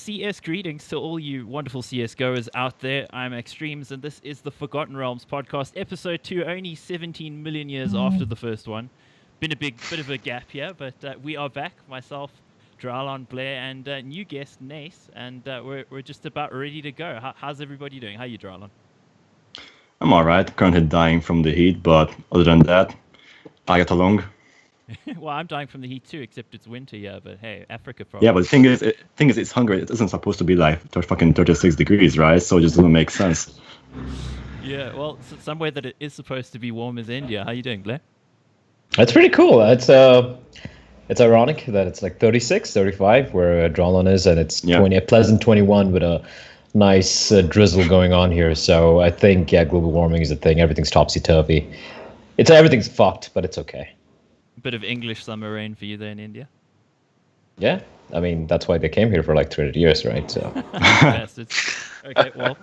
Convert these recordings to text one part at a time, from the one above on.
CS greetings to all you wonderful CS goers out there. I'm Extremes, and this is the Forgotten Realms podcast, episode 2, only 17 million years after the first one. Been a bit of a gap here, but we are back. Myself, Draulon, Bleh, and new guest Nase, and we're just about ready to go. How's everybody doing? How are you, Draulon? I'm alright. Currently dying from the heat, but other than that, I get along. Well, I'm dying from the heat too, except it's winter here. But hey, Africa problem. Yeah, but the thing is, it's Hungary. It isn't supposed to be like fucking 36 degrees, right? So it just doesn't make sense. Yeah, well, somewhere that it is supposed to be warm is India. How you doing, Bleh? That's pretty cool. It's ironic that it's like 36, 35 where Draulon is, and it's a pleasant 21 with a nice drizzle going on here. So I think global warming is a thing. Everything's topsy-turvy. Everything's fucked, but it's okay. Bit of English summer rain for you there in India. Yeah, I mean that's why they came here for like 300 years, right? So. Bastards. Okay, well,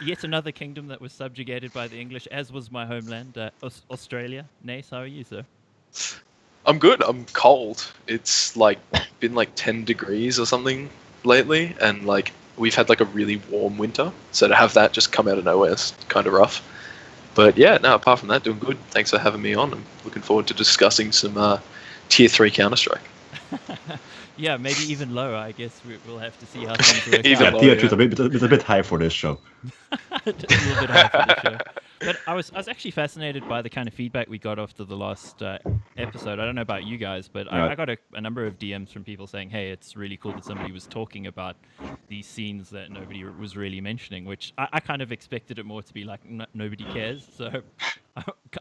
yet another kingdom that was subjugated by the English, as was my homeland, Australia. Nace, how are you, sir? I'm good. I'm cold. It's like been like 10 degrees or something lately, and like we've had like a really warm winter, so to have that just come out of nowhere is kind of rough. But yeah, no, apart from that, doing good. Thanks for having me on. I'm looking forward to discussing some Tier 3 Counter-Strike. Yeah, maybe even lower, I guess. We'll have to see how things work Even out. lower, Tier 3 is a bit high for this show. A little bit high for the show. But I was actually fascinated by the kind of feedback we got after the last episode. I don't know about you guys, but I got a number of DMs from people saying, hey, it's really cool that somebody was talking about these scenes that nobody was really mentioning, which I kind of expected it more to be like nobody cares. So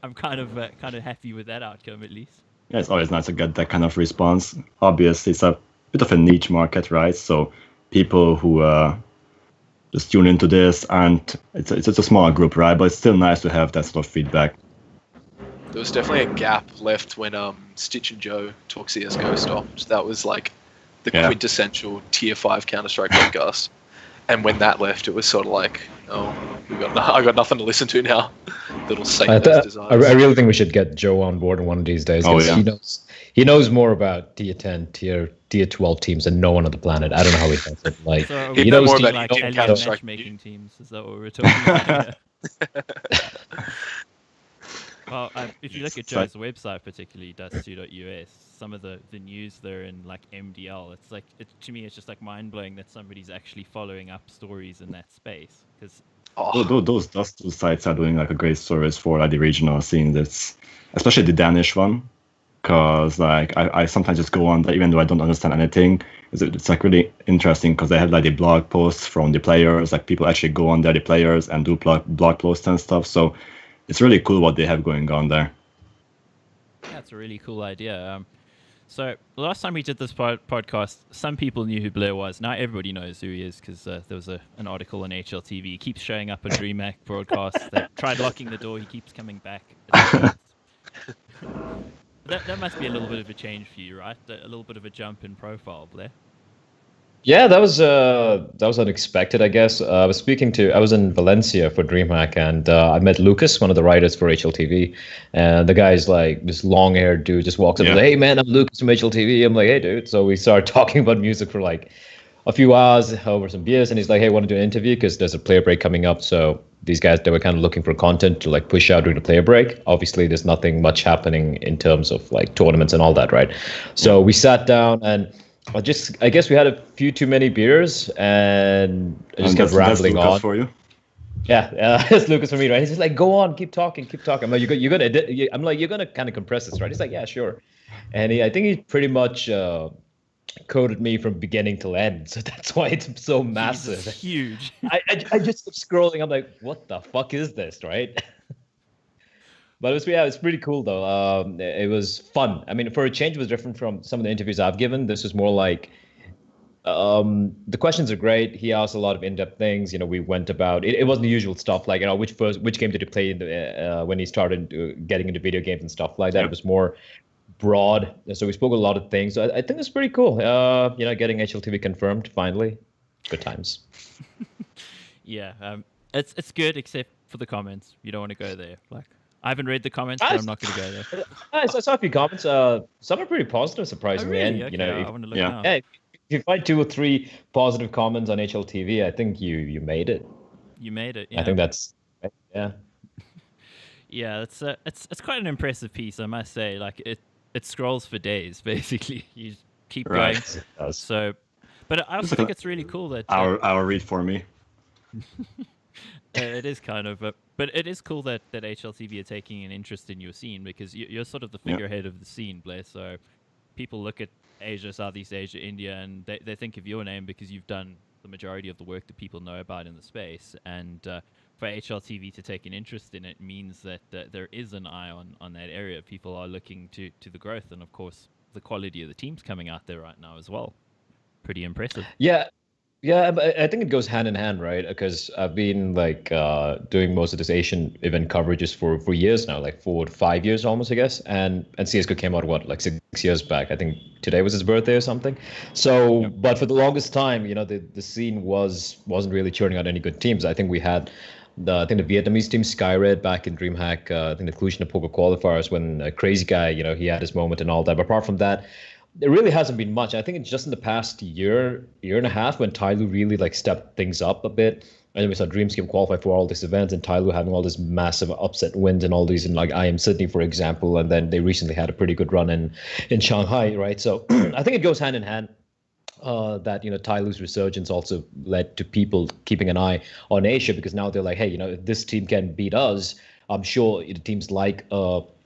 I'm kind of happy with that outcome, at least. Yeah, it's always nice to get that kind of response. Obviously, it's a bit of a niche market, right? So people who just tune into this, and it's a small group, right? But it's still nice to have that sort of feedback. There was definitely a gap left when Stitch and Joe talk CSGO stopped. That was like the quintessential Tier 5 Counter-Strike podcast. And when that left, it was sort of like, oh, I got nothing to listen to now. That'll sate those desires. I really think we should get Joe on board one of these days. He knows more about Tier 10, Tier 12 teams than no one on the planet. I don't know how he does it. Like, so he knows more about like Indian Counter-Strike matchmaking teams. Is that what we're talking about? Well, if you look at Joe's website, particularly dust2.us, some of the news there in like MDL, it's like to me it's just like mind blowing that somebody's actually following up stories in that space. Because those Dust2 sites are doing like a great service for like the regional scene. That's especially the Danish one, because like I sometimes just go on there even though I don't understand anything. It's like really interesting because they have like the blog posts from the players, like people actually go on there, the players, and do blog posts and stuff. So it's really cool what they have going on there. That's a really cool idea. So the last time we did this podcast, some people knew who Bleh was. Now everybody knows who he is because there was an article on HLTV. He keeps showing up on DreamHack broadcasts. They tried locking the door. He keeps coming back. That must be a little bit of a change for you, right? A little bit of a jump in profile, Bleh. Yeah, that was unexpected, I guess. I was in Valencia for DreamHack, and I met Lucas, one of the writers for HLTV, and the guy's like this long-haired dude just walks up and like, hey man, I'm Lucas from HLTV. I'm like, hey dude. So we started talking about music for like a few hours over some beers, and he's like, hey, want to do an interview because there's a player break coming up. So these guys, they were kind of looking for content to like push out during the player break. Obviously, there's nothing much happening in terms of like tournaments and all that, right? So we sat down and I guess we had a few too many beers and I just kept rambling that's Lucas on. For you? Yeah, it's Lucas for me, right? He's just like, go on, keep talking. I'm like, you're gonna edit. I'm like, you're gonna kind of compress this, right? He's like, yeah, sure. And I think he pretty much coded me from beginning till end, so that's why it's so massive. Jesus, huge. I just kept scrolling. I'm like, what the fuck is this, right? But it's pretty cool though. It was fun. I mean, for a change, it was different from some of the interviews I've given. This was more like the questions are great. He asked a lot of in-depth things. We went about it. It wasn't the usual stuff like which game did you play when he started getting into video games and stuff like that. It was more broad. So we spoke a lot of things. So I think it's pretty cool. Getting HLTV confirmed finally. Good times. Yeah, it's good except for the comments. You don't want to go there. Like, I haven't read the comments, but I'm not going to go there. I saw a few comments. Some are pretty positive, surprisingly. Oh, really? And, okay, I want to look now. Yeah, you find 2 or 3 positive comments on HLTV, I think you made it. You made it. Yeah. I think that's yeah. Yeah, it's quite an impressive piece, I must say. Like it scrolls for days, basically. You just keep going. Right. It does. So, but I also think it's really cool that Our read for me. it is kind of, but it is cool that HLTV are taking an interest in your scene because you're sort of the figurehead of the scene, Bleh. So people look at Asia, Southeast Asia, India, and they think of your name because you've done the majority of the work that people know about in the space. And for HLTV to take an interest in it means that there is an eye on that area. People are looking to the growth, and of course the quality of the teams coming out there right now as well. Pretty impressive. Yeah, but I think it goes hand in hand, right? Because I've been like doing most of this Asian event coverages for years now, like 4 to 5 years almost, I guess. And CS:GO came out like 6 years back. I think today was his birthday or something. So, but for the longest time, the scene wasn't really churning out any good teams. I think we had the Vietnamese team Skyred back in DreamHack. I think the Cluj Napoca qualifiers when Crazy Guy, he had his moment and all that. But apart from that, there really hasn't been much. I think it's just in the past year and a half when Tyloo really like stepped things up a bit. And then we saw Dreamscape qualify for all these events and Tyloo having all this massive upset wins and all these in like IM Sydney, for example. And then they recently had a pretty good run in Shanghai, right? So I think it goes hand in hand. That Tyloo's resurgence also led to people keeping an eye on Asia because now they're like, hey, if this team can beat us, I'm sure teams like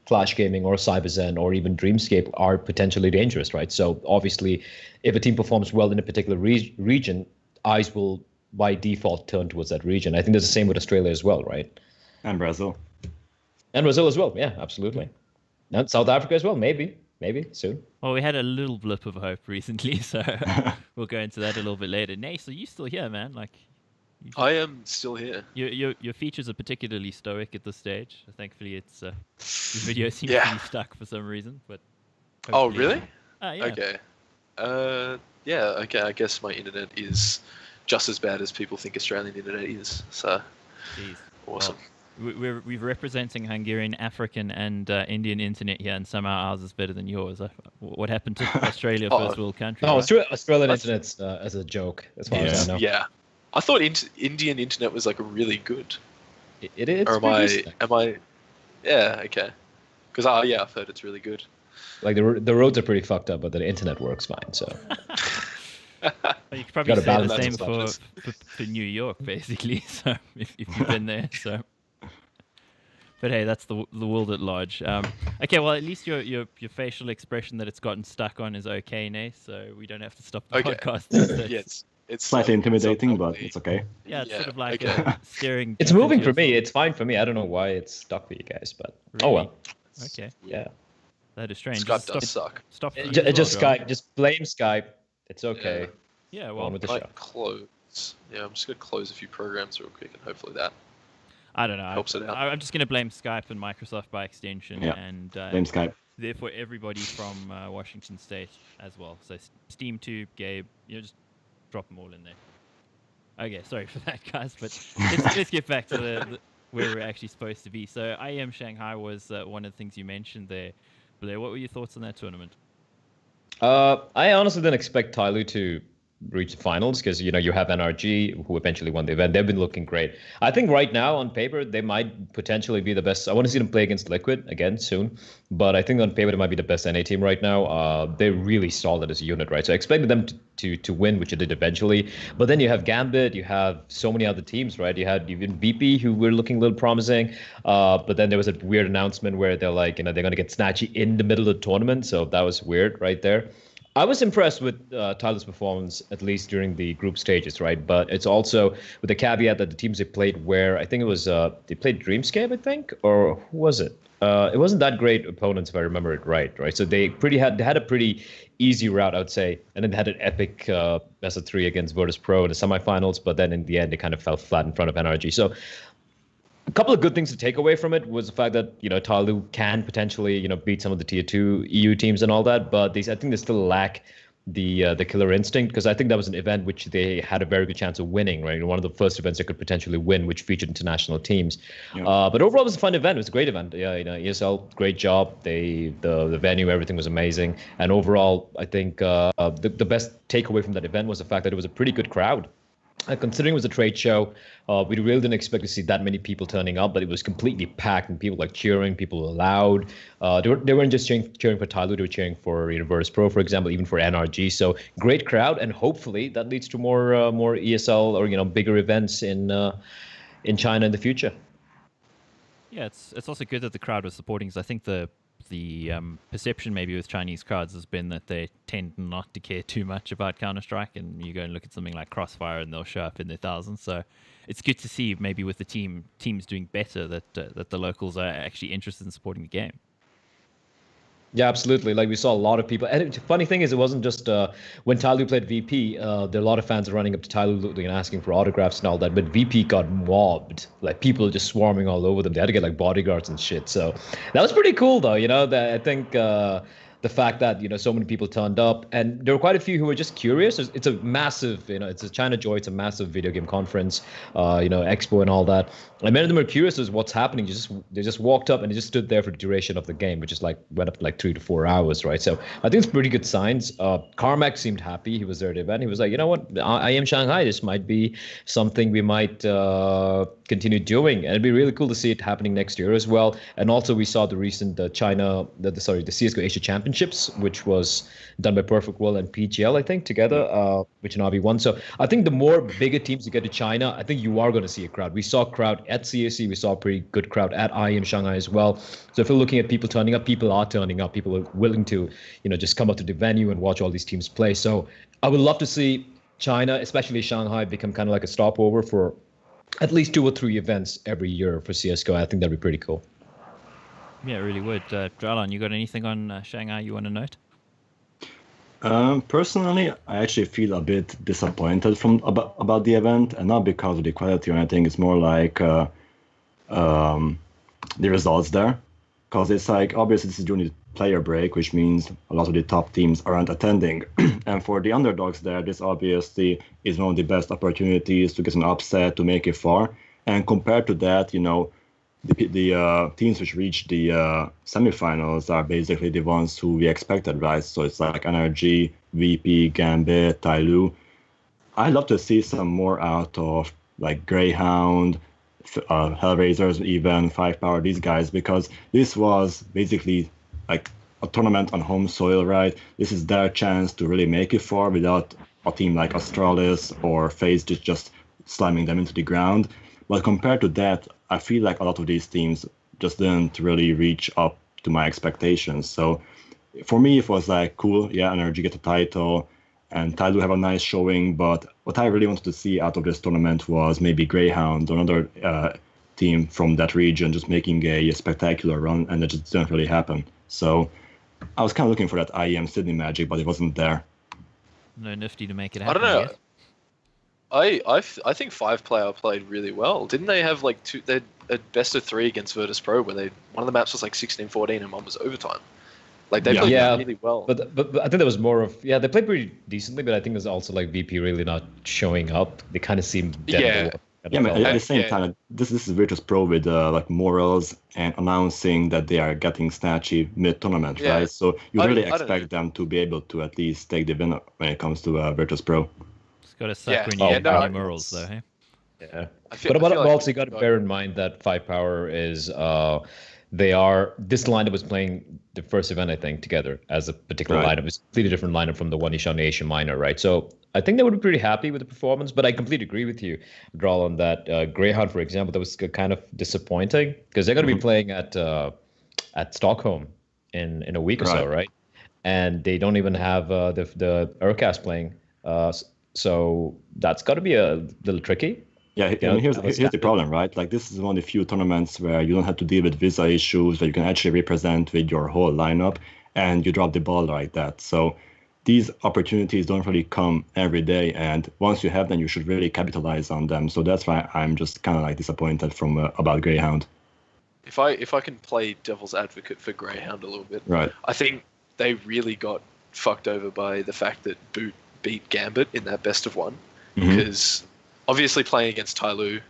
Flash Gaming or CyberZen or even Dreamscape are potentially dangerous, right? So obviously, if a team performs well in a particular region, eyes will by default turn towards that region. I think that's the same with Australia as well, right? And Brazil. And Brazil as well, yeah, absolutely. And South Africa as well, maybe soon. Well, we had a little blip of hope recently, so we'll go into that a little bit later. Nase, are you still here, man? Like, I am still here. Your features are particularly stoic at this stage. Thankfully, it's your video seems to be stuck for some reason. But oh, really? Yeah. Okay. Yeah. Okay. I guess my internet is just as bad as people think Australian internet is. So, jeez. Awesome. Well, we're representing Hungarian, African, and Indian internet here, and somehow ours is better than yours. What happened to Australia, first world country? No, right? Australian internet's as a joke, as far as I know. Yeah. I thought Indian internet was like really good. It is. Or am I? Yeah, okay. Because I've heard it's really good. Like the roads are pretty fucked up, but the internet works fine. So. Well, you could probably say the same for New York, basically. So if you've been there, so. But hey, that's the world at large. Okay, well at least your facial expression that it's gotten stuck on is okay, Nace. So we don't have to stop the podcast. Yes. It's slightly intimidating, but it's okay. Yeah, it's sort of like steering. It's moving for me. It's fine for me. I don't know why it's stuck for you guys, but really? Oh well. Okay. Yeah. That is strange. Skype does suck. Stop. Just Skype. Just blame Skype. It's okay. Yeah. Well, on with the show. Close. Yeah, I'm just gonna close a few programs real quick, and hopefully that. I don't know. Helps it out. I'm just gonna blame Skype and Microsoft by extension, and blame Skype. Therefore, everybody from Washington State as well. So Steam Tube, Gabe, just drop them all in there. Okay, sorry for that, guys, but let's get back to where we're actually supposed to be. So IEM Shanghai was one of the things you mentioned there. Blair, what were your thoughts on that tournament? I honestly didn't expect Tyloo to reach the finals because you have NRG who eventually won the event. They've been looking great. I think right now on paper they might potentially be the best. I want to see them play against Liquid again soon, but I think on paper they might be the best NA team right now. They're really solid as a unit, right? So I expected them to win, which they did eventually. But then you have Gambit, you have so many other teams, right? You had even BP who were looking a little promising, but then there was a weird announcement where they're like, they're going to get Snatchy in the middle of the tournament, so that was weird right there. I was impressed with Tyloo's performance, at least during the group stages, right? But it's also with the caveat that the teams they played where I think it was they played Dreamscape, I think, or who was it? It wasn't that great opponents if I remember it right? So they had a pretty easy route, I would say, and then they had an epic best of 3 against Virtus Pro in the semifinals, but then in the end they kind of fell flat in front of NRG. So a couple of good things to take away from it was the fact that Tyloo can potentially beat some of the tier 2 EU teams and all that, but I think they still lack the killer instinct, because I think that was an event which they had a very good chance of winning, right? One of the first events they could potentially win, which featured international teams. Yeah. But overall, it was a fun event. It was a great event. Yeah, ESL, great job. The venue, everything was amazing. And overall, I think the best takeaway from that event was the fact that it was a pretty good crowd. Considering it was a trade show, we really didn't expect to see that many people turning up, but it was completely packed and people like cheering, people were loud. They weren't just cheering for Tyloo, they were cheering for Virtus Pro, for example, even for NRG. So great crowd, and hopefully that leads to more ESL or bigger events in China in the future. Yeah, it's also good that the crowd was supporting, because I think the perception maybe with Chinese crowds has been that they tend not to care too much about Counter-Strike, and you go and look at something like Crossfire and they'll show up in their thousands. So it's good to see maybe with the teams doing better that the locals are actually interested in supporting the game. Yeah, absolutely. Like we saw a lot of people, and the funny thing is, it wasn't just when Tyloo played VP. There are a lot of fans running up to Tyloo asking for autographs and all that. But VP got mobbed, like people just swarming all over them. They had to get like bodyguards and shit. So that was pretty cool, though. That I think the fact that so many people turned up, and there were quite a few who were just curious. It's a massive, it's a China Joy. It's a massive video game conference, expo and all that. And many of them are curious as what's happening. They just walked up and they just stood there for the duration of the game, which is went up to 3 to 4 hours, right? So I think it's pretty good signs. Carmack seemed happy. He was there at the event. He was like, you know what, I am Shanghai. This might be something we might continue doing, and it'd be really cool to see it happening next year as well. And also we saw the recent the CS:GO Asia Championships, which was done by Perfect World and PGL, I think, together, which Navi won. So I think the more bigger teams you get to China, I think you are going to see a crowd. We saw a crowd at CAC. We saw a pretty good crowd at IEM Shanghai as well. So if you're looking at people turning up, people are turning up. People are willing to, just come up to the venue and watch all these teams play. So I would love to see China, especially Shanghai, become kind of like a stopover for at least 2 or 3 events every year for CSGO. I think that'd be pretty cool. Yeah, it really would. Draulon, you got anything on Shanghai you want to note? Personally, I actually feel a bit disappointed about the event, and not because of the quality or anything. It's more like the results there, because it's like obviously this is during the player break, which means a lot of the top teams aren't attending, and for the underdogs there, this obviously is one of the best opportunities to get an upset, to make it far. And compared to that, the teams which reach the semifinals are basically the ones who we expected, right? So it's like NRG, VP, Gambit, Tyloo. I'd love to see some more out of like Greyhound, Hellraisers, even 5-Power, these guys, because this was basically like a tournament on home soil, right? This is their chance to really make it far without a team like Astralis or FaZe just slamming them into the ground. But compared to that, I feel like a lot of these teams just didn't really reach up to my expectations. So for me, it was like, cool, yeah, NRG get the title, and Tyloo have a nice showing. But what I really wanted to see out of this tournament was maybe Greyhound or another team from that region just making a spectacular run, and it just didn't really happen. So I was kind of looking for that IEM Sydney magic, but it wasn't there. No Nifty to make it happen. I don't know. I think 5-Player played really well. Didn't they have they had a best of 3 against Virtus Pro where one of the maps was 16-14 and one was overtime. Like they played really well. But I think there was more of they played pretty decently, but I think there's also VP really not showing up. They kind of seem dead. Yeah, man, at the same time, this is Virtus Pro with morals and announcing that they are getting snatchy mid-tournament, right? So you really expect them to be able to at least take the win when it comes to Virtus Pro. It's got to suck when you get morals, though, hey? Yeah. But also you got to bear in mind that 5-Power is this lineup was playing the first event, I think, together as a particular lineup. It's a completely different lineup from the one you shot in Asian Minor, right? So I think they would be pretty happy with the performance, but I completely agree with you, Draulon, that Greyhound, for example, that was kind of disappointing because they're going to be playing at Stockholm in a week or so, right? And they don't even have the Urcast playing, so that's got to be a little tricky. Yeah, here's the problem, right? Like this is one of the few tournaments where you don't have to deal with visa issues, where you can actually represent with your whole lineup, and you drop the ball like that. So these opportunities don't really come every day, and once you have them, you should really capitalize on them. So that's why I'm just kind of disappointed about Greyhound. If I can play devil's advocate for Greyhound a little bit, right? I think they really got fucked over by the fact that Boot beat Gambit in that best of one, Mhm. because obviously playing against Tyloo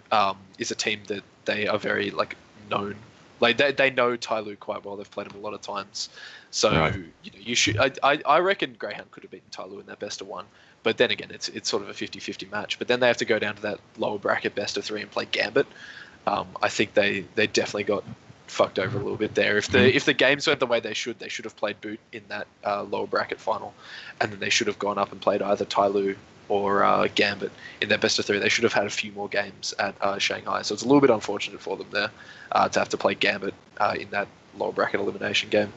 is a team that they are very like known. Like they know Tyloo quite well. They've played him a lot of times, so Right. you should. I reckon Greyhound could have beaten Tyloo in that best of one, but then again, it's sort of a 50-50 match. But then they have to go down to that lower bracket best of 3 and play Gambit. I think they definitely got fucked over a little bit there. If the games went the way they should have played Boot in that lower bracket final, and then they should have gone up and played either Tyloo or Gambit in their best of 3. They should have had a few more games at Shanghai. So it's a little bit unfortunate for them there to have to play Gambit in that lower bracket elimination game.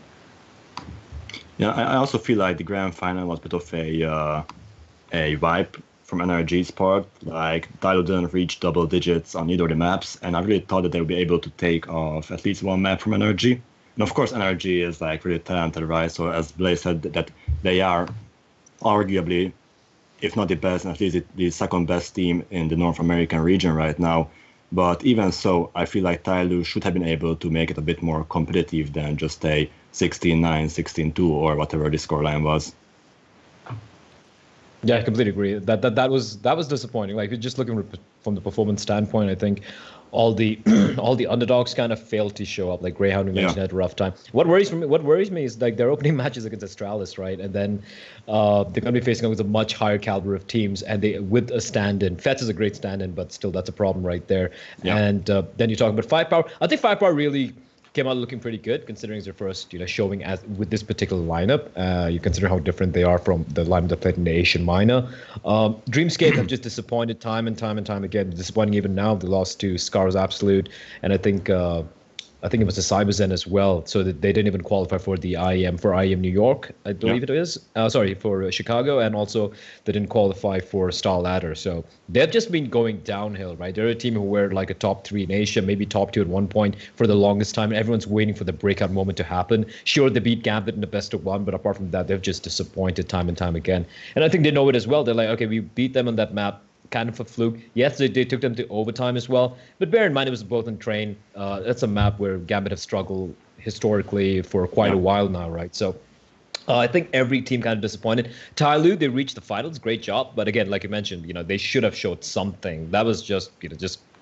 Yeah, I also feel like the grand final was a bit of a vibe from NRG's part. Like Tyloo didn't reach double digits on either of the maps, and I really thought that they would be able to take off at least one map from NRG. And of course, NRG is like really talented, right? So as Bleh said, that they are arguably, if not the best, at least the second best team in the North American region right now. But even so, I feel like Tyloo should have been able to make it a bit more competitive than just a 16-9, 16-2, or whatever the scoreline was. Yeah, I completely agree. That was disappointing. Like just looking from the performance standpoint, I think all the all the underdogs kind of failed to show up. Like Greyhound, we mentioned, had a rough time. What worries me is like their opening matches against Astralis, right? And then they're going to be facing up with a much higher caliber of teams, and they with a stand-in. Fetz is a great stand-in, but still that's a problem right there. Yeah. And then you talk about Firepower. I think Firepower really came out looking pretty good, considering it's their first, showing as with this particular lineup. You consider how different they are from the lineup that played in the Asian minor. Dreamscape have just disappointed time and time again. Disappointing even now. They lost to Scars Absolute, and I think it was the Cyberzen as well. So that they didn't even qualify for the IEM New York, I believe it is. For Chicago, and also they didn't qualify for Star Ladder. So they've just been going downhill, right? They're a team who were like a top 3 in Asia, maybe top 2 at one point for the longest time. And everyone's waiting for the breakout moment to happen. Sure, they beat Gambit in the best of 1, but apart from that, they've just disappointed time and time again. And I think they know it as well. They're like, okay, we beat them on that map. Kind of a fluke. Yes, they took them to overtime as well. But bear in mind, it was both in train. That's a map where Gambit have struggled historically for quite a while now, right? So I think every team kind of disappointed. Tyloo, they reached the finals. Great job. But again, like you mentioned, they should have showed something. That was just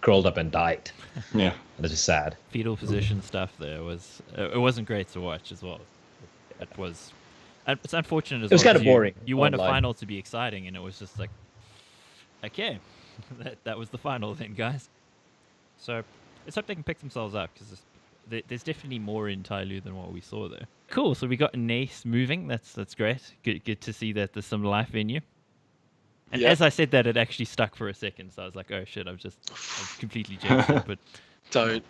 curled up and died. Yeah. That's just sad. Fetal position stuff there it wasn't great to watch as well. It's unfortunate as well. It was kind of boring. You want a final to be exciting, and it was just like, okay, that was the final then, guys. So let's hope they can pick themselves up, because there's definitely more in Tyloo than what we saw there. Cool. So we got Nase moving. That's great. Good to see that there's some life in you. And as I said that, it actually stuck for a second. So I was like, oh shit, I've completely jinxed it. But don't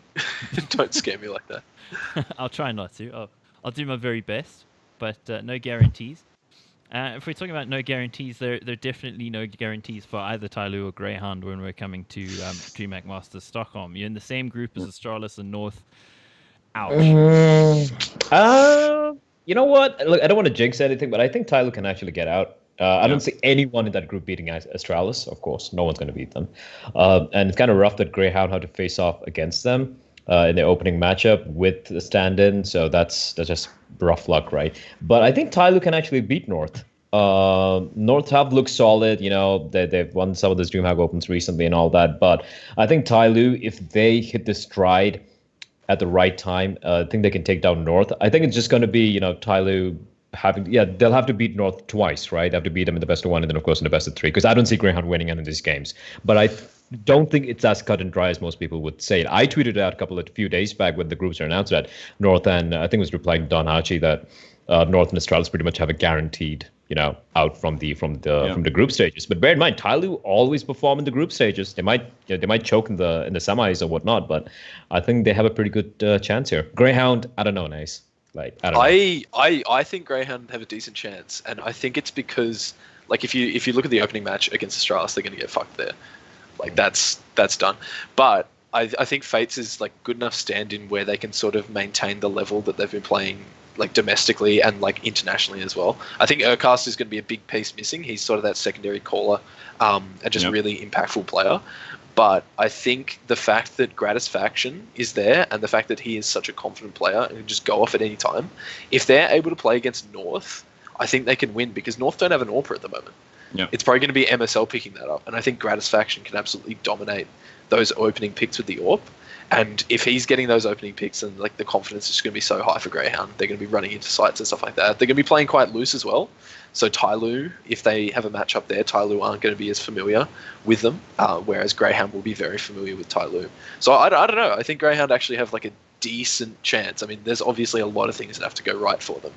scare me like that. I'll try not to. I'll do my very best, but no guarantees. If we're talking about no guarantees, there are definitely no guarantees for either Tyloo or Greyhound when we're coming to DreamHack Masters Stockholm. You're in the same group as Astralis and North. Ouch. You know what? Look, I don't want to jinx anything, but I think Tyloo can actually get out. I don't see anyone in that group beating Astralis. Of course, no one's going to beat them. And it's kind of rough that Greyhound had to face off against them in the opening matchup with the stand-in. So that's just rough luck, right? But I think Tyloo can actually beat North. North have looked solid. They've won some of the DreamHack Opens recently and all that. But I think Tyloo, if they hit the stride at the right time, I think they can take down North. I think it's just going to be, Tyloo they'll have to beat North twice, right? They have to beat them in the best of 1 and then, of course, in the best of 3, because I don't see Greyhound winning any of these games. But I don't think it's as cut and dry as most people would say it. I tweeted out a few days back when the groups were announced that North, and I think it was replying Don Archie, that North and Astralis pretty much have a guaranteed, out from the group stages. But bear in mind, Tyloo always perform in the group stages. They might choke in the semis or whatnot, but I think they have a pretty good chance here. Greyhound, I don't know, Nace. Like, I don't know. I think Greyhound have a decent chance, and I think it's because, like, if you look at the opening match against Astralis, they're going to get fucked there. Like, that's done. But I think Fates is like good enough stand-in where they can sort of maintain the level that they've been playing, like, domestically and like internationally as well. I think Urcast is going to be a big piece missing. He's sort of that secondary caller, and just really impactful player. But I think the fact that Gratisfaction is there, and the fact that he is such a confident player and can just go off at any time, if they're able to play against North, I think they can win because North don't have an AWPer at the moment. Yeah. It's probably going to be MSL picking that up, and I think Gratisfaction can absolutely dominate those opening picks with the AWP. And if he's getting those opening picks, and like the confidence is going to be so high for Greyhound, they're going to be running into sites and stuff like that. They're going to be playing quite loose as well. So Tyloo, if they have a match up there, Tyloo aren't going to be as familiar with them, whereas Greyhound will be very familiar with Tyloo. So I don't know. I think Greyhound actually have like a decent chance. I mean, there's obviously a lot of things that have to go right for them.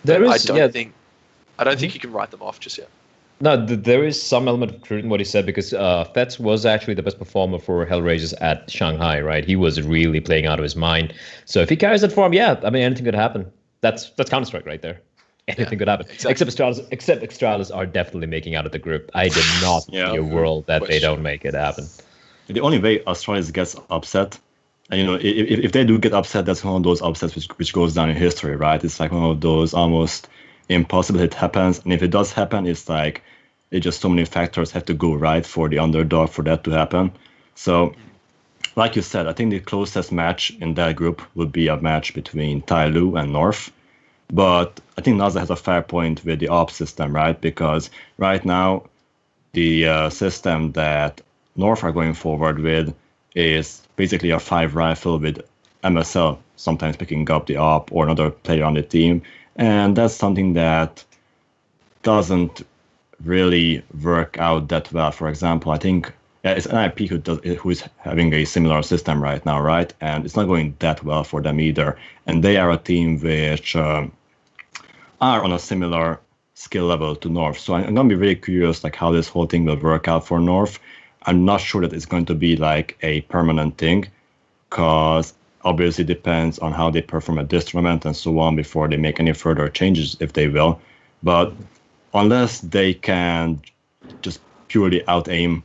I don't think you can write them off just yet. No, there is some element of truth in what he said because Fetz was actually the best performer for Hellraisers at Shanghai, right? He was really playing out of his mind. So if he carries that form, yeah, I mean, anything could happen. That's Counter-Strike right there. Anything could happen. Exactly. Except Extralis are definitely making out of the group. I did not see a world that they don't make it happen. The only way Astralis gets upset, and you know, if they do get upset, that's one of those upsets which goes down in history, right? It's like one of those almost impossible it happens, and if it does happen, it's like it's just so many factors have to go right for the underdog for that to happen. So, like you said, I think the closest match in that group would be a match between Tyloo and North. But I think NASA has a fair point with the AWP system, right? Because right now, the system that North are going forward with is basically a 5 rifle with MSL sometimes picking up the AWP or another player on the team. And that's something that doesn't really work out that well. For example, I think it's NIP who's having a similar system right now, right? And it's not going that well for them either. And they are a team which are on a similar skill level to North. So I'm going to be really curious like how this whole thing will work out for North. I'm not sure that it's going to be like a permanent thing because obviously it depends on how they perform at this tournament and so on before they make any further changes if they will. But unless they can just purely out-aim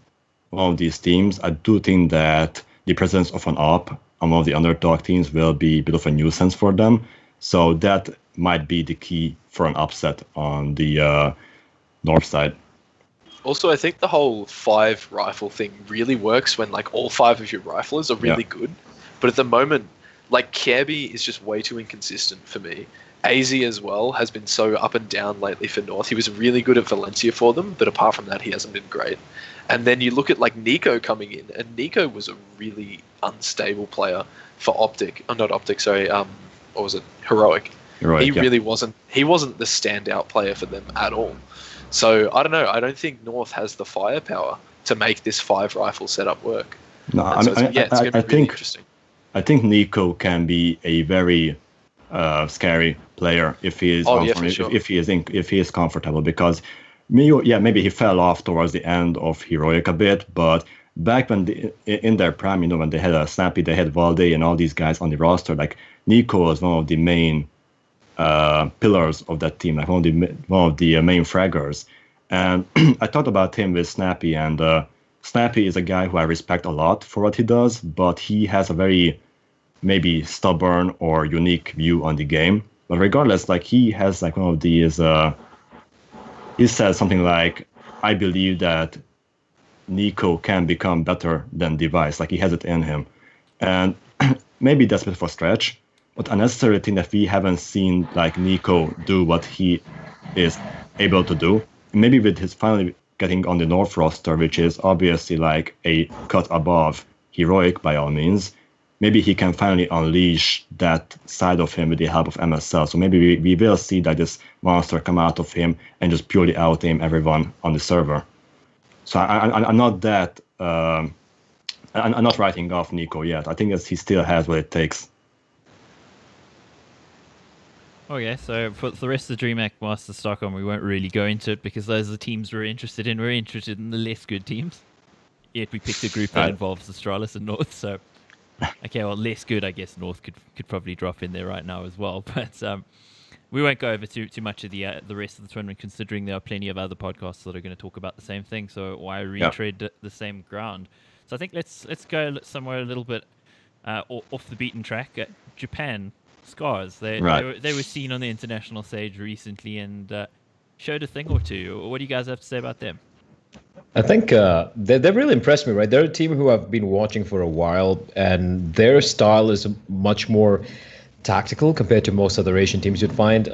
one of these teams, I do think that the presence of an AWP among the underdog teams will be a bit of a nuisance for them. So that might be the key for an upset on the North side. Also, I think the whole 5 rifle thing really works when like all 5 of your riflers are really good. But at the moment, like Kirby is just way too inconsistent for me. AZ as well has been so up and down lately for North. He was really good at Valencia for them, but apart from that, he hasn't been great. And then you look at like Nico coming in, and Nico was a really unstable player for Optic. Not Optic, sorry. What was it? Heroic. He really wasn't. He wasn't the standout player for them at all. So I don't know. I don't think North has the firepower to make this 5 rifle setup work. No, it's going to be really interesting. I think Nico can be a very scary player if he is if he is comfortable, because maybe he fell off towards the end of Heroic a bit, but back when in their prime, you know, when they had a Snappy, they had Valde and all these guys on the roster, like Nico was one of the main pillars of that team, like one of the main fraggers. And I thought about him with Snappy, and Snappy is a guy who I respect a lot for what he does, but he has a very maybe stubborn or unique view on the game. But regardless, like he has like one of these, he says something like, I believe that Nico can become better than Device, like he has it in him. And maybe that's a bit of a stretch, but I necessarily think that we haven't seen like Nico do what he is able to do. Maybe with his finally getting on the North roster, which is obviously like a cut above Heroic by all means, maybe he can finally unleash that side of him with the help of MSL. So maybe we will see that this monster come out of him and just purely out-aim everyone on the server. So I'm not that, I'm not writing off Nico yet. I think that he still has what it takes. Okay, so for the rest of the DreamHack Master Stockholm, we won't really go into it because those are the teams we're interested in. We're interested in the less good teams. Yet we picked a group that involves Astralis and North, so... Okay, well, less good, I guess North could probably drop in there right now as well. But we won't go over too much of the rest of the tournament, considering there are plenty of other podcasts that are going to talk about the same thing. So why retread the same ground? So I think let's go somewhere a little bit off the beaten track. Japan, Scars. They were seen on the international stage recently and showed a thing or two. What do you guys have to say about them? I think they've really impressed me, right? They're a team who I've been watching for a while, and their style is much more tactical compared to most other Asian teams you'd find.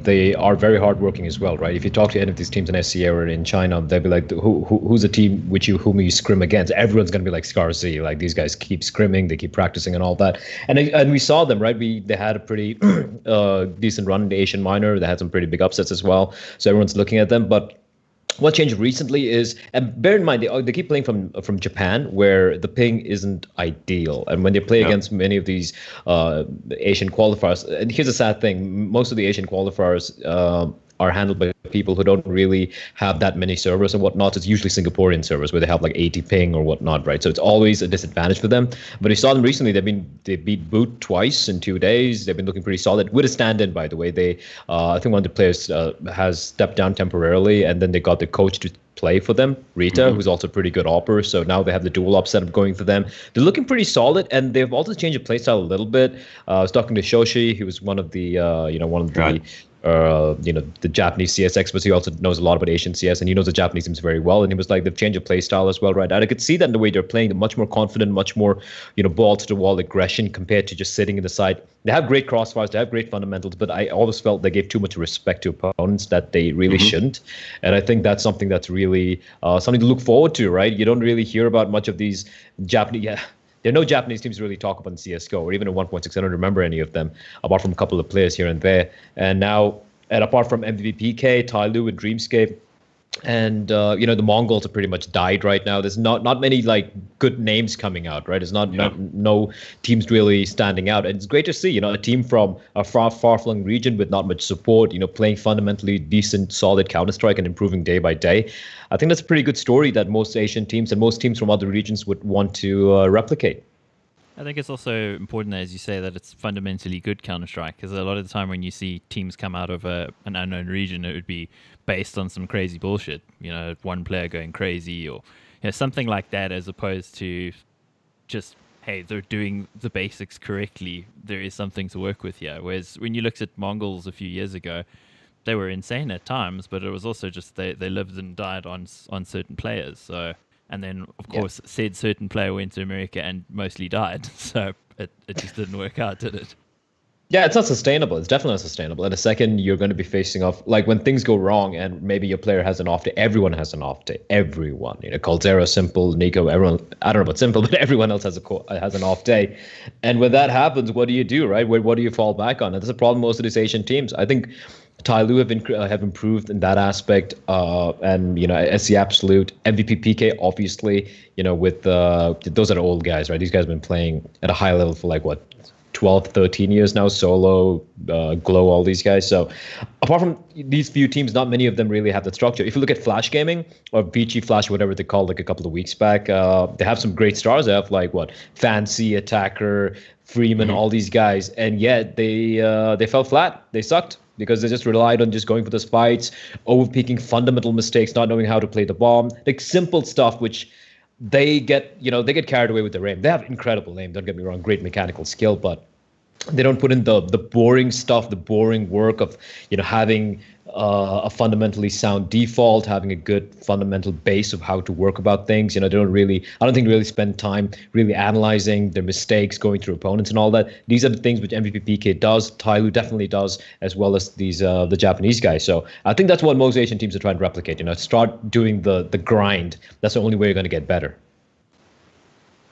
They are very hardworking as well, right? If you talk to any of these teams in SCA or in China, they'll be like, who's a team whom you scrim against? Everyone's going to be like Scar Z. Like, these guys keep scrimming, they keep practicing and all that. And we saw them, right? They had a pretty decent run in the Asian minor. They had some pretty big upsets as well. So everyone's looking at them. But what changed recently is, and bear in mind, they keep playing from Japan, where the ping isn't ideal. And when they play against many of these Asian qualifiers, and here's a sad thing, most of the Asian qualifiers are handled by people who don't really have that many servers and whatnot. It's usually Singaporean servers where they have like 80 ping or whatnot, right? So it's always a disadvantage for them. But we saw them recently. They beat Boot twice in 2 days. They've been looking pretty solid with a stand-in, by the way. I think one of the players has stepped down temporarily, and then they got the coach to play for them, Rita, who's also a pretty good opper. So now they have the dual op setup going for them. They're looking pretty solid, and they've also changed the playstyle a little bit. I was talking to Shoshi, who was one of the the Japanese CS experts. He also knows a lot about Asian CS, and he knows the Japanese teams very well. And he was like, they've changed the play style as well, right? And I could see that in the way they're playing. They're much more confident, much more, ball to the wall aggression compared to just sitting in the side. They have great crossfires, they have great fundamentals, but I always felt they gave too much respect to opponents that they really shouldn't. And I think that's something that's really something to look forward to, right? You don't really hear about much of these Japanese. Yeah. There are no Japanese teams really talk about in CSGO or even in 1.6. I don't remember any of them, apart from a couple of players here and there. And apart from MVP, Tai Lu and Dreamscape, and the Mongols are pretty much died right now. There's not many like good names coming out, right? There's no teams really standing out, and it's great to see a team from a far-flung region with not much support, playing fundamentally decent, solid Counter-Strike and improving day by day. I think that's a pretty good story that most Asian teams and most teams from other regions would want to replicate. I think it's also important, as you say, that it's fundamentally good Counter-Strike, because a lot of the time when you see teams come out of an unknown region, it would be based on some crazy bullshit, one player going crazy or something like that, as opposed to just, hey, they're doing the basics correctly. There is something to work with here. Whereas when you looked at Mongols a few years ago, they were insane at times, but it was also just they lived and died on certain players. So, and then of course said certain player went to America and mostly died. So it just didn't work out, did it? Yeah, it's not sustainable. It's definitely not sustainable. In a second, you're going to be facing off, like when things go wrong and maybe your player has an off day, everyone has an off day. Everyone. Coldzera, Simple, Nico, everyone. I don't know about Simple, but everyone else has an off day. And when that happens, what do you do, right? What do you fall back on? And that's a problem most of these Asian teams. I think Tai Lu have improved in that aspect, and as the absolute MVP PK, obviously, with those are the old guys, right? These guys have been playing at a high level for 12, 13 years now, Solo, Glow, all these guys. So apart from these few teams, not many of them really have that structure. If you look at Flash Gaming or Vici Flash, whatever they called a couple of weeks back, they have some great stars. They have Fancy, Attacker, Freeman, all these guys, and yet they fell flat. They sucked because they just relied on just going for those fights, overpeaking, fundamental mistakes, not knowing how to play the bomb, simple stuff which they get carried away with their aim. They have incredible aim, don't get me wrong, great mechanical skill, but they don't put in the boring stuff, the boring work of having a fundamentally sound default, having a good fundamental base of how to work about things. I don't think really spend time really analyzing their mistakes, going through opponents and all that. These are the things which MVP PK does, Tai Lu definitely does, as well as these the Japanese guys. So I think that's what most Asian teams are trying to replicate. Start doing the grind. That's the only way you're going to get better.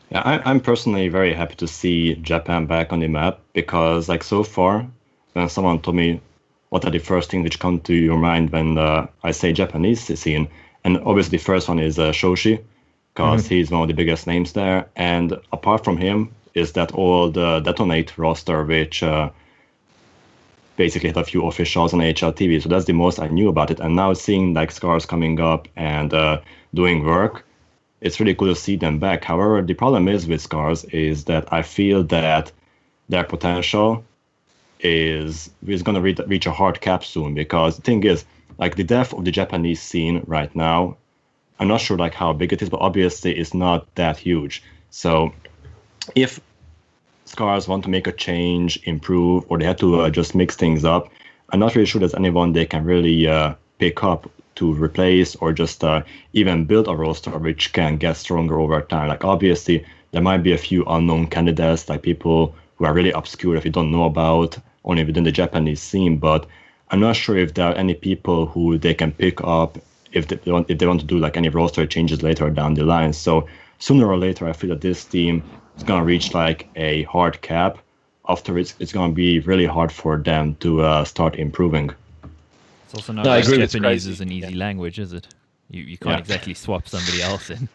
Yeah, I'm personally very happy to see Japan back on the map, because so far, when someone told me what are the first things which come to your mind when I say Japanese scene, and obviously the first one is Shoshi, because he's one of the biggest names there. And apart from him is that old Detonate roster, which basically had a few officials on HLTV. So that's the most I knew about it. And now seeing Scars coming up and doing work, it's really cool to see them back. However, the problem is with Scars is that I feel that their potential is going to reach a hard cap soon, because the thing is, the depth of the Japanese scene right now, I'm not sure how big it is, but obviously it's not that huge. So if Scars want to make a change, improve, or they have to just mix things up, I'm not really sure there's anyone they can really pick up to replace, or just even build a roster which can get stronger over time. Obviously there might be a few unknown candidates, people who are really obscure if you don't know about, only within the Japanese scene. But I'm not sure if there are any people who they can pick up if they want to do like any roster changes later down the line. So sooner or later, I feel that this team is going to reach like a hard cap. After it's going to be really hard for them to start improving. It's also not like Japanese is an easy language, is it? You can't exactly swap somebody else in.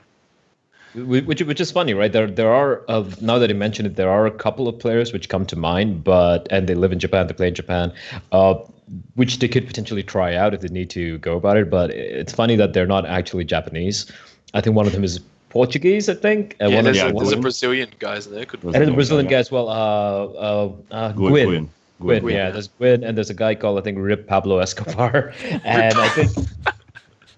Which is funny, right? There are now that you mention it, there are a couple of players which come to mind, and they live in Japan, they play in Japan, which they could potentially try out if they need to go about it. But it's funny that they're not actually Japanese. I think one of them is Portuguese, I think. Yeah, there's a Brazilian guy in there. And there's a Brazilian guy as well. Gwyn. Yeah, there's Gwyn, and there's a guy called, I think, Rip Pablo Escobar. And I think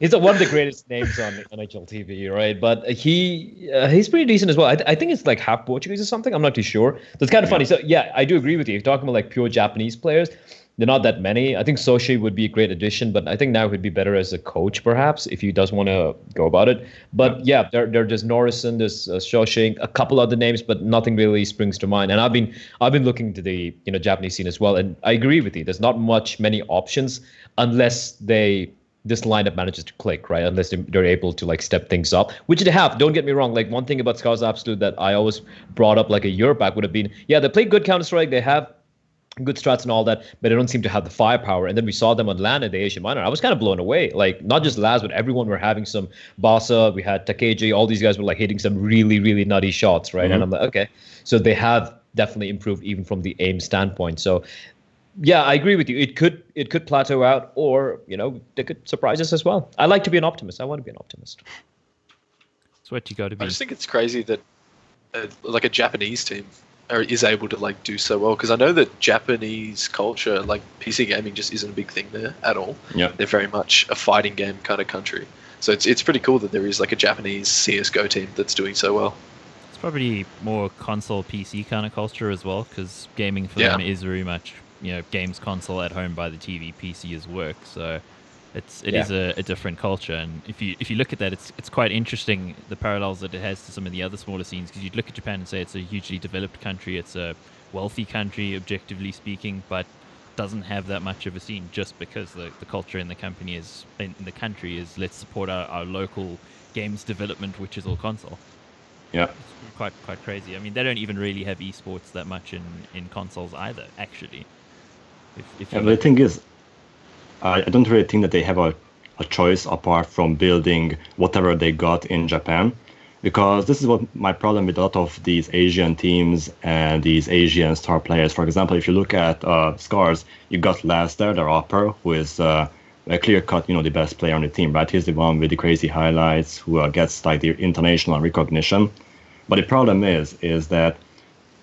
he's one of the greatest names on NHL TV, right? But he's pretty decent as well. I think it's like half Portuguese or something. I'm not too sure. So it's kind of funny. So yeah, I do agree with you. If you're talking about like pure Japanese players, they're not that many. I think Soshi would be a great addition, but I think now he'd be better as a coach, perhaps, if he does want to go about it. But yeah, there's Norrison, there's Shoshing, a couple other names, but nothing really springs to mind. And I've been looking to the Japanese scene as well, and I agree with you. There's not many options unless this lineup manages to click, right? Unless they're able to like step things up, which they have. Don't get me wrong. Like one thing about Scouts Absolute that I always brought up like a year back would have been, yeah, they play good Counter-Strike. They have good strats and all that, but they don't seem to have the firepower. And then we saw them on LAN in the Asian Minor. I was kind of blown away. Like not just Laz, but everyone were having some Basa. We had Takeji. All these guys were like hitting some really, really nutty shots, right? Mm-hmm. And I'm like, okay, so they have definitely improved even from the aim standpoint. So yeah, I agree with you. It could plateau out, or they could surprise us as well. I like to be an optimist. I want to be an optimist. That's what you got to be. I just think it's crazy that like a Japanese team is able to like do so well, because I know that Japanese culture, like PC gaming, just isn't a big thing there at all. Yeah, they're very much a fighting game kind of country. So it's pretty cool that there is like a Japanese CS:GO team that's doing so well. It's probably more console PC kind of culture as well, because gaming for them is very much games console at home by the TV, PC is work. So it is a different culture, and if you look at that, it's quite interesting the parallels that it has to some of the other smaller scenes, because you'd look at Japan and say it's a hugely developed country, it's a wealthy country objectively speaking, but doesn't have that much of a scene, just because the culture in the country is let's support our local games development, which is all console. Yeah, it's quite crazy. I mean, they don't even really have esports that much in consoles either, actually. But the thing is, I don't really think that they have a choice apart from building whatever they got in Japan, because this is what my problem with a lot of these Asian teams and these Asian star players. For example, if you look at Scars, you got Laz there, the rapper, who is a clear-cut, the best player on the team, right? He's the one with the crazy highlights who gets like the international recognition. But the problem is that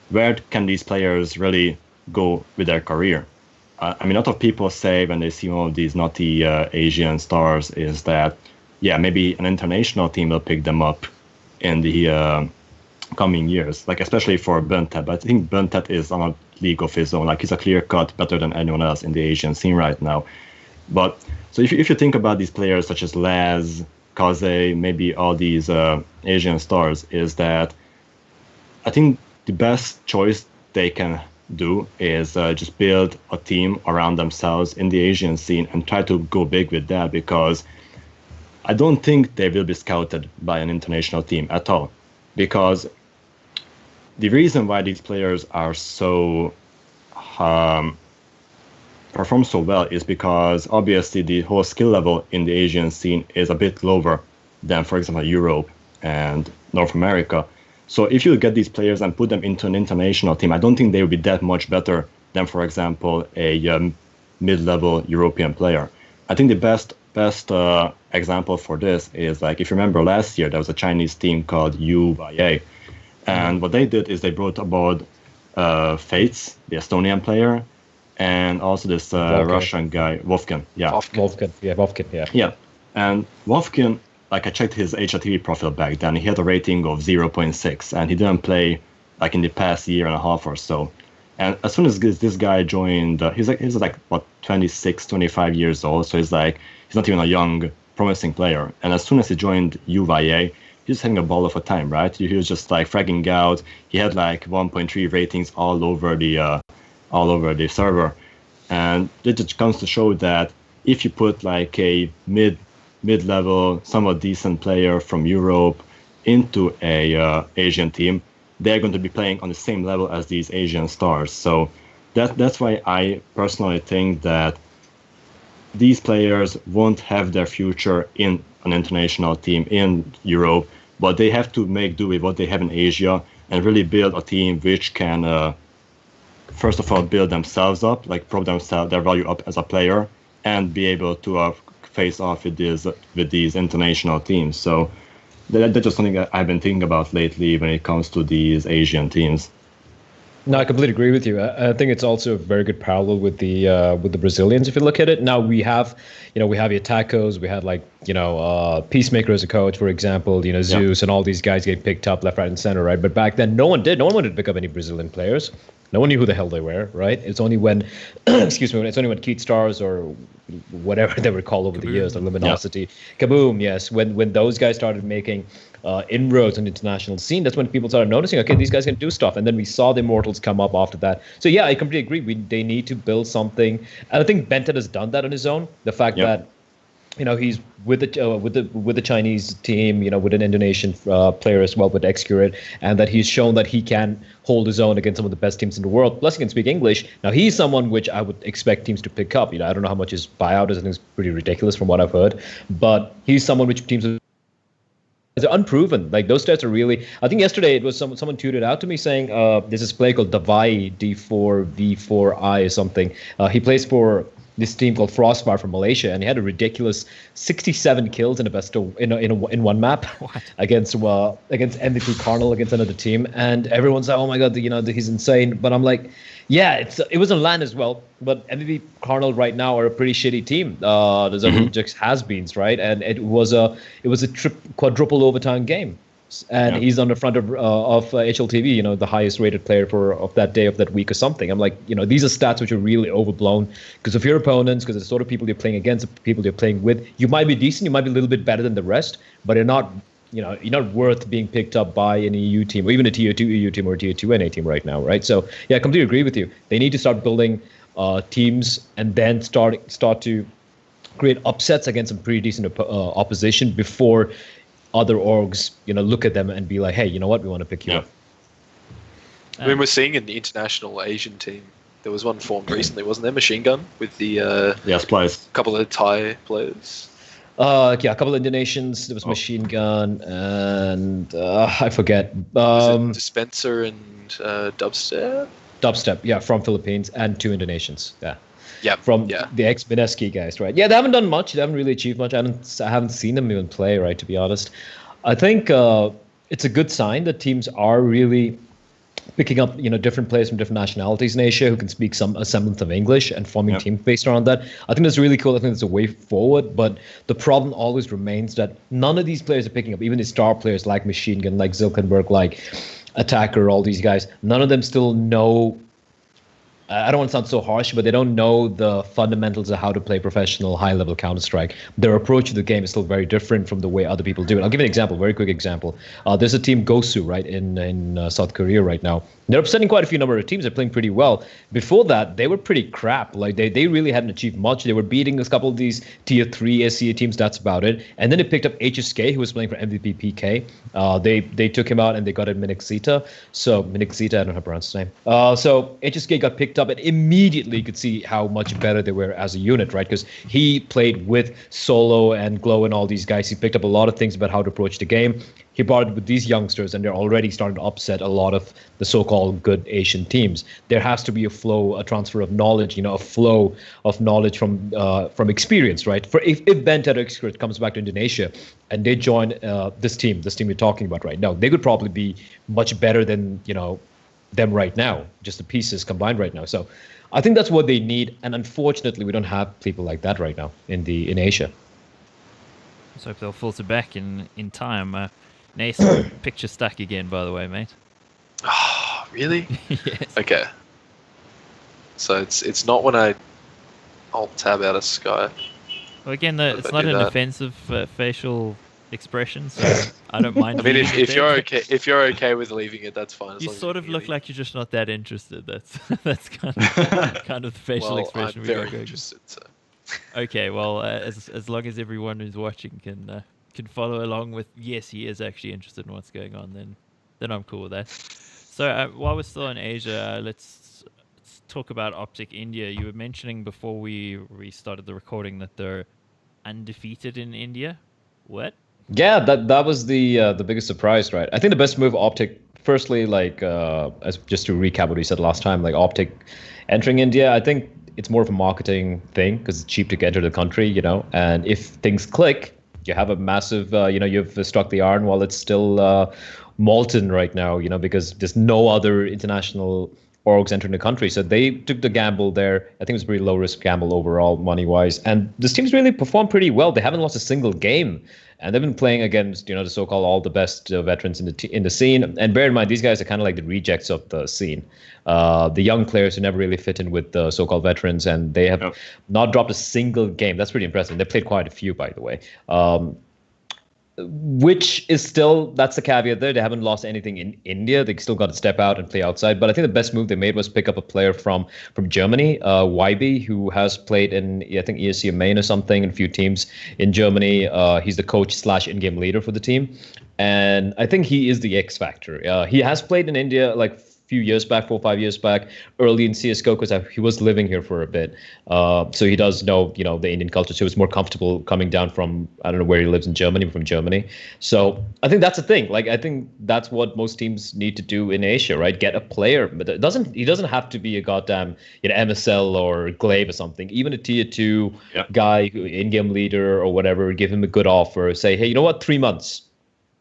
where can these players really go with their career? I mean, a lot of people say when they see one of these naughty Asian stars is that, yeah, maybe an international team will pick them up in the coming years, like especially for Buntet. But I think Buntet is on a league of his own. Like he's a clear cut better than anyone else in the Asian scene right now. But so if you think about these players such as Laz, Kaze, maybe all these Asian stars, is that I think the best choice they can do is just build a team around themselves in the Asian scene and try to go big with that, because I don't think they will be scouted by an international team at all. Because the reason why these players are so perform so well is because obviously the whole skill level in the Asian scene is a bit lower than, for example, Europe and North America. So if you get these players and put them into an international team, I don't think they would be that much better than, for example, a mid-level European player. I think the best example for this is, like, if you remember last year, there was a Chinese team called UYA. And what they did is they brought aboard Fates, the Estonian player, and also this Russian guy, Vovkin. Yeah. Vovkin. Yeah. And Vovkin, like, I checked his HRTV profile back then. He had a rating of 0.6, and he didn't play like in the past year and a half or so. And as soon as this guy joined, he's like what, 26, 25 years old. So he's not even a young, promising player. And as soon as he joined UVA, he's having a ball of a time, right? He was just like fragging out. He had like 1.3 ratings all over the server, and it just comes to show that if you put like a mid-level, somewhat decent player from Europe into a Asian team, they're going to be playing on the same level as these Asian stars. So that's why I personally think that these players won't have their future in an international team in Europe, but they have to make do with what they have in Asia and really build a team which can, first of all, build themselves up, like prove their value up as a player, and be able to face off with these international teams. So that's just something that I've been thinking about lately when it comes to these Asian teams. No, I completely agree with you. I think it's also a very good parallel with the Brazilians. If you look at it now, we have your tacos. We had Peacemaker as a coach, for example. Zeus and all these guys getting picked up left, right, and center, right? But back then, no one did. No one wanted to pick up any Brazilian players. No one knew who the hell they were, right? It's only when, it's only when Keith Stars or whatever they were called over the years, the Luminosity, Kaboom, yes. When those guys started making inroads on the international scene, that's when people started noticing, okay, these guys can do stuff. And then we saw the Immortals come up after that. So yeah, I completely agree. They need to build something. And I think Benton has done that on his own. The fact that he's with the Chinese team, with an Indonesian player as well, with Xcurate, and that he's shown that he can hold his own against some of the best teams in the world. Plus, he can speak English. Now, he's someone which I would expect teams to pick up. I don't know how much his buyout is. I think it's pretty ridiculous from what I've heard. But he's someone which teams are unproven. Like, those stats are really. I think yesterday it was someone tweeted out to me saying there's this player called Davai D4V4I or something. He plays for this team called Frostfire from Malaysia, and he had a ridiculous 67 kills in in one map against MVP Carnal against another team, and everyone's like, oh my god, he's insane. But I'm like, yeah, it was on LAN as well, but MVP Carnal right now are a pretty shitty team. There's just has-beens, right? And it was a quadruple overtime game. And he's on the front of HLTV, the highest rated player of that day, of that week or something. I'm like, these are stats which are really overblown because of your opponents, because of the sort of people you're playing against, the people you're playing with. You might be decent, you might be a little bit better than the rest, but you're not worth being picked up by an EU team or even a tier 2 EU team or a tier 2 NA team right now, right? So yeah, I completely agree with you. They need to start building teams and then start to create upsets against some pretty decent opposition before other orgs, look at them and be like, hey, you know what? We want to pick you up. I mean, we're seeing in the international Asian team, there was one formed recently, wasn't there? Machine Gun with the players. Couple of Thai players. A couple of Indonesians. There was Machine Gun and I forget. Dispenser and Dubstep. Dubstep, yeah, from Philippines, and 2 Indonesians. Yeah. Yeah, from the ex-Mineski guys, right? Yeah, they haven't done much. They haven't really achieved much. I haven't seen them even play, right, to be honest. I think it's a good sign that teams are really picking up, different players from different nationalities in Asia who can speak a semblance of English and forming teams based around that. I think that's really cool. I think it's a way forward. But the problem always remains that none of these players are picking up, even the star players like Machine Gun, like Zilkenberg, like Attacker, all these guys. None of them still know. I don't want to sound so harsh, but they don't know the fundamentals of how to play professional high-level Counter-Strike. Their approach to the game is still very different from the way other people do it. I'll give you an example, very quick example. There's a team, Gosu, right, in South Korea right now. They're upsetting quite a few number of teams. They're playing pretty well. Before that, they were pretty crap. Like, they really hadn't achieved much. They were beating a couple of these tier 3 SCA teams. That's about it. And then they picked up HSK, who was playing for MVP PK. They took him out and they got in Minixita. So, Minixita, I don't know how to pronounce his name. So, HSK got picked up, and immediately you could see how much better they were as a unit, right? Because he played with Solo and Glow and all these guys. He picked up a lot of things about how to approach the game. He brought it with these youngsters, and they're already starting to upset a lot of the so-called good Asian teams. There has to be a flow, a transfer of knowledge, a flow of knowledge from experience, right? For if Ben Xcurate comes back to Indonesia and they join this team you're talking about right now, they could probably be much better than them right now, just the pieces combined right now. So I think that's what they need, and unfortunately we don't have people like that right now in Asia. Let's hope they'll filter back in time. Nase, picture stuck again, by the way, mate. Oh, really? Yes. Okay. So it's not when I alt tab out of Skype. Well, again, it's not an offensive facial expression, so I don't mind. I mean, leaving it if there, you're but okay, if you're okay with leaving it, that's fine. As you long as sort you of can look hear me. like you're just not that interested. That's kind of the facial Well, expression I'm we got very going. interested. So. Okay, well, as long as everyone who's watching can follow along with yes, he is actually interested in what's going on, then I'm cool with that. So while we're still in Asia, let's talk about Optic India. You were mentioning before we started the recording that they're undefeated in India. What? Yeah, that was the biggest surprise, right? I think the best move Optic. Firstly, like as just to recap what we said last time, like Optic entering India, I think it's more of a marketing thing because it's cheap to enter the country, And if things click, you have a massive, you've struck the iron while it's still molten right now, because there's no other international orgs entering the country. So they took the gamble there. I think it was a pretty low risk gamble overall, money wise. And this team's really performed pretty well. They haven't lost a single game. And they've been playing against, the so-called all the best veterans in the scene. And bear in mind, these guys are kind of like the rejects of the scene, the young players who never really fit in with the so-called veterans, and they have not dropped a single game. That's pretty impressive. They played quite a few, by the way. Which is still, that's the caveat there. They haven't lost anything in India. They still got to step out and play outside. But I think the best move they made was pick up a player from Germany, YB, who has played in, I think, ESC Main or something, in a few teams in Germany. He's the coach / in-game leader for the team. And I think he is the X factor. He has played in India like few years back, 4 or 5 years back, early in CSGO, because he was living here for a bit. So he does know, the Indian culture. So it's more comfortable coming down from, I don't know where he lives in Germany, from Germany. So I think that's the thing. Like, I think that's what most teams need to do in Asia, right? Get a player, but he doesn't have to be a goddamn, MSL or Glaive or something. Even a tier 2 guy, in-game leader or whatever, give him a good offer. Say, hey, you know what? 3 months.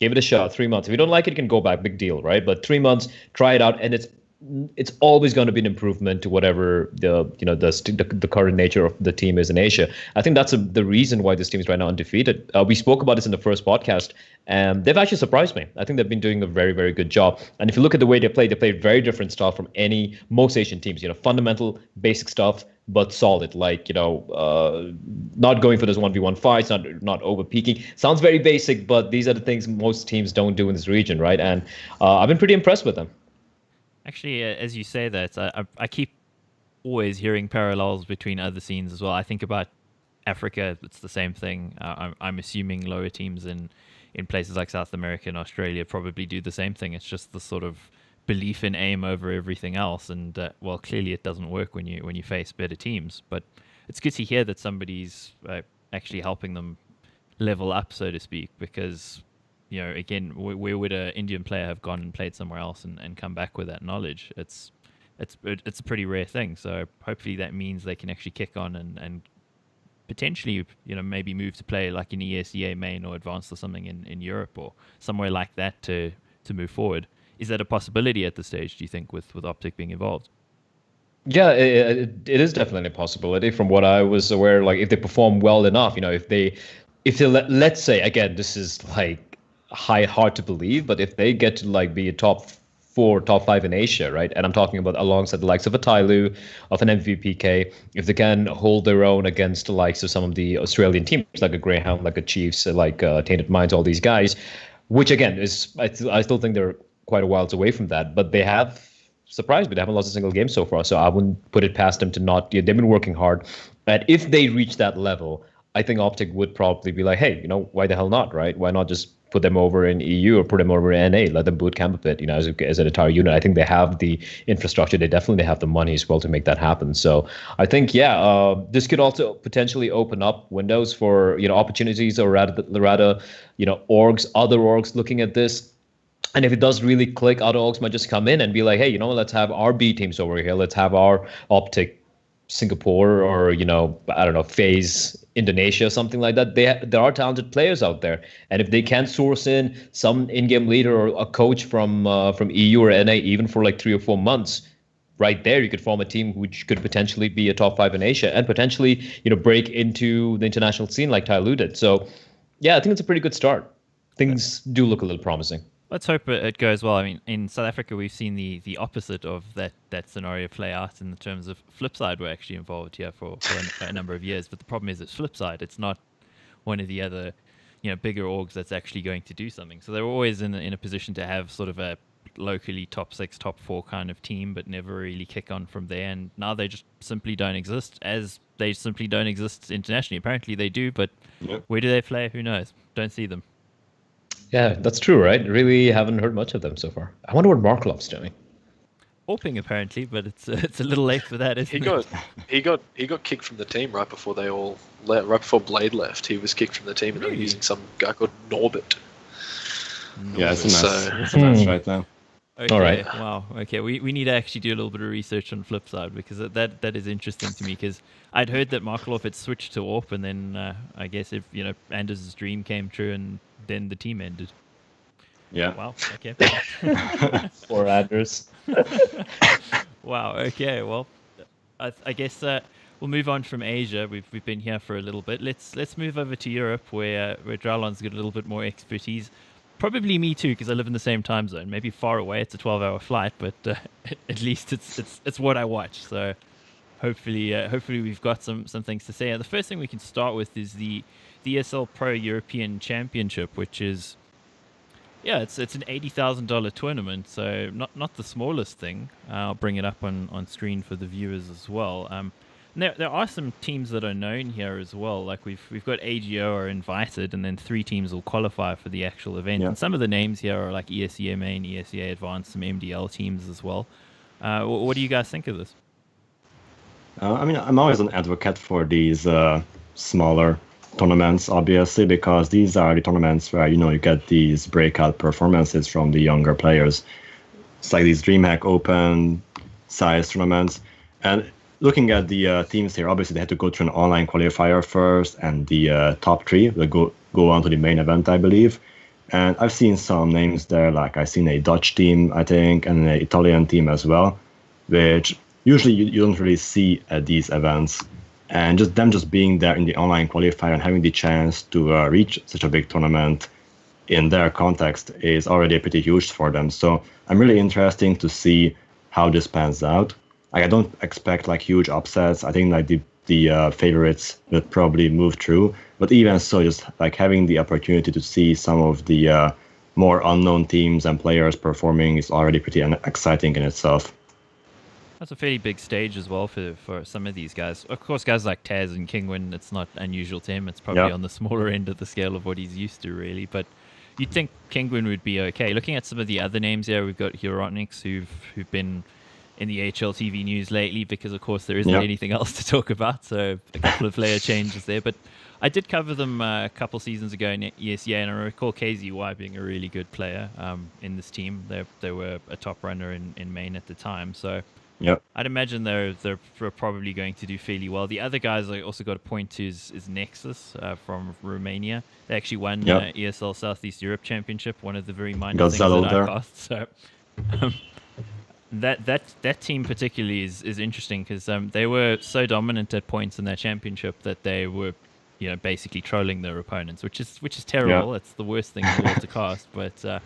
Give it a shot. 3 months. If you don't like it, you can go back. Big deal, right? But 3 months, try it out, and it's always going to be an improvement to whatever the current nature of the team is in Asia. I think that's the reason why this team is right now undefeated. We spoke about this in the first podcast, and they've actually surprised me. I think they've been doing a very, very good job. And if you look at the way they play very different style from most Asian teams. Fundamental, basic stuff, but solid, like, not going for those 1v1 fights, not over peaking. Sounds very basic, but these are the things most teams don't do in this region, right? And I've been pretty impressed with them. Actually, as you say that, I keep always hearing parallels between other scenes as well. I think about Africa, it's the same thing. I'm assuming lower teams in places like South America and Australia probably do the same thing. It's just the sort of belief in aim over everything else, and well, clearly it doesn't work when you face better teams. But it's good to hear that somebody's actually helping them level up, so to speak, because again, where would an Indian player have gone and played somewhere else and come back with that knowledge? It's a pretty rare thing. So hopefully that means they can actually kick on and potentially maybe move to play like an ESEA main or advanced or something in Europe or somewhere like that to move forward. Is that a possibility at this stage, do you think, with Optic being involved? Yeah, it is definitely a possibility. From what I was aware, like if they perform well enough, if they let's say, again, this is like hard to believe, but if they get to like be a top 4, top 5 in Asia, right? And I'm talking about alongside the likes of a Tyloo, of an MVPK, if they can hold their own against the likes of some of the Australian teams, like a Greyhound, like a Chiefs, like Tainted Minds, all these guys, which again is I still think they're quite a while away from that, but they have surprised me. They haven't lost a single game so far, so I wouldn't put it past them to not. They've been working hard, and if they reach that level, I think Optic would probably be like, hey, why the hell not, right? Why not just put them over in EU or put them over in NA, let them boot camp a bit, as an entire unit. I think they have the infrastructure. They definitely have the money as well to make that happen. So I think, this could also potentially open up windows for, opportunities, or rather, orgs, other orgs looking at this. And if it does really click, other orgs might just come in and be like, hey, let's have our B teams over here. Let's have our Optic Singapore or, I don't know, FaZe Indonesia, something like that. There are talented players out there. And if they can source in some in-game leader or a coach from EU or NA, even for like 3 or 4 months, right there, you could form a team which could potentially be a top 5 in Asia and potentially, break into the international scene like Tyloo did. So, yeah, I think it's a pretty good start. Things do look a little promising. Let's hope it goes well. I mean, in South Africa, we've seen the opposite of that scenario play out in the terms of Flipside were actually involved here for a number of years. But the problem is it's Flipside. It's not one of the other bigger orgs that's actually going to do something. So they're always in a position to have sort of a locally top 6, top 4 kind of team, but never really kick on from there. And now they just simply don't exist, as they simply don't exist internationally. Apparently they do, but where do they play? Who knows? Don't see them. Yeah, that's true, right? Really haven't heard much of them so far. I wonder what Markelov's doing. Orping apparently, but it's a little late for that, isn't it? He got kicked from the team right before they all right before Blade left. He was kicked from the team, and they were using some guy called Norbert. Yeah, it's a mess. So- It's a mess right now. Okay, All right. Wow. Okay. We need to actually do a little bit of research on Flipside, because that is interesting to me, because I'd heard that Markelov had switched to AWP, and then I guess if Anders' dream came true, and then the team ended. Yeah. Wow. Okay. Poor Anders. Wow. Okay. Well, I guess we'll move on from Asia. We've been here for a little bit. Let's move over to Europe, where Draulon's got a little bit more expertise. Probably me too, because I live in the same time zone. Maybe far away. It's a 12-hour flight, but at least it's what I watch. So hopefully we've got some things to say. And the first thing we can start with is the ESL Pro European Championship, which is it's an $80,000 tournament. So not the smallest thing. I'll bring it up on screen for the viewers as well. There are some teams that are known here as well. Like we've got AGO are invited, and then 3 teams will qualify for the actual event. Yeah. And some of the names here are like ESEA Main, ESEA Advanced, some MDL teams as well. What do you guys think of this? I mean, I'm always an advocate for these smaller tournaments, obviously, because these are the tournaments where you get these breakout performances from the younger players. It's like these DreamHack Open size tournaments, and looking at the teams here, obviously they had to go through an online qualifier first, and the top 3 will go on to the main event, I believe. And I've seen some names there, like I've seen a Dutch team, I think, and an Italian team as well, which usually you don't really see at these events. And just being there in the online qualifier and having the chance to reach such a big tournament in their context is already pretty huge for them. So I'm really interested to see how this pans out. I don't expect like huge upsets. I think like the favorites will probably move through. But even so, just like having the opportunity to see some of the more unknown teams and players performing is already pretty exciting in itself. That's a fairly big stage as well for some of these guys. Of course, guys like Taz and Kingwin, it's not unusual to him. It's probably on the smaller end of the scale of what he's used to, really. But you'd think Kingwin would be okay. Looking at some of the other names here, we've got Huronics, who've been in the HLTV news lately, because of course there isn't anything else to talk about, so a couple of player changes there. But I did cover them a couple seasons ago in ESEA, and I recall KZY being a really good player in this team. They were a top runner in main at the time, so I'd imagine they're probably going to do fairly well. The other guys I also got to point to is Nexus from Romania. They actually won ESL Southeast Europe Championship, one of the very minor things that I cast. So that team particularly is interesting, because they were so dominant at points in their championship that they were basically trolling their opponents, which is terrible. It's the worst thing in the world to cast, but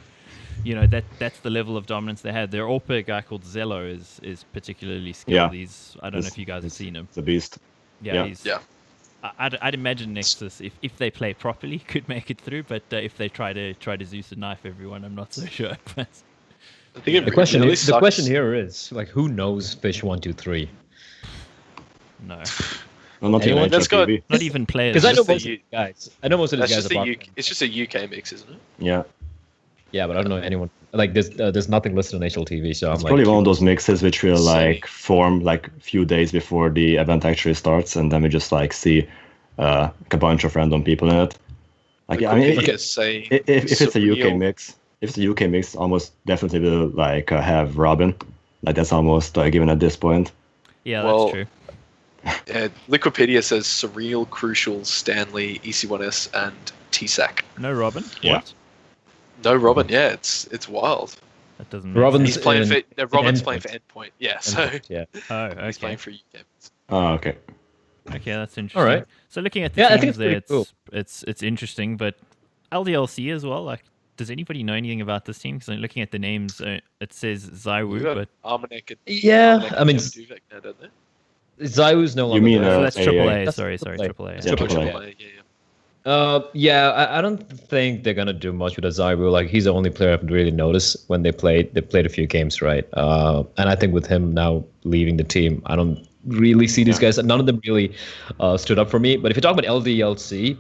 that's the level of dominance they had. Their AWP guy called Zello is particularly skilled. I don't know if you guys have seen him. It's a beast. I'd imagine Nexus, if they play properly, could make it through, but if they try to Zeus and knife everyone, I'm not so sure. But I think the question here is, like, who knows Fish 123? No. Well, not Anyone? even Not even players. Because I know most of these guys. It's just a UK mix, isn't it? Yeah. Yeah, but I don't know anyone. Like, there's nothing listed on HLTV, so It's I'm probably one of those mixes which will like form like a few days before the event actually starts, and then we just like see a bunch of random people in it. Like, I mean, if it's a UK mix, almost definitely will like have Robin. Like, that's almost given at this point. Yeah, that's true. Liquipedia says Surreal, Crucial, Stanley, EC1S, and TSAC. No Robin. Yeah. What? No Robin. Yeah, it's wild. That doesn't. Robin's He's playing in, Robin's in playing for Endpoint. Yeah, so yeah. Oh, okay. he's playing for UK. Oh, okay. Okay, that's interesting. All right. So looking at the I think teams it's there, pretty cool. it's interesting, but LDLC as well. Like, does anybody know anything about this team? Because looking at the names, it says Zaiwu, but Armanek and Yeah, I mean, Duvek now, don't they? Zaiu's no longer. You mean there. so that's yeah, Triple yeah. A. That's Sorry, Triple A. Triple A. Yeah, Triple Triple A. A, yeah. Yeah, I don't think they're gonna do much with Azaru. Like he's the only player I've really noticed when they played. They played a few games, right? And I think with him now leaving the team, I don't really see these guys. None of them really stood up for me. But if you talk about LDLC,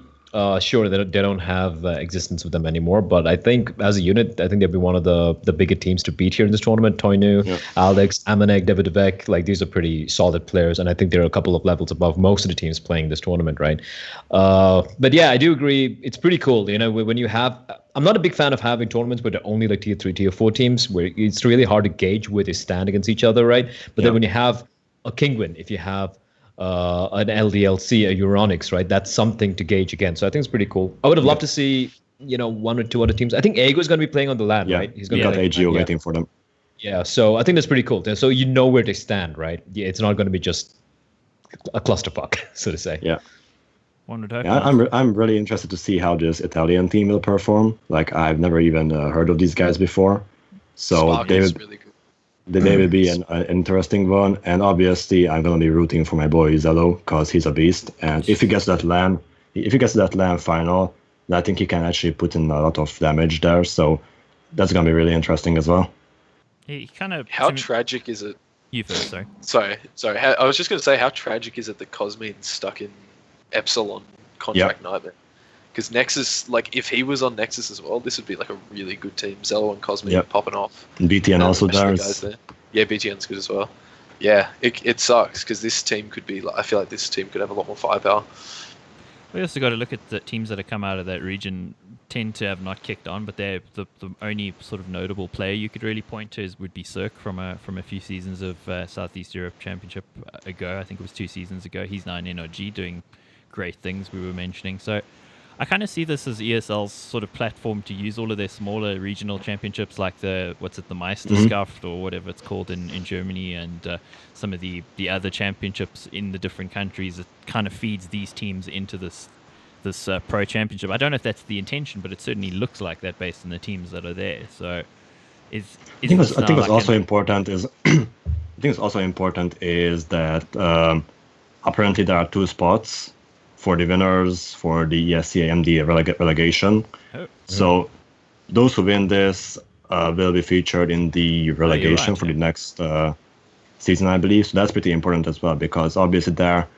sure, they don't have existence with them anymore. But I think as a unit, I think they'll be one of the bigger teams to beat here in this tournament. Toinu, Alex, Amanek, David Beck, like these are pretty solid players, and I think they're a couple of levels above most of the teams playing this tournament, right? But yeah, I do agree. It's pretty cool, you know, when you have. I'm not a big fan of having tournaments where they're only like tier 3, tier 4 teams, where it's really hard to gauge where they stand against each other, right? But then when you have a Kingwin, if you have an LDLC, a Euronics, right? That's something to gauge against. So I think it's pretty cool. I would have loved to see, you know, 1 or 2 other teams. I think Ego is going to be playing on the LAN, right? He's going to got AGO waiting for them. Yeah, so I think that's pretty cool. So you know where they stand, right? Yeah, it's not going to be just a clusterfuck, so to say. Yeah. Yeah, I'm really interested to see how this Italian team will perform. Like I've never even heard of these guys before, so they will. Really good. They will be an interesting one, and obviously I'm gonna be rooting for my boy Zello because he's a beast. And if he gets that LAN, final, I think he can actually put in a lot of damage there. So that's gonna be really interesting as well. He kind of. How tragic is it? You first, sorry. Sorry. I was just gonna say, how tragic is it that Cosmine's stuck in Epsilon contract nightmare? Because Nexus, like if he was on Nexus as well, this would be like a really good team. Zello and Cosmine popping off. And BTN also does. Yeah, BTN's good as well. Yeah, it sucks because this team could be. I feel like this team could have a lot more firepower. We also got to look at the teams that have come out of that region tend to have not kicked on, but they're the only sort of notable player you could really point to would be Cirque from a few seasons of Southeast Europe Championship ago. I think it was 2 seasons ago. He's now in NRG doing great things we were mentioning. So I kind of see this as ESL's sort of platform to use all of their smaller regional championships like the Meisterschaft or whatever it's called in Germany, and some of the other championships in the different countries. It kind of feeds these teams into this pro championship. I don't know if that's the intention, but it certainly looks like that based on the teams that are there. So I think what's also important is that apparently there are 2 spots for the winners for the ESC AMD relegation. So those who win this will be featured in the relegation for the next season, I believe. So that's pretty important as well, because obviously there,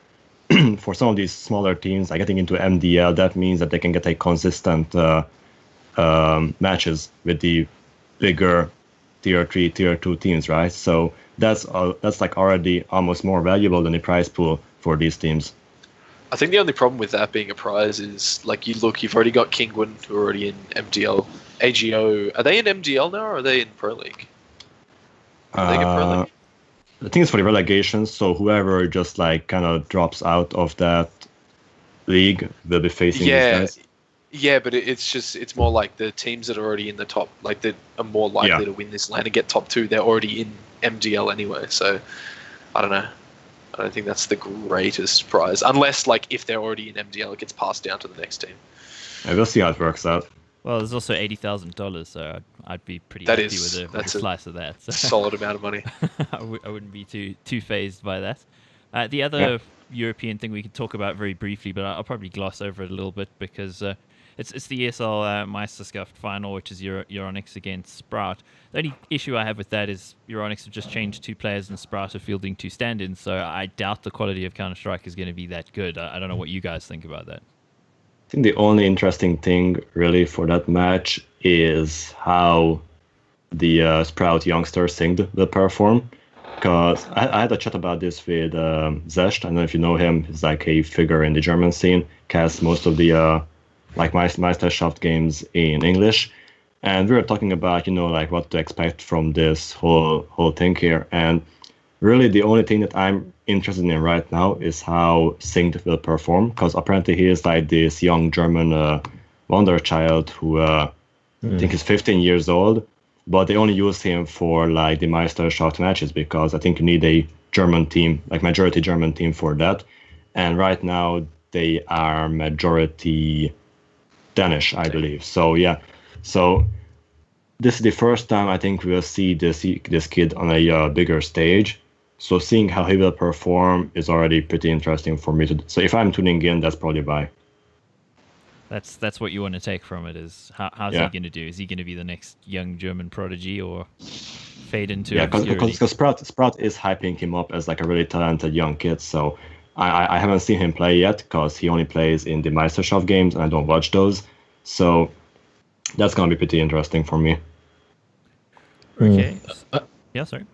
for some of these smaller teams getting into MDL, that means that they can get a consistent matches with the bigger tier 3, tier 2 teams, right? So that's like already almost more valuable than the prize pool for these teams. I think the only problem with that being a prize is, like, you've already got Kingwin, who are already in MDL. AGO, are they in MDL now, or are they in Pro League? Are they in Pro League? I think it's for the relegation, so whoever just, like, kind of drops out of that league will be facing these guys. Yeah, but it's more like the teams that are already in the top, like, that are more likely to win this LAN and get top 2, they're already in MDL anyway, so I don't know. I don't think that's the greatest prize, unless, like, if they're already in MDL, it gets passed down to the next team. Yeah, we'll see how it works out. Well, there's also $80,000, so I'd be pretty happy with a slice of that. So. Solid amount of money. I wouldn't be too phased by that. The other European thing we could talk about very briefly, but I'll probably gloss over it a little bit because it's the ESL Meisterschaft final, which is Euronics against Sprout. The only issue I have with that is Euronics have just changed 2 players and Sprout are fielding 2 stand-ins, so I doubt the quality of Counter-Strike is going to be that good. I don't know what you guys think about that. I think the only interesting thing really for that match is how the Sprout youngster Singed will perform. Because I had a chat about this with Zest. I don't know if you know him. He's like a figure in the German scene. Casts most of the Meisterschaft games in English. And we were talking about, like what to expect from this whole thing here. And really the only thing that I'm interested in right now is how Singed will perform. Because apparently he is like this young German wonder child who I think is 15 years old. But they only use him for like the Meisterschaft matches because I think you need a German team, like majority German team for that. And right now they are majority Danish, I believe. So yeah, so this is the first time I think we will see this kid on a bigger stage. So seeing how he will perform is already pretty interesting for me to. So if I'm tuning in, that's probably why. That's what you want to take from it. Is how's he going to do? Is he going to be the next young German prodigy or fade into obscurity? Because Sprout is hyping him up as like a really talented young kid. So I haven't seen him play yet because he only plays in the Meisterschaft games and I don't watch those. So that's gonna be pretty interesting for me. Okay. Yeah, sorry.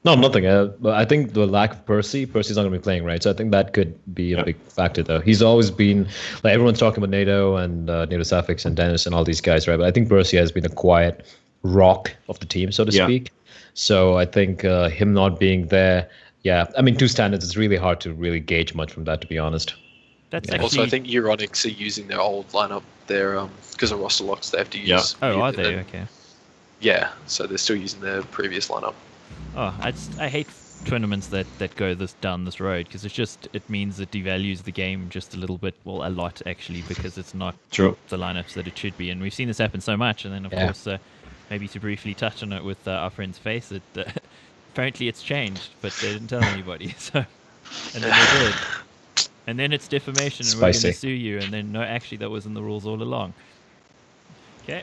No, nothing. I think the lack of Percy's not going to be playing, right? So I think that could be a big factor, though. He's always been, like, everyone's talking about NATO and NATO Safix and Dennis and all these guys, right? But I think Percy has been a quiet rock of the team, so to speak. So I think him not being there, I mean, two standards, it's really hard to really gauge much from that, to be honest. That's also, I think Euronics are using their old lineup there because of roster locks. They have to use. Oh, are they? Okay. Yeah, so they're still using their previous lineup. Oh, I hate tournaments that go down this road because it means it devalues the game just a little bit, well, a lot actually, because it's not True. the lineups that it should be, and we've seen this happen so much. And then of course, maybe to briefly touch on it with our friend's face, apparently it's changed, but they didn't tell anybody. So, and then they did, and then it's defamation, and we're going to sue you. And then no, actually that was in the rules all along. Okay,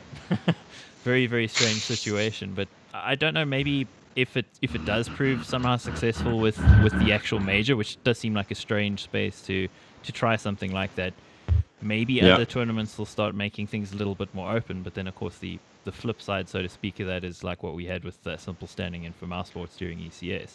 very very strange situation, but I don't know, maybe. If it does prove somehow successful with the actual major, which does seem like a strange space to try something like that, maybe other tournaments will start making things a little bit more open. But then, of course, the flip side, so to speak, of that is like what we had with Simple standing in for mouse sports during ECS.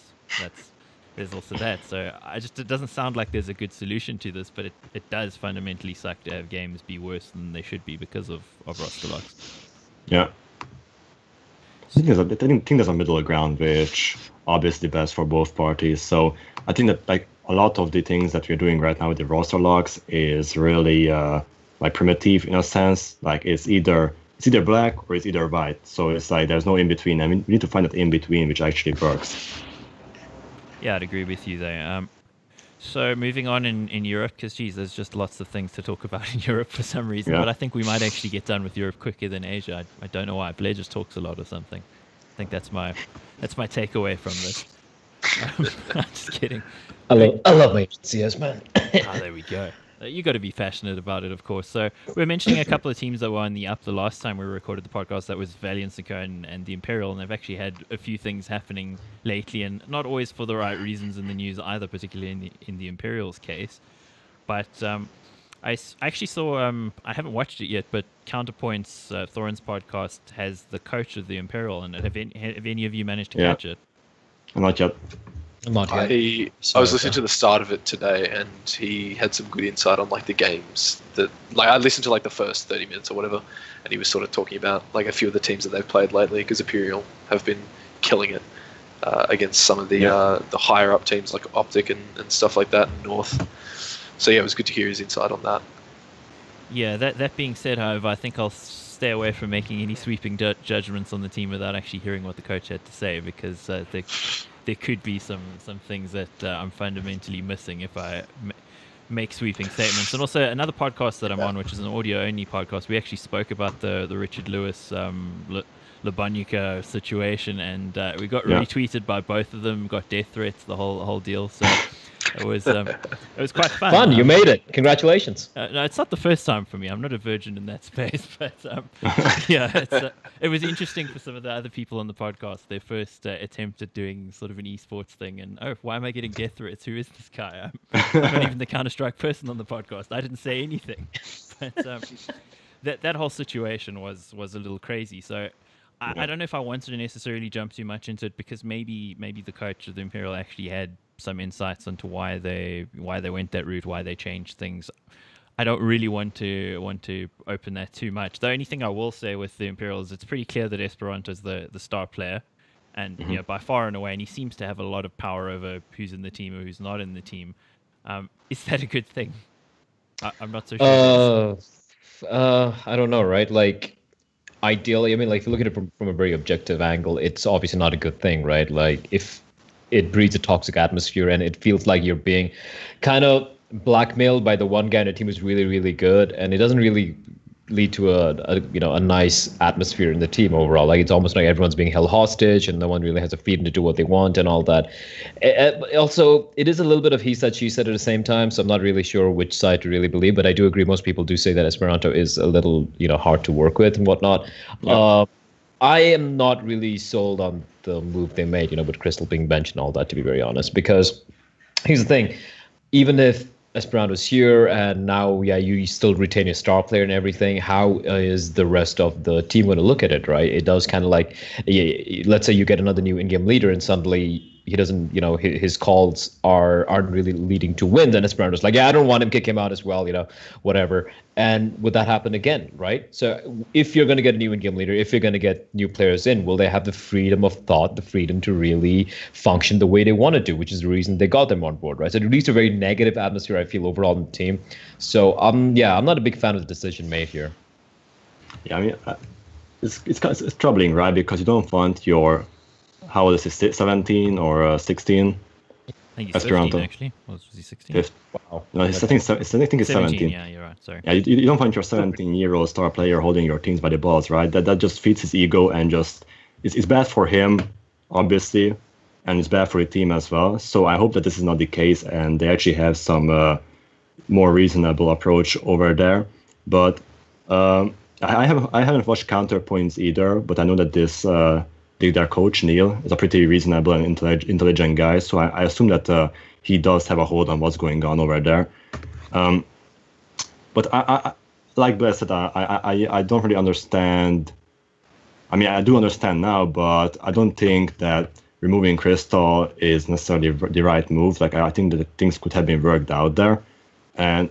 There's also that. So it doesn't sound like there's a good solution to this, but it does fundamentally suck to have games be worse than they should be because of roster locks. Yeah. I think there's a middle ground which obviously best for both parties. So I think that like a lot of the things that we're doing right now with the roster locks is really like primitive in a sense. Like it's either black or it's either white. So it's like there's no in between. I mean, we need to find that in between which actually works. Yeah, I'd agree with you there. So moving on in Europe, because there's just lots of things to talk about in Europe for some reason. But I think we might actually get done with Europe quicker than Asia. I don't know why. Bleh just talks a lot or something. I think that's my takeaway from this. I'm just kidding. I love agencies, man. There we go. You got to be passionate about it, of course. So we're mentioning a couple of teams that were in the up the last time we recorded the podcast. That was Valiant and the Imperial, and they've actually had a few things happening lately, and not always for the right reasons in the news either, particularly in the Imperial's case. But I actually saw, I haven't watched it yet, but Counterpoint's Thorin's podcast has the coach of the Imperial, and have any of you managed to catch it? Not yet. I was listening to the start of it today, and he had some good insight on like the games that, like, I listened to like the first 30 minutes or whatever, and he was sort of talking about like a few of the teams that they've played lately, because Imperial have been killing it against some of the higher up teams like Optic and stuff like that in North. So yeah, it was good to hear his insight on that. Yeah, that being said, however, I think I'll stay away from making any sweeping judgments on the team without actually hearing what the coach had to say, because there could be some things that I'm fundamentally missing if I make sweeping statements. And also another podcast that I'm on, which is an audio-only podcast, we actually spoke about the Richard Lewis Labunica situation, and we got retweeted by both of them, got death threats, the whole deal. So it was quite fun. You made it. Congratulations. No, it's not the first time for me. I'm not a virgin in that space, but it was interesting for some of the other people on the podcast. Their first attempt at doing sort of an esports thing, and why am I getting death threats? Who is this guy? I'm not even the Counter-Strike person on the podcast. I didn't say anything. But that whole situation was a little crazy. So I don't know if I wanted to necessarily jump too much into it, because maybe the coach of the Imperial actually had some insights into why they went that route, why they changed things. I don't really want to open that too much. The only thing I will say with the Imperial is it's pretty clear that Esperanto is the star player, and by far and away, and he seems to have a lot of power over who's in the team or who's not in the team. Is that a good thing? I'm not so sure. I don't know, right? Like, ideally, I mean, like, if you look at it from a very objective angle, it's obviously not a good thing, right? Like, if it breeds a toxic atmosphere and it feels like you're being kind of blackmailed by the one guy in the team who's really, really good, and it doesn't really lead to a nice atmosphere in the team overall. Like it's almost like everyone's being held hostage and no one really has a freedom to do what they want and all that. Also, it is a little bit of he said, she said at the same time, so I'm not really sure which side to really believe, but I do agree most people do say that Esperanto is a little, hard to work with and whatnot. Yeah. I am not really sold on the move they made, with Crystal being benched and all that, to be very honest, because here's the thing. Even if Esperanto's here and now, you still retain your star player and everything, how is the rest of the team going to look at it, right? It does kind of like, let's say you get another new in-game leader and suddenly he doesn't, his calls aren't really leading to wins, and Esperanto's like, I don't want him, kick him out as well, whatever. And would that happen again, right? So if you're going to get a new in-game leader, if you're going to get new players in, will they have the freedom of thought, the freedom to really function the way they want to do, which is the reason they got them on board, right? So it leads to a very negative atmosphere, I feel, overall in the team. So I'm not a big fan of the decision made here. Yeah, I mean, it's troubling, right? Because you don't want your, how old is he, 17 or 16? I think he's Esperanto. 15, actually. Was he 16? Wow. No, I think it's 17. Yeah, you're right. Sorry. Yeah, you don't want your 17-year-old star player holding your teams by the balls, right? That just feeds his ego and just it's bad for him, obviously, and it's bad for the team as well. So I hope that this is not the case and they actually have some more reasonable approach over there. But I haven't watched Counterpoints either, but I know that their coach Neil is a pretty reasonable and intelligent guy, so I assume that he does have a hold on what's going on over there. But I like Bleh said, I don't really understand. I mean, I do understand now, but I don't think that removing Crystal is necessarily the right move. Like I think that things could have been worked out there, and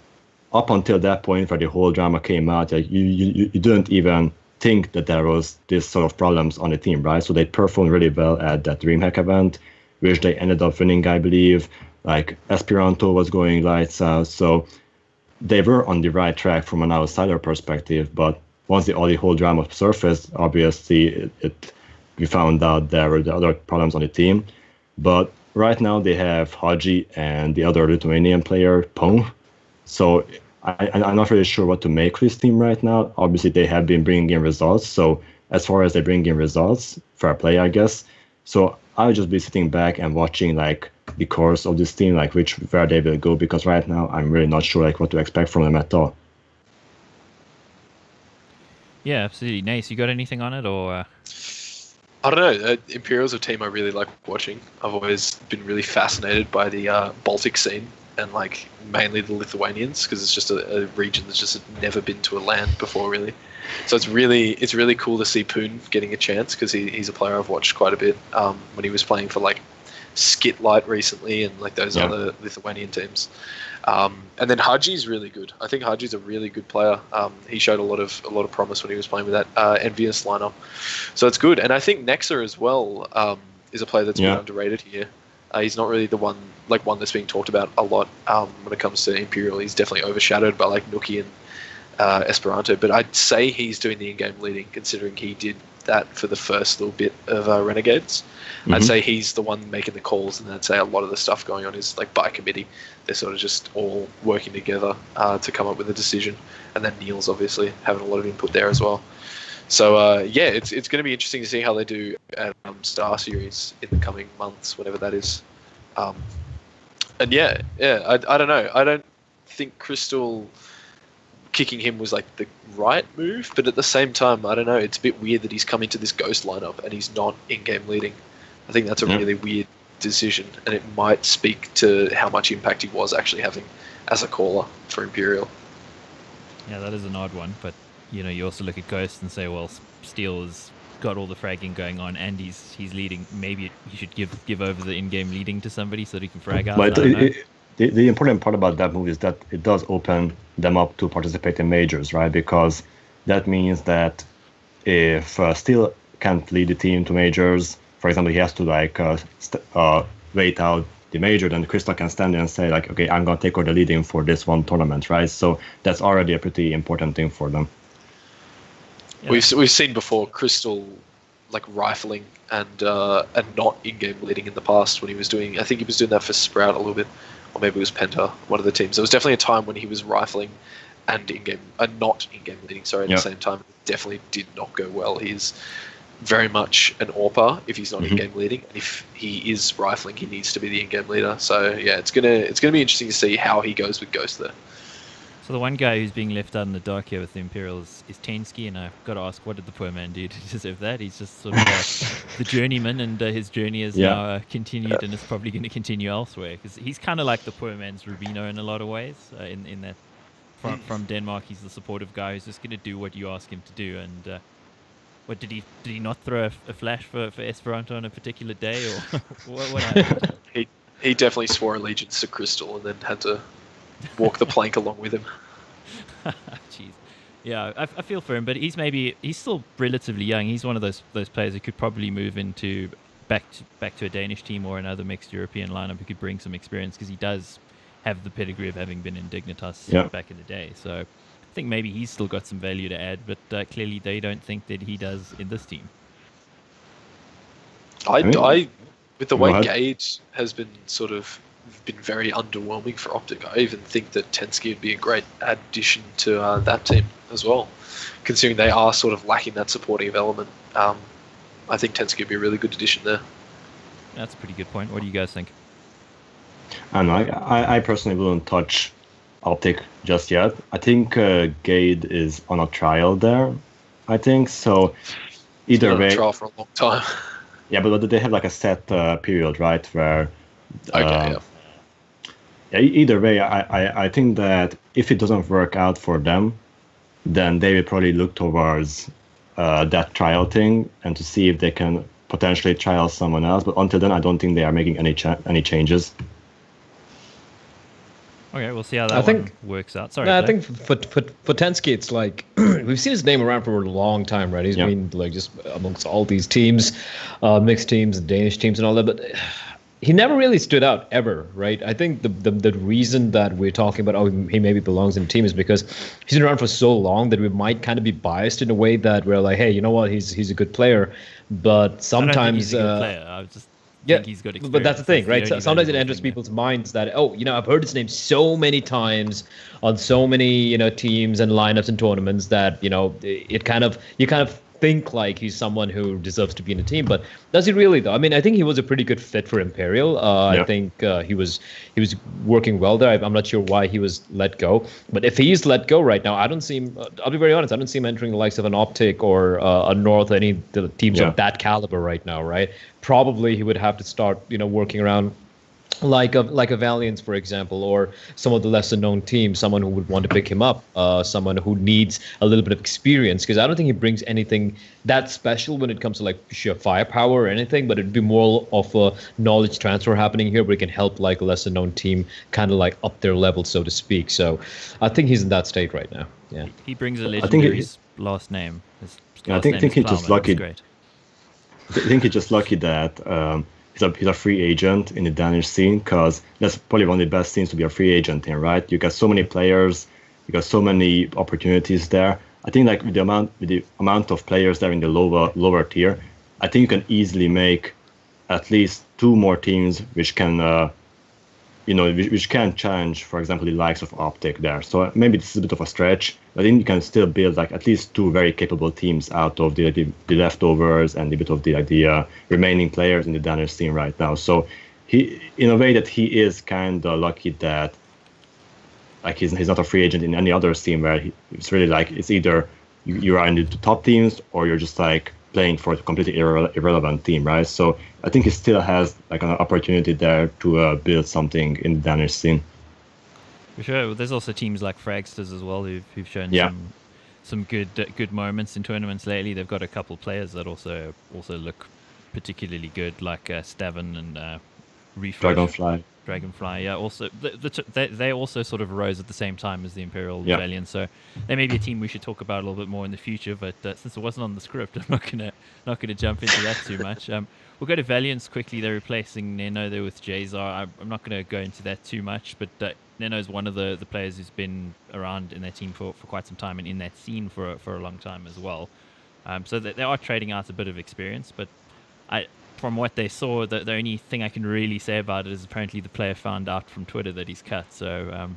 up until that point where the whole drama came out, like you didn't even think that there was this sort of problems on the team, right? So they performed really well at that DreamHack event, which they ended up winning, I believe. Like Esperanto was going lights out, so they were on the right track from an outsider perspective. But once the whole drama surfaced, obviously we found out there were the other problems on the team. But right now they have Haji and the other Lithuanian player, Pong. So I'm not really sure what to make of this team right now. Obviously, they have been bringing in results. So as far as they bring in results, fair play, I guess. So I'll just be sitting back and watching like the course of this team, like where they will go, because right now I'm really not sure like what to expect from them at all. Yeah, absolutely. Nace, you got anything on it, or? I don't know. Imperial's a team I really like watching. I've always been really fascinated by the Baltic scene and like mainly the Lithuanians, because it's just a region that's just never been to a land before, really. So it's really cool to see Poon getting a chance, because he's a player I've watched quite a bit when he was playing for like Skitlight recently and like those other Lithuanian teams. And then Haji's really good. I think Haji's a really good player. He showed a lot of promise when he was playing with that Envious lineup. So it's good. And I think Nexa as well is a player that's been underrated here. He's not really the one that's being talked about a lot when it comes to Imperial. He's definitely overshadowed by like Nookie and Esperanto. But I'd say he's doing the in-game leading, considering he did that for the first little bit of Renegades. Mm-hmm. I'd say he's the one making the calls, and I'd say a lot of the stuff going on is like by committee. They're sort of just all working together to come up with a decision. And then Neil's obviously having a lot of input there as well. So it's going to be interesting to see how they do at Star Series in the coming months, whatever that is. I don't know. I don't think Crystal kicking him was like the right move, but at the same time, I don't know. It's a bit weird that he's come into this Ghost lineup and he's not in-game leading. I think that's a really weird decision, and it might speak to how much impact he was actually having as a caller for Imperial. Yeah, that is an odd one, but you also look at Ghost and say, well, Steel has got all the fragging going on, and he's leading. Maybe he should give over the in-game leading to somebody so that he can frag out. But the important part about that move is that it does open them up to participate in majors, right? Because that means that if Steel can't lead the team to majors, for example, he has to wait out the major, then Crystal can stand there and say like, okay, I'm going to take over the leading for this one tournament, right? So that's already a pretty important thing for them. Yeah. We've seen before Crystal like rifling and not in-game leading in the past when he was doing. I think he was doing that for Sprout a little bit, or maybe it was Penta, one of the teams. There was definitely a time when he was rifling and not in-game leading. Sorry, at the same time, definitely did not go well. He's very much an AWPer if he's not in-game leading. And if he is rifling, he needs to be the in-game leader. So yeah, it's gonna be interesting to see how he goes with Ghost there. So the one guy who's being left out in the dark here with the Imperials is Tensky, and I've got to ask, what did the poor man do to deserve that? He's just sort of the journeyman, and his journey has now continued, and is probably going to continue elsewhere, because he's kind of like the poor man's Rubino in a lot of ways. In that, from Denmark, he's the supportive guy who's just going to do what you ask him to do. And what did he not throw a flash for Esperanto on a particular day, or what happened? He definitely swore allegiance to Crystal, and then had to walk the plank along with him. Jeez. Yeah, I feel for him, but he's still relatively young. He's one of those players who could probably move into back to a Danish team or another mixed European lineup who could bring some experience, because he does have the pedigree of having been in Dignitas back in the day. So I think maybe he's still got some value to add, but clearly they don't think that he does in this team. I with the way Gage has been very underwhelming for Optic, I even think that Tensky would be a great addition to that team as well, considering they are sort of lacking that supporting element. I think Tensky would be a really good addition there. That's a pretty good point. What do you guys think? I don't know. I personally wouldn't touch Optic just yet. I think Gade is on a trial there, I think. So either way... trial for a long time. Yeah, but they have like a set period, right, where... either way, I think that if it doesn't work out for them, then they will probably look towards that trial thing and to see if they can potentially trial someone else. But until then, I don't think they are making any changes. Okay, we'll see how that works out. Sorry. No, I think for Tensky, it's like we've seen his name around for a long time, right? He's been like just amongst all these teams, mixed teams, Danish teams, and all that, but he never really stood out ever, right? I think the reason that we're talking about, he maybe belongs in the team, is because he's been around for so long that we might kind of be biased in a way that we're like, hey, you know what, he's a good player, but sometimes I don't think he's a good player. I just think he's good experience. But that's the thing, right? So sometimes it enters people's minds that, I've heard his name so many times on so many, teams and lineups and tournaments that, you kind of think like he's someone who deserves to be in a team, but does he really though? I mean, I think he was a pretty good fit for Imperial. I think he was working well there. I'm not sure why he was let go, but if he's let go right now, I don't see him. I'll be very honest. I don't see him entering the likes of an Optic or a North, any of the teams of that caliber right now. Right? Probably he would have to start, working around like a Valiance, for example, or some of the lesser known teams, someone who would want to pick him up, someone who needs a little bit of experience, because I don't think he brings anything that special when it comes to like sheer firepower or anything, but it'd be more of a knowledge transfer happening here where he can help like a lesser known team kind of like up their level, so to speak. So I think he's in that state right now. Yeah. He brings a legendary last name. I think he's just lucky. I think he's just lucky that he's a free agent in the Danish scene, because that's probably one of the best scenes to be a free agent in, right? You got so many players, you got so many opportunities there. I think like with the amount of players there in the lower tier, I think you can easily make at least 2 more teams which can which can challenge, for example, the likes of Optic there. So maybe this is a bit of a stretch. I think you can still build like at least 2 very capable teams out of the leftovers and a bit of the remaining players in the Danish scene right now. So he, in a way, that he is kind of lucky that like he's not a free agent in any other scene where it's really like it's either you are in the top teams or you're just like playing for a completely irrelevant team, right? So I think he still has like an opportunity there to build something in the Danish scene. For sure. Well, there's also teams like Fragsters as well who've shown some good moments in tournaments lately. They've got a couple players that also look particularly good, like Staven and Refresh. Dragonfly, yeah. Also, they also sort of rose at the same time as the Imperial Rebellion, so they may be a team we should talk about a little bit more in the future. But since it wasn't on the script, I'm not gonna jump into that too much. We'll go to Valiance quickly. They're replacing Neno there with Jazar. I'm not going to go into that too much, but Neno is one of the players who's been around in their team for quite some time and in that scene for a long time as well. So they are trading out a bit of experience, but from what they saw, the only thing I can really say about it is apparently the player found out from Twitter that he's cut. So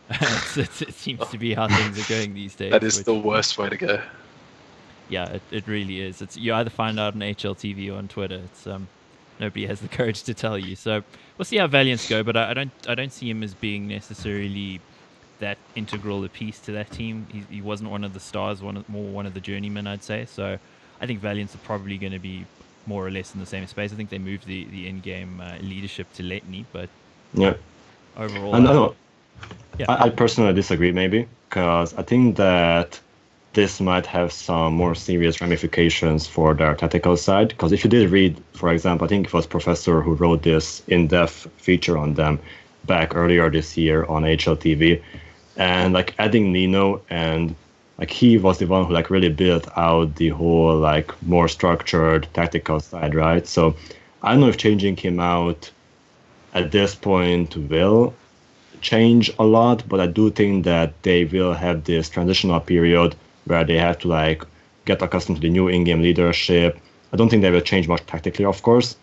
It seems to be how things are going these days. That is which, the worst way to go. Yeah, it really is. It's you either find out on HLTV or on Twitter. It's nobody has the courage to tell you. So we'll see how Valiants go, but I don't see him as being necessarily that integral a piece to that team. He wasn't one of the stars, more one of the journeymen, I'd say. So I think Valiants are probably going to be more or less in the same space. I think they moved the in-game leadership to Letney, but Yeah. overall, I know. yeah. I personally disagree, maybe, because I think that this might have some more serious ramifications for their tactical side. Because if you did read, for example, I think it was Professor who wrote this in-depth feature on them back earlier this year on HLTV, and like adding Nino, and like he was the one who like really built out the whole like more structured tactical side, right? So I don't know if changing him out at this point will change a lot, but I do think that they will have this transitional period where they have to like get accustomed to the new in-game leadership. I don't think they will change much tactically, of course.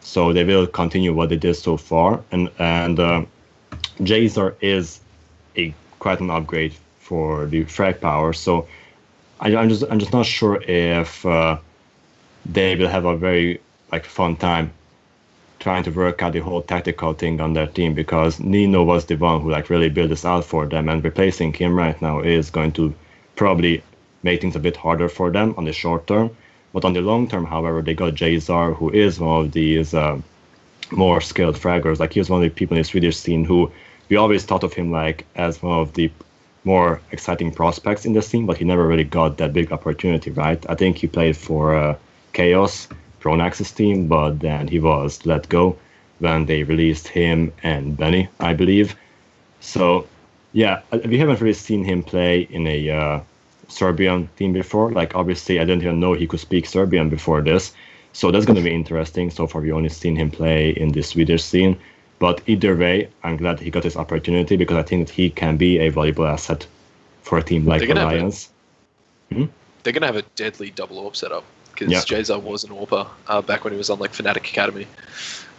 So they will continue what they did so far, and Jazer is quite an upgrade for the frag power. So I'm just not sure if they will have a very like fun time trying to work out the whole tactical thing on their team, because Nino was the one who like really built this out for them, and replacing him right now is going to probably make things a bit harder for them on the short term. But on the long term, however, they got Jazar, who is one of these more skilled fraggers. Like he was one of the people in the Swedish scene who we always thought of him like as one of the more exciting prospects in the scene, but he never really got that big opportunity, right? I think he played for Chaos, Pronax's team, but then he was let go when they released him and Benny, I believe. So, yeah, we haven't really seen him play in a Serbian team before. Like, obviously, I didn't even know he could speak Serbian before this. So that's going to be interesting. So far, we only seen him play in the Swedish scene. But either way, I'm glad he got this opportunity, because I think that he can be a valuable asset for a team like Alliance. They're going to have a deadly double AWP setup, because Jazar was an AWPer back when he was on like Fnatic Academy.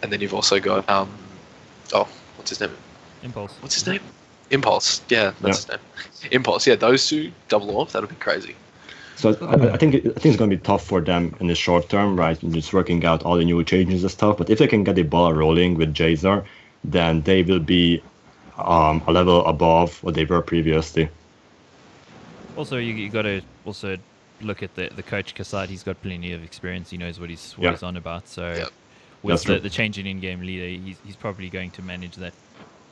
And then you've also got, what's his name? Impulse. What's his name? Impulse. Yeah, that's his name. Impulse. Yeah, those two double AWP, that'll be crazy. So I think it's going to be tough for them in the short term, right? Just working out all the new changes and stuff. But if they can get the ball rolling with Jazar, then they will be a level above what they were previously. Also, you got to also look at the coach side. He's got plenty of experience. He knows what he's on about. So with the change in in-game leader, he's probably going to manage that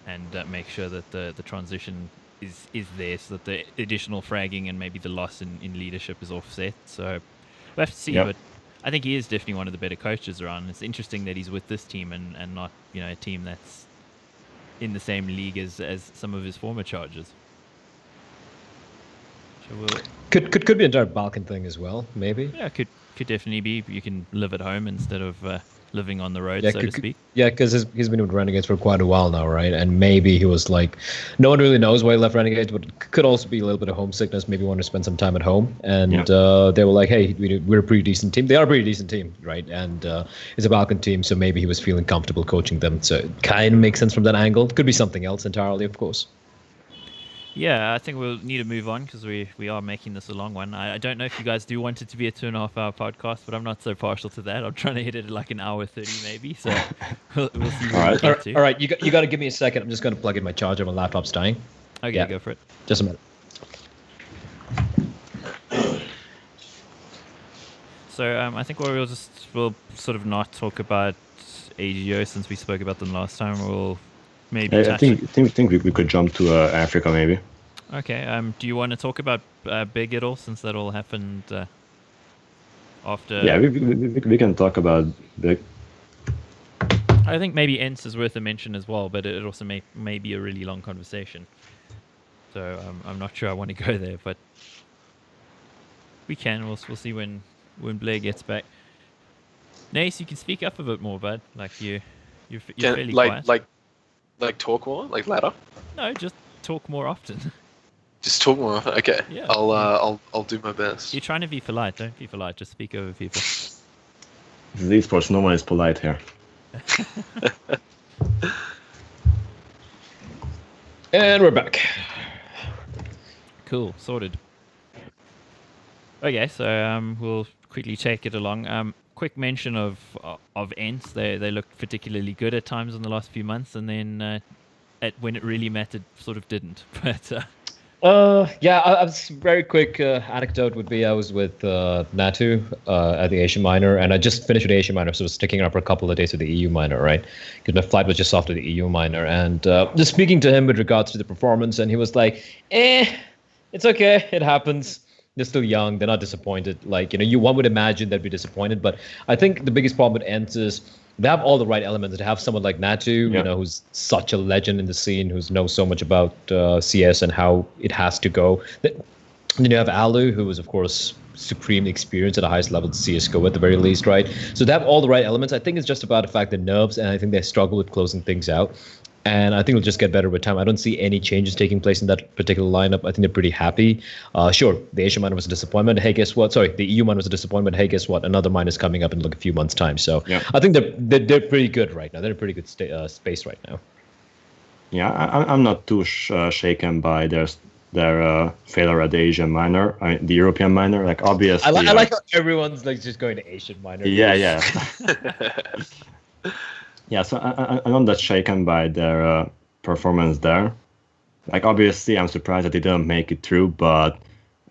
and make sure that the transition is there, so that the additional fragging and maybe the loss in leadership is offset. So we'll have to see, but I think he is definitely one of the better coaches around. It's interesting that he's with this team and not a team that's in the same league as some of his former charges. So could be a entire Balkan thing as well, maybe. Yeah, could definitely be. You can live at home instead of living on the road, so to speak. Yeah, because he's been with Renegades for quite a while now, right? And maybe he was like, no one really knows why he left Renegades, but it could also be a little bit of homesickness. Maybe wanted to spend some time at home. And they were like, hey, we're a pretty decent team. They are a pretty decent team, right? And it's a Balkan team, so maybe he was feeling comfortable coaching them. So it kind of makes sense from that angle. It could be something else entirely, of course. Yeah, I think we'll need to move on, because we are making this a long one. I don't know if you guys do want it to be a 2.5-hour podcast, but I'm not so partial to that. I'm trying to hit it at like an hour 30 maybe, so we'll see what we get to. All right, you got to give me a second. I'm just going to plug in my charger. My laptop's dying. Okay, go for it. Just a minute. So I think we'll sort of not talk about AGO since we spoke about them last time. We'll maybe I think we could jump to Africa maybe. Okay. Do you want to talk about Big at all, since that all happened after? Yeah, we can talk about Big. I think maybe ENCE is worth a mention as well, but it also may be a really long conversation. So I'm not sure I want to go there, but we can. We'll see when Bleh gets back. Nase, you can speak up a bit more, bud. Like you're fairly quiet. Like talk more, like louder. No, just talk more often. Just talk more often. Okay. Yeah. I'll do my best. You're trying to be polite. Don't be polite. Just speak over people. This is esports. No one is polite here. And we're back. Cool, sorted. Okay, so we'll quickly take it along. Quick mention of Ents. They looked particularly good at times in the last few months, and then when it really mattered, sort of didn't. But Yeah, I was very quick anecdote would be I was with Natu at the Asian minor, and I just finished with the Asian minor, so I was sticking around for a couple of days with the EU minor, right? Because my flight was just after the EU minor, and just speaking to him with regards to the performance, and he was like, it's okay, it happens. They're still young, they're not disappointed. Like, one would imagine they'd be disappointed, but I think the biggest problem with Ents is they have all the right elements. To have someone like Natu, who's such a legend in the scene, who knows so much about CS and how it has to go. Then you have Alu, who is, of course, supremely experienced at the highest level of CSGO at the very least, right? So they have all the right elements. I think it's just about the fact that nerves, and I think they struggle with closing things out. And I think it'll just get better with time. I don't see any changes taking place in that particular lineup. I think they're pretty happy. Sure, the Asian minor was a disappointment. Hey, guess what? Sorry, the EU minor was a disappointment. Hey, guess what? Another minor is coming up in like a few months' time. So I think they're pretty good right now. They're in a pretty good space right now. Yeah, I'm not too shaken by their failure at the Asian minor. I mean, the European minor. Like, obviously, I like how everyone's like just going to Asian minor. Yeah. Yeah, so I'm not that shaken by their performance there. Like, obviously, I'm surprised that they didn't make it through, but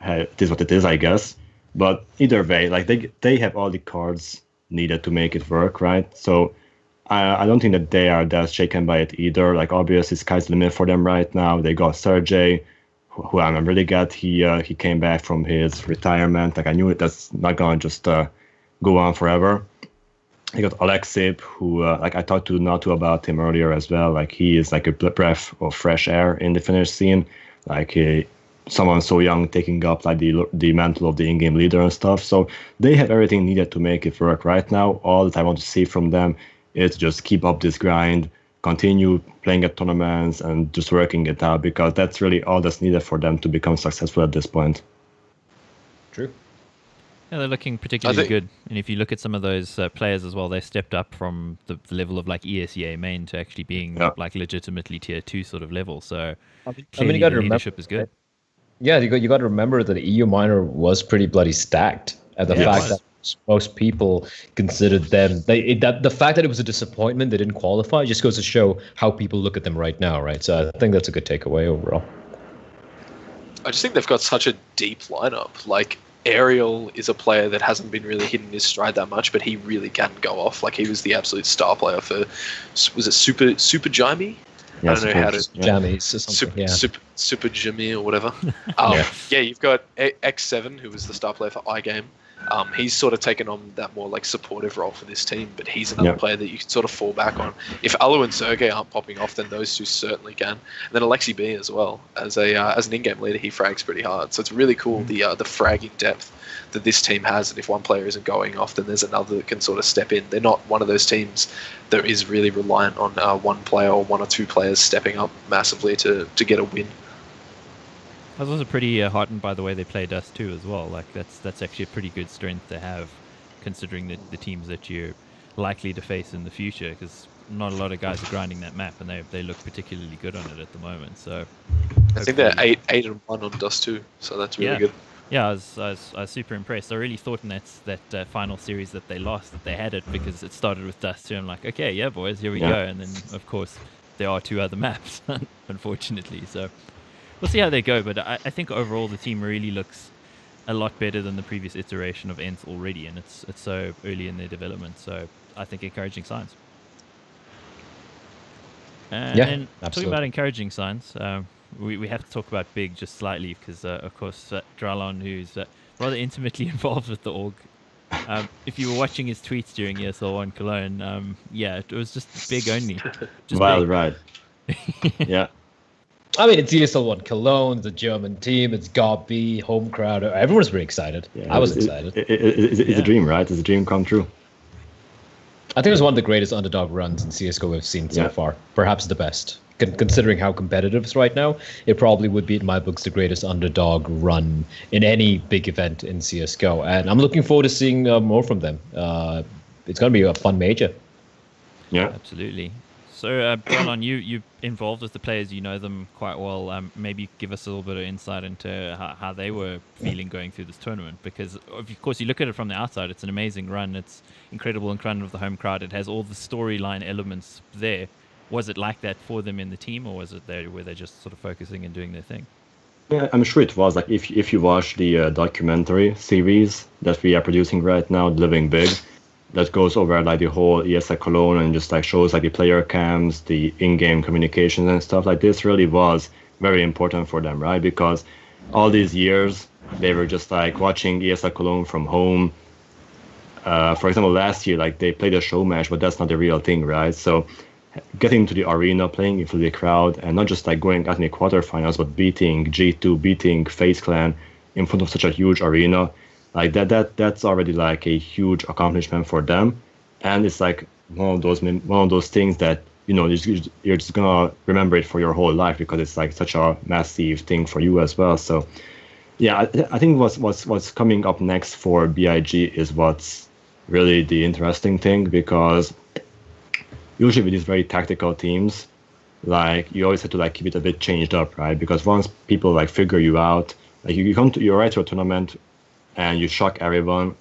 hey, it is what it is, I guess. But either way, like, they have all the cards needed to make it work, right? So I don't think that they are that shaken by it either. Like, obviously, sky's the limit for them right now. They got Sergey, who I'm really glad he came back from his retirement. Like, I knew that's not gonna just go on forever. They got Alexip, who like I talked to Natu about him earlier as well. Like, he is like a breath of fresh air in the Finnish scene. Like, someone so young taking up like the mantle of the in-game leader and stuff. So they have everything needed to make it work right now. All that I want to see from them is just keep up this grind, continue playing at tournaments, and just working it out, because that's really all that's needed for them to become successful at this point. True. Yeah, they're looking particularly good. And if you look at some of those players as well, they stepped up from the level of like ESEA main to actually being like legitimately tier 2 sort of level. So clearly the leadership is good. Yeah, you got to remember that the EU minor was pretty bloody stacked. And the fact that most people considered them, the fact that it was a disappointment they didn't qualify just goes to show how people look at them right now, right? So I think that's a good takeaway overall. I just think they've got such a deep lineup. Like, Ariel is a player that hasn't been really hitting his stride that much, but he really can go off. Like, he was the absolute star player for, was it Super Jaime? Yeah, I don't know how to. Jammies or something. Super Jimmy or whatever. Yeah, you've got X7, who was the star player for iGame. He's sort of taken on that more like supportive role for this team, but he's another player that you can sort of fall back on. If Alu and Sergey aren't popping off, then those two certainly can. And then Alexi B as well, as an in-game leader, he frags pretty hard. So it's really cool the fragging depth that this team has, and if one player isn't going off, then there's another that can sort of step in. They're not one of those teams that is really reliant on one player or one or two players stepping up massively to get a win. I was also pretty heartened by the way they played us too as well. Like, that's actually a pretty good strength to have, considering the teams that you're likely to face in the future, because not a lot of guys are grinding that map, and they look particularly good on it at the moment. So I think they're 8-1 on Dust 2, so that's really good. Yeah, I was super impressed. I really thought in that final series that they lost, that they had it, because it started with Dust 2. I'm like, okay, yeah, boys, here we go. And then, of course, there are two other maps, unfortunately. So we'll see how they go. But I think overall the team really looks a lot better than the previous iteration of Ents already, and it's so early in their development. So I think encouraging signs. And then talking about encouraging signs, we have to talk about Big just slightly, because of course Draulon, who's rather intimately involved with the org. If you were watching his tweets during ESL1 Cologne, it was just Big only. Just well, Big. right. Yeah. I mean, it's ESL1 Cologne, the German team, it's GOB, home crowd. Everyone's very excited. Yeah, I was excited. It's a dream, right? It's a dream come true. I think it was one of the greatest underdog runs in CSGO we've seen so far. Perhaps the best. Considering how competitive it's right now, it probably would be, in my books, the greatest underdog run in any big event in CSGO. And I'm looking forward to seeing more from them. It's going to be a fun major. Yeah, absolutely. So, Draulon, you involved with the players, you know them quite well. Maybe give us a little bit of insight into how they were feeling going through this tournament. Because, of course, you look at it from the outside, it's an amazing run. It's incredible in front of the home crowd. It has all the storyline elements there. Was it like that for them in the team, or was it where they're just sort of focusing and doing their thing? Yeah, I'm sure it was. Like if you watch the documentary series that we are producing right now, Living Big, that goes over like the whole ESL Cologne and just like shows like the player cams, the in-game communications and stuff like this really was very important for them, right? Because all these years they were just like watching ESL Cologne from home. For example, last year like they played a show match, but that's not the real thing, right? So getting to the arena, playing into the crowd, and not just like going out in the quarterfinals, but beating G2, beating FaZe Clan in front of such a huge arena. Like that's already like a huge accomplishment for them, and it's like one of those things that you're just gonna remember it for your whole life because it's like such a massive thing for you as well. So yeah, I think what's coming up next for BIG is what's really the interesting thing, because usually with these very tactical teams, like you always have to like keep it a bit changed up, right? Because once people like figure you out, like you arrive to a tournament and you shock everyone,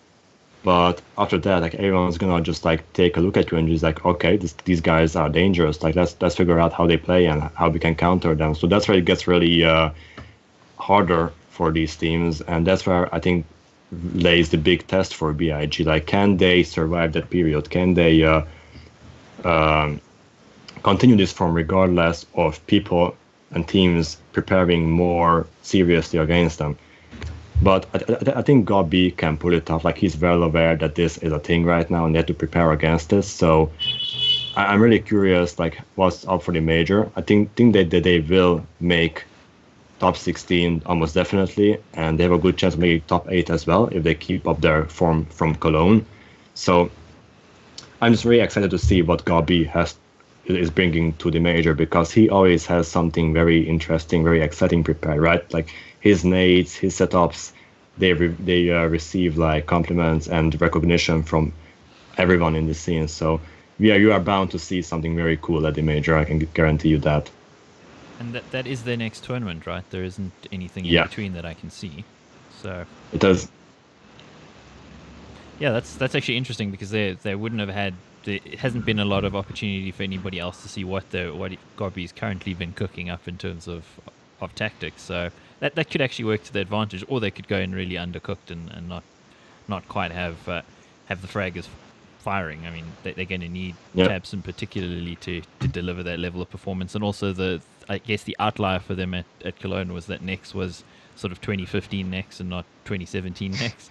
but after that, like everyone's gonna just like take a look at you and just like, okay, these guys are dangerous. Like let's figure out how they play and how we can counter them. So that's where it gets really harder for these teams, and that's where I think lays the big test for BIG. Like, can they survive that period? Can they continue this form regardless of people and teams preparing more seriously against them? But I think Gabi can pull it off. Like, he's well aware that this is a thing right now and they have to prepare against this. So I'm really curious, like, what's up for the major. I think that they will make top 16 almost definitely, and they have a good chance of making top 8 as well if they keep up their form from Cologne. So I'm just really excited to see what Gabi is bringing to the major, because he always has something very interesting, very exciting prepared, right? Like his nades, his setups, they receive like compliments and recognition from everyone in the scene. So yeah, you are bound to see something very cool at the major. I can guarantee you that. And that is their next tournament, right? There isn't anything in between that I can see. So it does. Yeah, that's actually interesting, because they wouldn't have had. It hasn't been a lot of opportunity for anybody else to see what Gabi's currently been cooking up in terms of tactics. So that could actually work to their advantage, or they could go in really undercooked and not quite have the fraggers firing. I mean, they're going to need Tabson particularly to deliver that level of performance, and also I guess the outlier for them at Cologne was that Nex was sort of 2015 Nex and not 2017 Nex.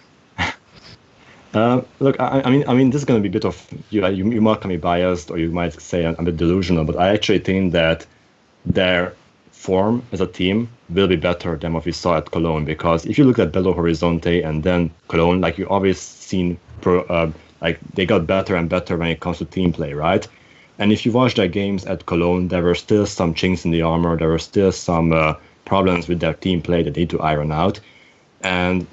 Look, I mean, this is going to be a bit of you might be biased, or you might say I'm a bit delusional, but I actually think that their form as a team will be better than what we saw at Cologne. Because if you look at Belo Horizonte and then Cologne, like you always seen like they got better and better when it comes to team play, right? And if you watch their games at Cologne, there were still some chinks in the armor. There were still some problems with their team play that they need to iron out. And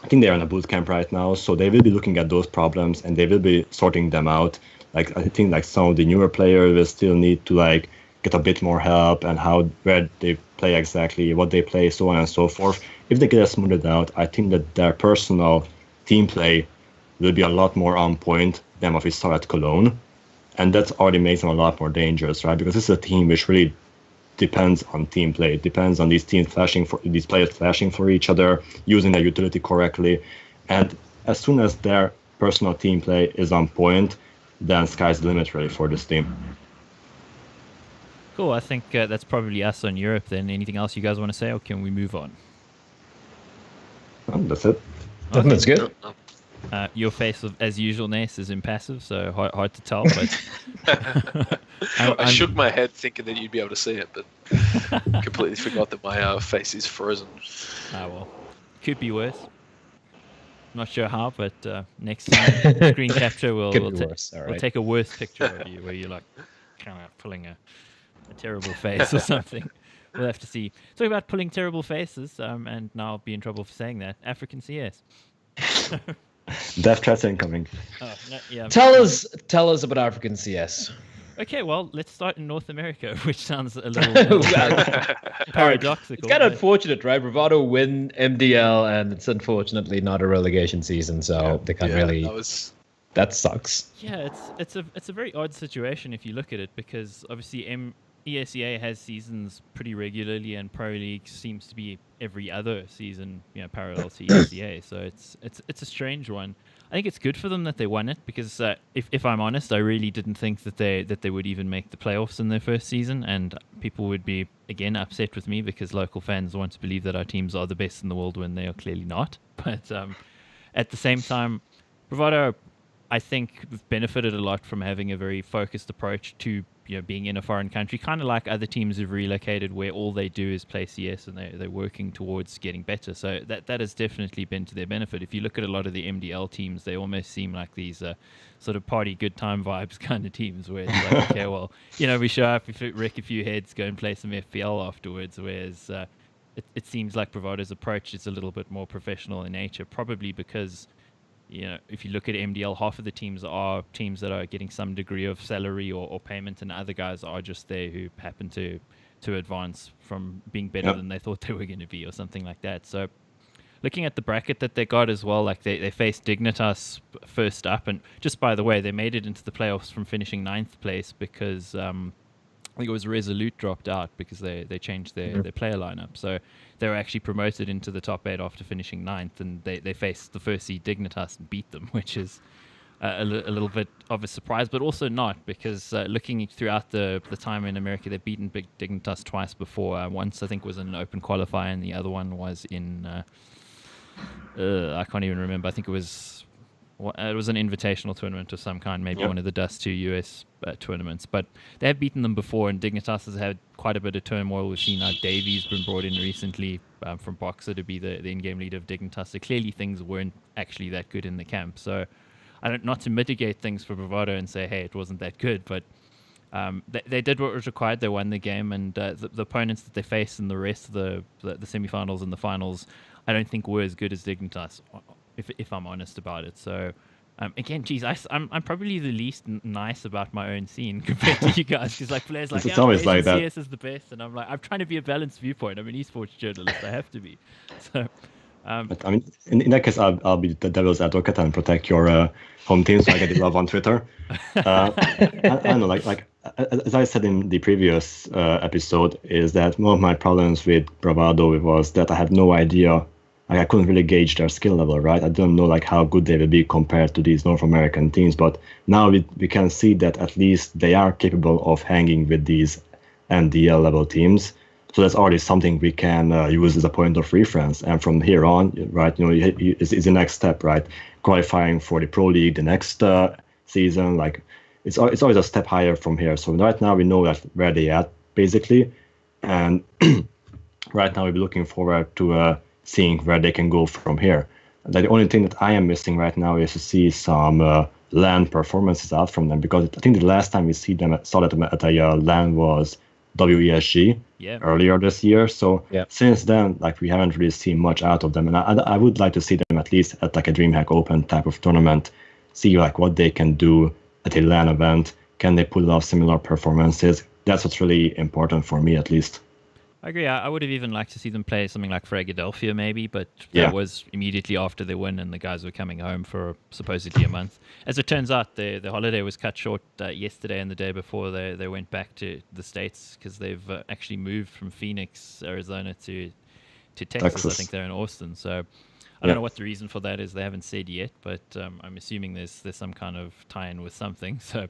I think they're in a boot camp right now, so they will be looking at those problems and they will be sorting them out. Like, I think like some of the newer players will still need to like get a bit more help, and where they play exactly, what they play, so on and so forth. If they get it smoothed out, I think that their personal team play will be a lot more on point than what we saw at Cologne. And that already makes them a lot more dangerous, right? Because this is a team which really depends on team play. It depends on these players flashing for each other, using their utility correctly. And as soon as their personal team play is on point, then sky's the limit really for this team. Cool. I think that's probably us on Europe then. Anything else you guys want to say, or can we move on? That's it. Okay. That's good. Your face, as usual, Nase, is impassive, so hard to tell. But I shook my head thinking that you'd be able to see it, but completely forgot that my face is frozen. Well, could be worse. Not sure how, but next time screen capture will take a worse picture of you, where you're like kind of pulling a terrible face or something. We'll have to see. Talking about pulling terrible faces, and now I'll be in trouble for saying that. African CS. Death threats incoming. Tell us about African CS. Okay, well, let's start in North America, which sounds a little paradoxical. It's kind of unfortunate, right? Bravado win MDL, and it's unfortunately not a relegation season, so they can't really. That sucks. Yeah, it's a very odd situation if you look at it, because obviously ESEA has seasons pretty regularly, and Pro League seems to be every other season, parallel to ESEA. So it's a strange one. I think it's good for them that they won it, because if I'm honest, I really didn't think that they would even make the playoffs in their first season, and people would be again upset with me because local fans want to believe that our teams are the best in the world when they are clearly not. But at the same time, Bravado, I think, we've benefited a lot from having a very focused approach to being in a foreign country, kind of like other teams who've relocated, where all they do is play CS and they're working towards getting better. So that has definitely been to their benefit. If you look at a lot of the MDL teams, they almost seem like these sort of party good time vibes kind of teams, where it's like, okay, well, we show up, if it wreck a few heads, go and play some FPL afterwards. Whereas it seems like Bravado's approach is a little bit more professional in nature, probably because if you look at MDL, half of the teams are teams that are getting some degree of salary or payment, and other guys are just there who happen to advance from being better than they thought they were going to be, or something like that. So looking at the bracket that they got as well, like they faced Dignitas first up, and just by the way, they made it into the playoffs from finishing 9th place because I think it was Resolute dropped out because they changed their player lineup. So they were actually promoted into the top 8 after finishing 9th, and they faced the first seed Dignitas and beat them, which is a little bit of a surprise, but also not, because looking throughout the time in America, they've beaten Big Dignitas twice before. Once, I think, was in an open qualifier, and the other one was in, I can't even remember. I think it was an invitational tournament of some kind, maybe one of the Dust 2 US tournaments. But they have beaten them before, and Dignitas has had quite a bit of turmoil. We've seen Davy's been brought in recently from Boxer to be the in-game leader of Dignitas. So clearly things weren't actually that good in the camp. So not to mitigate things for Bravado and say, hey, it wasn't that good, but they did what was required. They won the game, and the opponents that they faced in the rest of the semifinals and the finals, I don't think were as good as Dignitas, if I'm honest about it. So again, geez, I'm probably the least nice about my own scene compared to you guys, because like players like, it's always like that. CS is the best, and I'm trying to be a balanced viewpoint. I'm an esports journalist. I have to be. So but I mean, in that case, I'll be the devil's advocate and protect your home team, so I get the love on Twitter. I don't know, like as I said in the previous episode, is that one of my problems with Bravado was that I have no idea. I couldn't really gauge their skill level, right? I don't know like how good they will be compared to these North American teams, but now we can see that at least they are capable of hanging with these NDL level teams. So that's already something we can use as a point of reference. And from here on, right, it's the next step, right? Qualifying for the Pro League the next season, like it's always a step higher from here. So right now we know that where they at basically, and right now we'll be looking forward to seeing where they can go from here. The only thing that I am missing right now is to see some LAN performances out from them, because I think the last time we saw them at a LAN was WESG earlier this year. So since then, like we haven't really seen much out of them, and I would like to see them at least at like a DreamHack Open type of tournament, see like what they can do at a LAN event. Can they pull off similar performances? That's what's really important for me, at least. I agree. I would have even liked to see them play something like Philadelphia, maybe, but that was immediately after they win and the guys were coming home for supposedly a month. As it turns out, the holiday was cut short yesterday and the day before they went back to the States, because they've actually moved from Phoenix, Arizona to Texas. I think they're in Austin. So I don't know what the reason for that is. They haven't said yet, but I'm assuming there's some kind of tie-in with something. So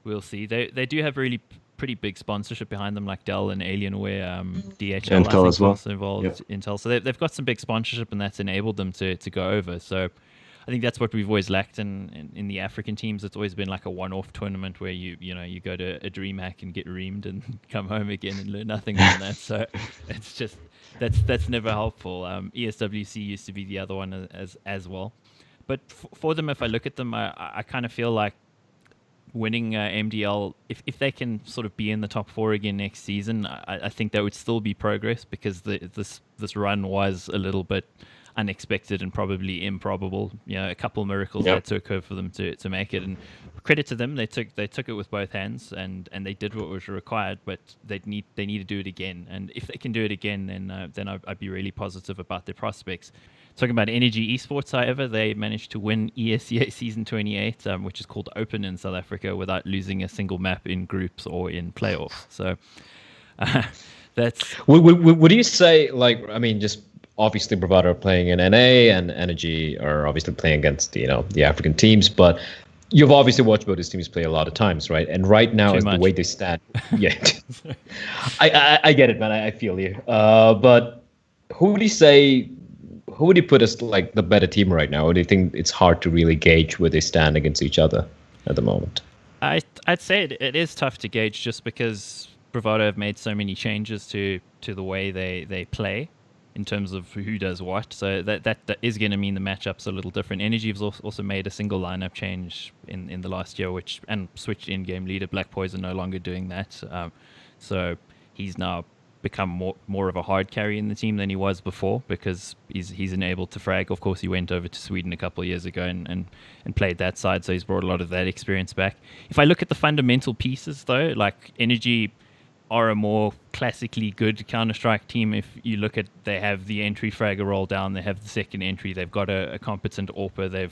we'll see. They do have really pretty big sponsorship behind them, like Dell and Alienware, DHL, Intel as well. Also involved. Intel. So they've got some big sponsorship, and that's enabled them to go over. So I think that's what we've always lacked in the African teams. It's always been like a one-off tournament where you go to a DreamHack and get reamed and come home again and learn nothing from that. So it's just that's never helpful. ESWC used to be the other one as well. But for them, if I look at them, I kind of feel like winning MDL, if they can sort of be in the top 4 again next season, I think that would still be progress, because this run was a little bit unexpected and probably improbable. A couple miracles that took for them to make it. And credit to them, they took it with both hands and they did what was required. But they need to do it again. And if they can do it again, then I'd be really positive about their prospects. Talking about Energy Esports, however, they managed to win ESEA Season 28, which is called Open in South Africa, without losing a single map in groups or in playoffs. So that's... Would you say, like, I mean, just obviously Bravado are playing in NA and Energy are obviously playing against, the African teams, but you've obviously watched both these teams play a lot of times, right? And right now, the way they stand... Yeah. I get it, man. I feel you. But who would you say... Who would you put as like the better team right now? Or do you think it's hard to really gauge where they stand against each other at the moment? I'd say it is tough to gauge just because Bravado have made so many changes to the way they play in terms of who does what. So that is going to mean the matchup's a little different. Energy has also made a single lineup change in the last year, and switched in-game leader. Black Poison no longer doing that. So he's now become more of a hard carry in the team than he was before because he's enabled to frag. Of course, he went over to Sweden a couple of years ago and played that side, so he's brought a lot of that experience back. If I look at the fundamental pieces, though, like Energy are a more classically good Counter-Strike team. If you look at, they have the entry fragger roll down, they have the second entry, they've got a competent AWPer,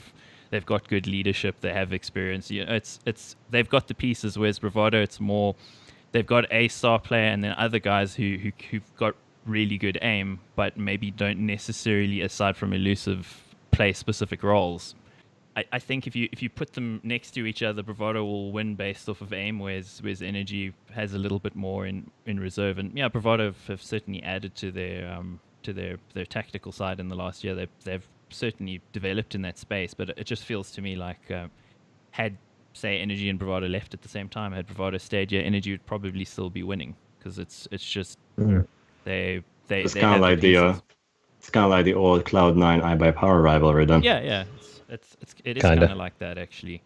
they've got good leadership, they have experience. It's they've got the pieces, whereas Bravado, it's more... They've got a star player and then other guys who've got really good aim, but maybe don't necessarily, aside from elusive, play specific roles. I think if you put them next to each other, Bravado will win based off of aim, whereas Energy has a little bit more in reserve. And Bravado have certainly added to their tactical side in the last year. They've certainly developed in that space, but it just feels to me like had, say, Energy and Bravado left at the same time, had Bravado stayed here, Energy would probably still be winning because it's just they it's kind of like the old Cloud9 iBuyPower rivalry then. Yeah, it is kind of like that actually.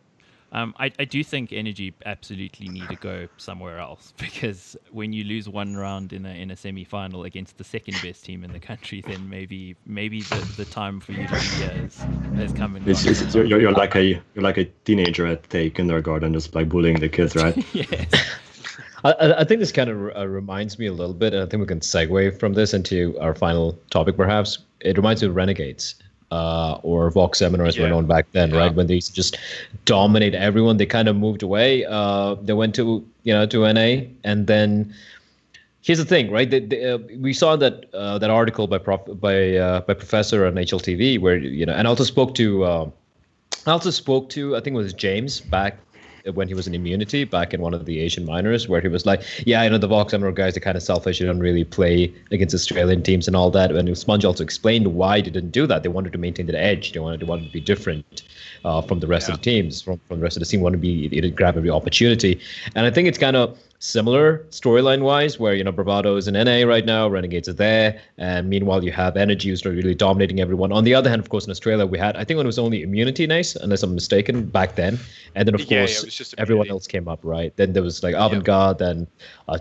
I do think Energy absolutely need to go somewhere else because when you lose one round in a semi-final against the second best team in the country, then maybe the time for you to be here has come and gone. You're like a teenager at the kindergarten, just like bullying the kids, right? Yes. I think this kind of reminds me a little bit, and I think we can segue from this into our final topic, perhaps. It reminds me of Renegades. Or Vox Seminar as were known back then, right? When they used to just dominate everyone, they kind of moved away. They went to NA, and then here's the thing, right? We saw that article by Professor on HLTV where and I also spoke to I think it was James back when he was in Immunity back in one of the Asian minors, where he was like, the Vox Emerald guys are kind of selfish. They don't really play against Australian teams and all that. And Sponge also explained why they didn't do that. They wanted to maintain their edge. They wanted to be different from the rest of the teams, from the rest of the team. Wanted to grab every opportunity. And I think it's kind of similar storyline-wise, where Bravado is in NA right now, Renegades are there, and meanwhile you have Energy who's really dominating everyone. On the other hand, of course, in Australia we had, I think, when it was only Immunity Nice, unless I'm mistaken, back then, and then of course everyone else came up, right? Then there was like Avant-Garde, then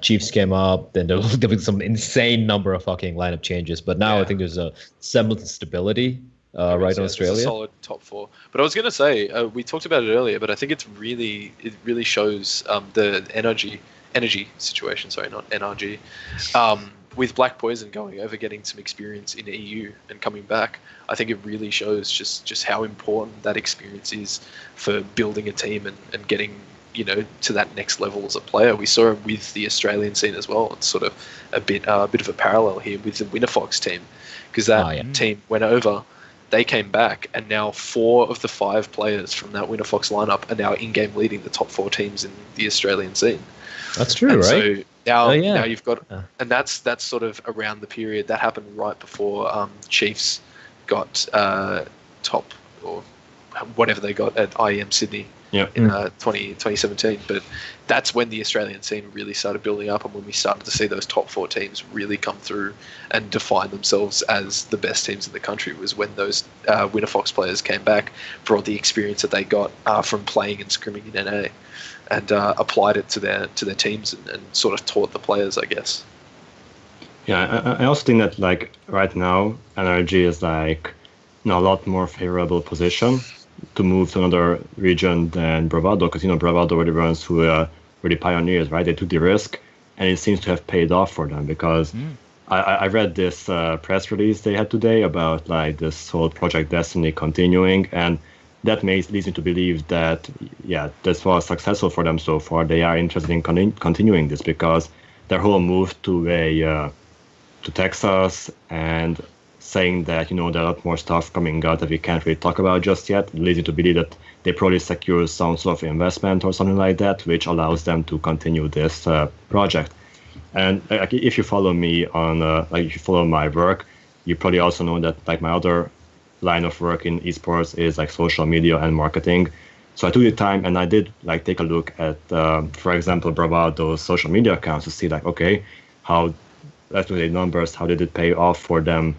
Chiefs came up, then there was some insane number of fucking lineup changes. But now I think there's a semblance of stability. Right in Australia, it's a solid top four. But I was going to say, we talked about it earlier, but I think it really shows the energy situation. Sorry, not NRG. With Black Poison going over, getting some experience in EU and coming back, I think it really shows just how important that experience is for building a team and getting to that next level as a player. We saw it with the Australian scene as well. It's sort of a bit of a parallel here with the Winterfox team, because that team went over. They came back, and now 4 of the 5 players from that Winterfox lineup are now in-game leading the top 4 teams in the Australian scene. That's true, and right? So now you've got, and that's sort of around the period that happened right before Chiefs got top or whatever they got at IEM Sydney in 2017. But that's when the Australian scene really started building up, and when we started to see those top 4 teams really come through and define themselves as the best teams in the country, was when those Winterfox players came back, brought the experience that they got from playing and scrimming in NA, and applied it to their teams and sort of taught the players, I guess. Yeah, I also think that like right now, NRG is like a lot more favorable position to move to another region than Bravado, because Bravado were the ones who were the pioneers, right? They took the risk, and it seems to have paid off for them, because I read this press release they had today about like this whole Project Destiny continuing, and that leads me to believe that this was successful for them so far. They are interested in continuing this, because their whole move to Texas and saying that there are a lot more stuff coming out that we can't really talk about just yet leads me to believe that they probably secure some sort of investment or something like that, which allows them to continue this project. And if you follow me on, if you follow my work, you probably also know that like my other line of work in esports is like social media and marketing. So I took the time and I did like take a look at, for example, Bravado's social media accounts to see like, okay, how let's do the numbers, how did it pay off for them,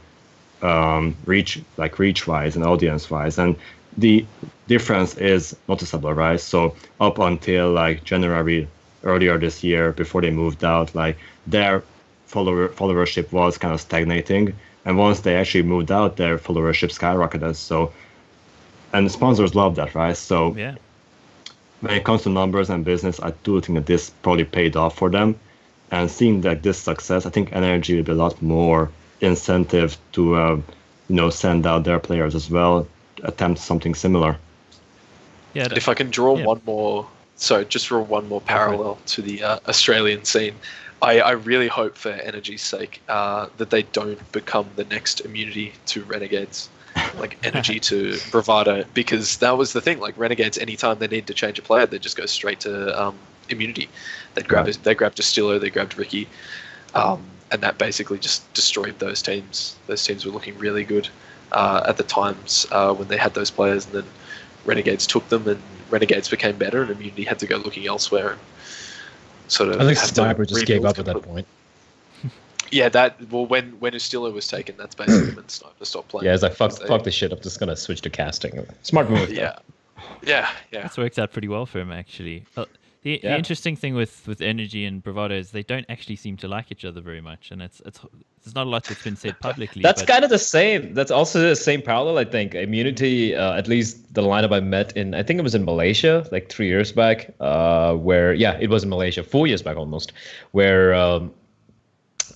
reach-wise and audience-wise, and the difference is noticeable, right? So up until like January earlier this year, before they moved out, like their followership was kind of stagnating, and once they actually moved out, their followership skyrocketed. So, and the sponsors love that, right? So when it comes to numbers and business, I do think that this probably paid off for them. And seeing that this success, I think NRG will be a lot more incentive to send out their players as well, attempt something similar. Yeah. If I can draw one more parallel to the Australian scene, I really hope for Energy's sake that they don't become the next Immunity to Renegades, like Energy to Bravado, because that was the thing. Like Renegades, anytime they need to change a player, they just go straight to Immunity. They grabbed Distillo, they grabbed Ricky, and that basically just destroyed those teams. Those teams were looking really good at the times when they had those players, and then Renegades took them, and Renegades became better, and Immunity had to go looking elsewhere. And sort of, I think Sniper just gave up at that point. Yeah, when Ustillo was taken, that's basically when Sniper stopped playing. Yeah, it's like fuck this shit. I'm just gonna switch to casting. Smart move. Yeah. That's worked out pretty well for him, actually. The interesting thing with Energy and Bravado is they don't actually seem to like each other very much, and it's there's not a lot that's been said publicly. That's kind of the same. That's also the same parallel, I think. Immunity, at least the lineup I met in, I think it was in Malaysia, like 3 years back, where it was in Malaysia, 4 years back almost, where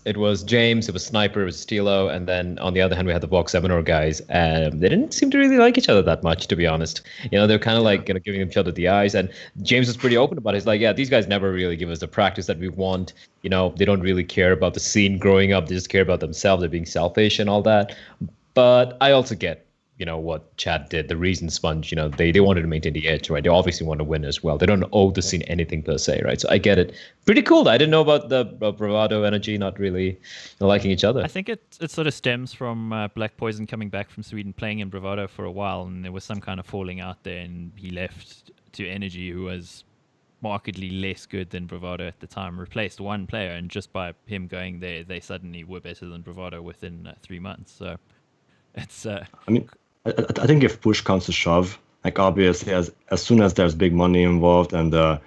it was James, it was Sniper, it was Stilo, and then on the other hand we had the Vox 7 guys, and they didn't seem to really like each other that much, to be honest. They're kind of like giving each other the eyes, and James was pretty open about it. He's like, these guys never really give us the practice that we want. They don't really care about the scene growing up. They just care about themselves. They're being selfish and all that. But I also get what Chad did, the reason Sponge, they wanted to maintain the edge, right? They obviously want to win as well. They don't owe the scene anything per se, right? So I get it. Pretty cool. I didn't know about the Bravado Energy not really liking each other. I think it sort of stems from Black Poison coming back from Sweden, playing in Bravado for a while, and there was some kind of falling out there, and he left to Energy, who was markedly less good than Bravado at the time, replaced one player, and just by him going there, they suddenly were better than Bravado within 3 months. So it's... I think if push comes to shove, like obviously as soon as there's big money involved and there's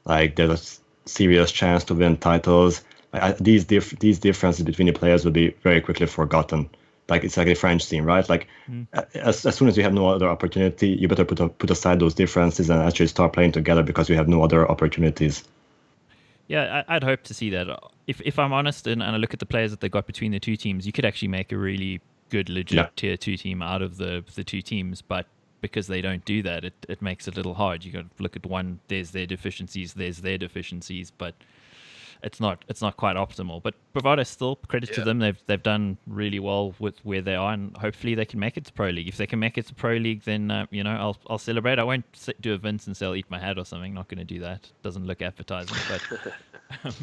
a serious chance to win titles, these differences between the players will be very quickly forgotten. Like it's like a French scene, right? Like as soon as you have no other opportunity, you better put aside those differences and actually start playing together, because you have no other opportunities. Yeah, I'd hope to see that. If I'm honest, and I look at the players that they got between the two teams, you could actually make a really good legit tier 2 team out of the two teams, but because they don't do that, it makes it a little hard. You got to look at one, there's their deficiencies, but it's not quite optimal. But Bravado, still credit to them, they've done really well with where they are, and hopefully they can make it to Pro League. If they can make it to Pro League, then I'll celebrate. I won't do a Vince and say I'll eat my hat or something. Not going to do that. Doesn't look appetizing, but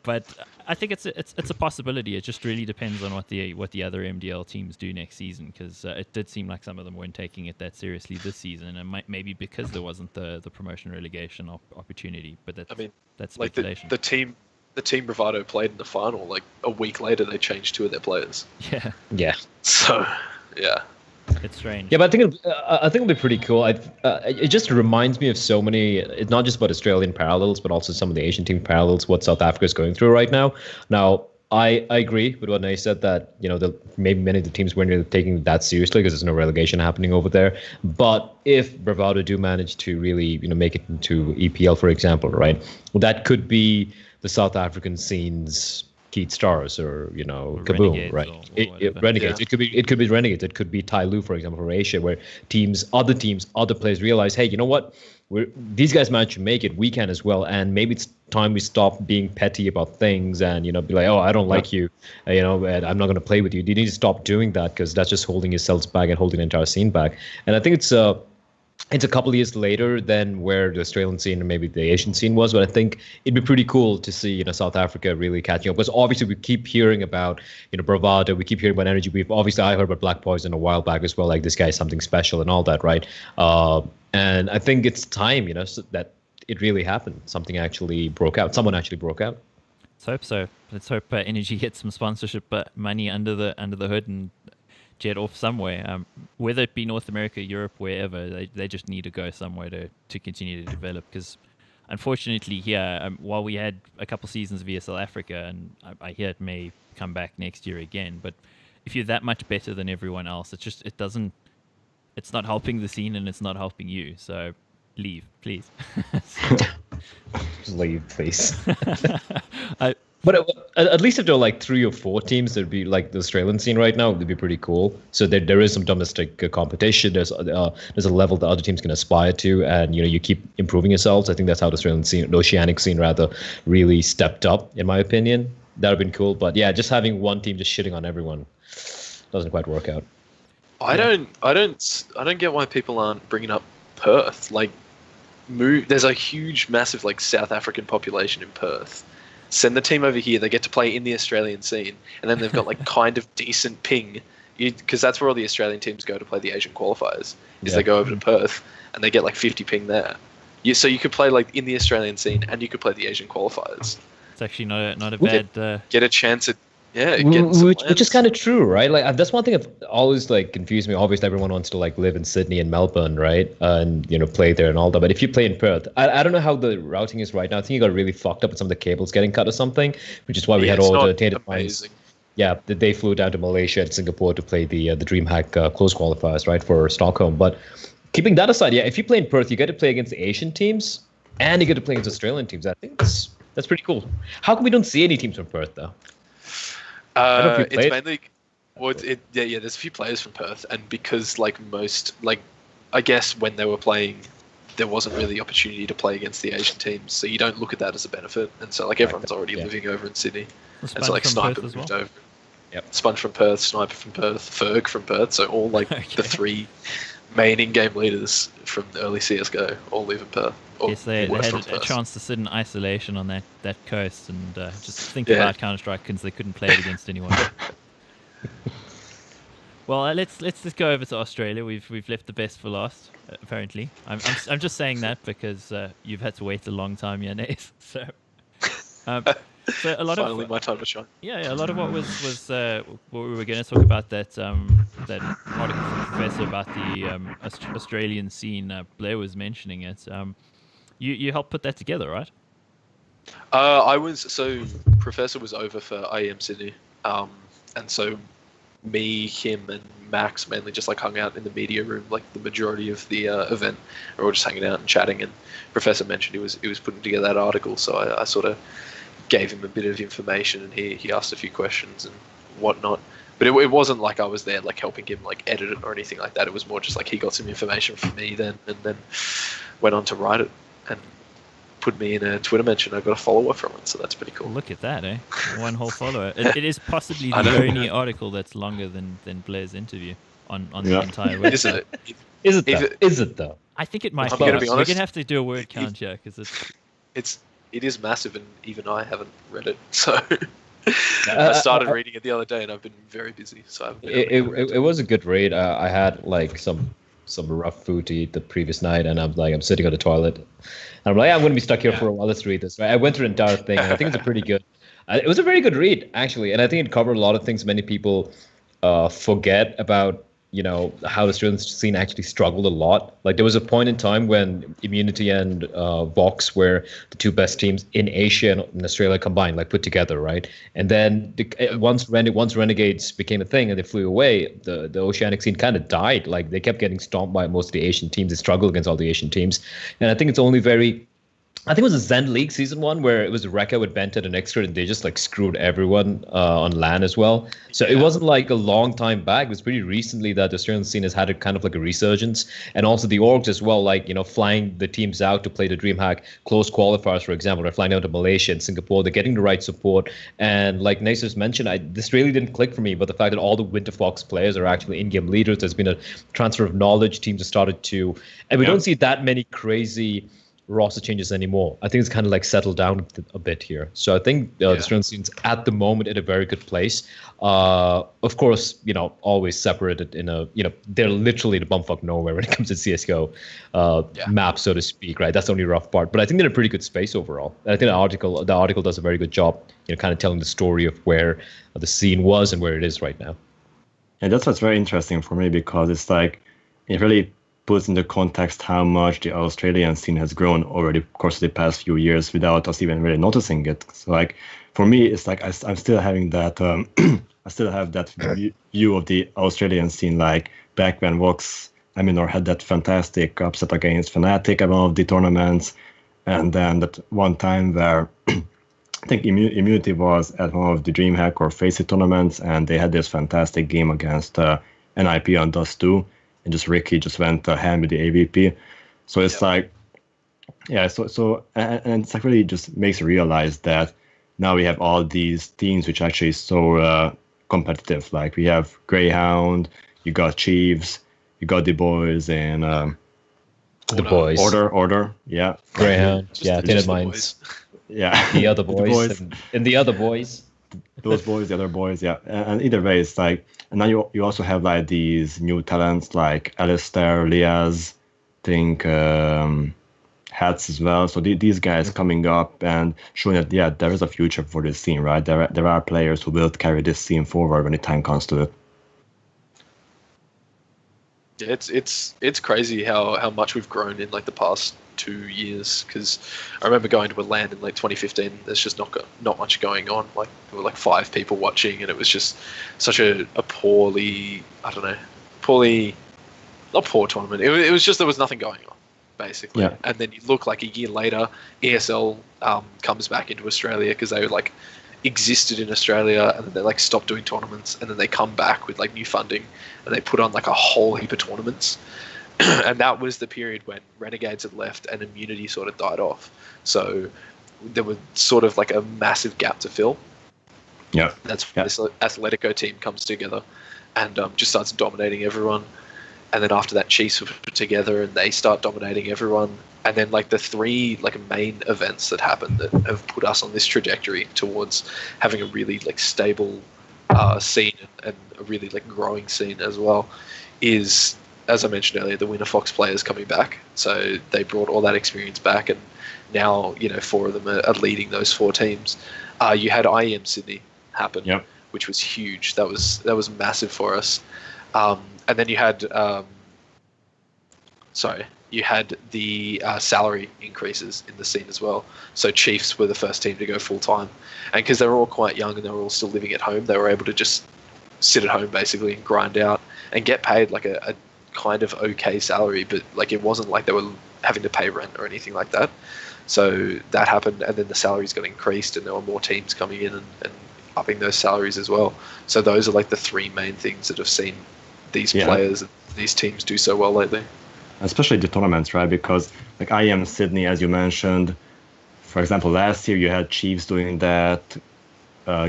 but I think it's a possibility. It just really depends on what the other MDL teams do next season, because it did seem like some of them weren't taking it that seriously this season, and maybe because there wasn't the promotion relegation opportunity. But that's speculation. Like the team Bravado played in the final, like a week later they changed 2 of their players. Yeah. So yeah. It's strange. Yeah, but I think it'll be pretty cool. It just reminds me of so many. It's not just about Australian parallels, but also some of the Asian team parallels. What South Africa is going through right now. Now, I agree with what Nate said, that maybe many of the teams weren't really taking that seriously because there's no relegation happening over there. But if Bravado do manage to really make it into EPL, for example, right, that could be the South African scene's Keith Stars or Kaboom, Renegades right? or Renegades. Yeah. It could be Renegades. It could be Tai Lu, for example, for Asia, where other players realize, hey, you know what? These guys managed to make it. We can as well, and maybe it's time we stop being petty about things and be like, oh, I don't like you, and I'm not going to play with you. You need to stop doing that because that's just holding yourselves back and holding the entire scene back. And I think it's a couple of years later than where the Australian scene or maybe the Asian scene was, but I think it'd be pretty cool to see South Africa really catching up, because obviously we keep hearing about Bravado, we keep hearing about energy. I heard about Black Poison a while back as well, like this guy's something special and all that, right? And I think it's time so that it really happened. Someone actually broke out. Let's hope so. Let's hope Energy gets some sponsorship money under the hood and jet off somewhere. Whether it be North America, Europe, wherever, they just need to go somewhere to continue to develop. Because unfortunately here, while we had a couple seasons via South Africa, and I hear it may come back next year again, but if you're that much better than everyone else, it's not helping the scene and it's not helping you. So leave, please. Just leave, please. But at least if there are like 3 or 4 teams, that'd be like the Australian scene right now. It'd be pretty cool. So there is some domestic competition. There's a level that other teams can aspire to, and you keep improving yourselves. I think that's how the Australian scene, the Oceanic scene rather, really stepped up, in my opinion. That'd have been cool. But yeah, just having one team just shitting on everyone doesn't quite work out. I don't get why people aren't bringing up Perth. Like, there's a huge, massive South African population in Perth. Send the team over here. They get to play in the Australian scene, and then they've got kind of decent ping, because that's where all the Australian teams go to play the Asian qualifiers. They go over to Perth and they get 50 ping there. So you could play in the Australian scene, and you could play the Asian qualifiers. It's actually not a bad. Get a chance at. Yeah, which is kind of true, right? That's one thing that always confused me. Obviously, everyone wants to live in Sydney and Melbourne, right? And play there and all that. But if you play in Perth, I don't know how the routing is right now. I think you got really fucked up with some of the cables getting cut or something, which is why we had all the tainted minds. Yeah, they flew down to Malaysia and Singapore to play the DreamHack close qualifiers, right, for Stockholm. But keeping that aside, yeah, if you play in Perth, you get to play against the Asian teams and you get to play against Australian teams. I think that's pretty cool. How come we don't see any teams from Perth though? It's mainly, there's a few players from Perth, and because most, I guess when they were playing, there wasn't really the opportunity to play against the Asian teams, so you don't look at that as a benefit, and so everyone's already living over in Sydney, and so Sniper moved over. Yep. Sponge from Perth, Sniper from Perth, Ferg from Perth, so all the 3 main in-game leaders from the early CS:GO all live in Perth. Yes, they had a chance to sit in isolation on that coast and just think about Counter-Strike because they couldn't play it against anyone. Well, let's just go over to Australia. We've left the best for last, apparently. I'm just saying that because you've had to wait a long time, Nase. So a lot Finally, of my time to shine. Yeah, a lot of what was what we were going to talk about, that article from Professor about the Australian scene. Bleh was mentioning it. You helped put that together, right? Professor was over for IEM Sydney, and so me, him, and Max mainly just hung out in the media room the majority of the event. We were all just hanging out and chatting, and Professor mentioned he was putting together that article, so I sort of gave him a bit of information, and he asked a few questions and whatnot. But it wasn't I was there helping him edit it or anything like that. It was more just he got some information from me then, and then went on to write it and put me in a Twitter mention. I got a follower from it, so that's pretty cool. Look at that, eh? One whole follower. It is possibly the only article that's longer than Bleh's interview on the entire website. Is it though? I think it might I'm be. gonna be honest. We're gonna have to do a word count here because it is massive, and even I haven't read it. So I started reading it the other day, and I've been very busy. So I haven't been it was a good read. I had some rough food to eat the previous night, and I'm sitting on the toilet, and I'm going to be stuck here for a while. Let's read this. Right? I went through the entire thing, and I think it's a pretty good. It was a very good read, actually, and I think it covered a lot of things many people forget about how the Australian scene actually struggled a lot. Like there was a point in time when Immunity and Vox were the two best teams in Asia and in Australia combined, like put together, right? And then once Renegades became a thing and they flew away, the Oceanic scene kind of died. Like they kept getting stomped by most of the Asian teams. They struggled against all the Asian teams, and I think it's only I think it was a Zen League season 1 where it was Rekka with Bent and Extra, and they just like screwed everyone on LAN as well. So it wasn't like a long time back. It was pretty recently that the Australian scene has had a kind of like a resurgence, and also the orgs as well, like flying the teams out to play the DreamHack close qualifiers, for example. They're flying out to Malaysia and Singapore. They're getting the right support, and like Nase's mentioned, this really didn't click for me. But the fact that all the Winter Fox players are actually in-game leaders, there's been a transfer of knowledge. Teams have started to, and we don't see that many crazy roster changes anymore. I think it's kind of like settled down a bit here. So I think the Australian scene's at the moment in a very good place. Of course, always separated in they're literally the bumfuck nowhere when it comes to CSGO map, so to speak, right? That's the only rough part. But I think they're in a pretty good space overall. And I think the article does a very good job, kind of telling the story of where the scene was and where it is right now. And that's what's very interesting for me, because it's like, it really puts into context how much the Australian scene has grown over the course of the past few years without us even really noticing it. So like for me, it's like I'm still having that I still have that view of the Australian scene, like back when Vox had that fantastic upset against Fnatic at one of the tournaments, and then that one time where I think Immunity was at one of the DreamHack or Face It tournaments, and they had this fantastic game against NIP on Dust 2. And just Ricky just went ham with the AVP. So it's like, so and it's like really just makes you realize that now we have all these teams which are actually so competitive. Like we have Greyhound, you got Chiefs, you got the boys, and the boys. Order, yeah. Greyhound, Tainted Minds. Yeah. The other boys. And the other boys. Those boys, the other boys, yeah. And either way, it's like, and now you also have like these new talents like Alistair, Liaz, think Hats as well. So these guys coming up and showing that there is a future for this scene, right? There are players who will carry this scene forward when the time comes to it. Yeah, it's crazy how much we've grown in like the past 2 years, because I remember going to a LAN in like 2015. There's just not much going on. Like there were like 5 people watching, and it was just such a poorly, not poor tournament. It was just there was nothing going on basically. Yeah. And then you look like a year later, ESL comes back into Australia because they like existed in Australia, and then they like stopped doing tournaments, and then they come back with like new funding, and they put on like a whole heap of tournaments. And that was the period when Renegades had left and Immunity sort of died off. So there was sort of like a massive gap to fill. Yeah. That's when this Atletico team comes together and just starts dominating everyone. And then after that, Chiefs were put together and they start dominating everyone. And then like the 3 like main events that happened that have put us on this trajectory towards having a really like stable scene and a really like growing scene as well is, as I mentioned earlier, the Winter Fox players coming back. So they brought all that experience back, and now 4 of them are leading those 4 teams. You had IEM Sydney happen, which was huge. That was massive for us. And then you had the salary increases in the scene as well. So Chiefs were the first team to go full time, and because they were all quite young and they were all still living at home, they were able to just sit at home basically and grind out and get paid like a kind of okay salary, but like it wasn't like they were having to pay rent or anything like that. So that happened, and then the salaries got increased, and there were more teams coming in and upping those salaries as well. So those are like the 3 main things that have seen these players and these teams do so well lately. Especially the tournaments, right? Because like IEM Sydney, as you mentioned, for example, last year you had Chiefs doing that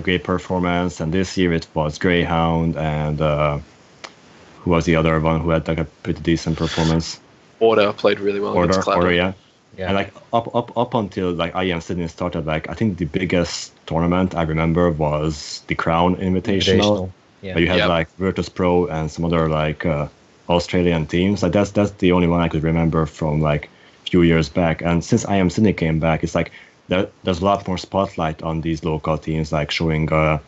great performance, and this year it was Greyhound and who was the other one who had like a pretty decent performance? Order played really well against Cloud. Order, yeah. And like up until like IEM Sydney started, like I think the biggest tournament I remember was the Crown Invitational. Yeah. Where you had like Virtus Pro and some other like Australian teams. Like that's the only one I could remember from like a few years back. And since IEM Sydney came back, it's like there's a lot more spotlight on these local teams, like showing where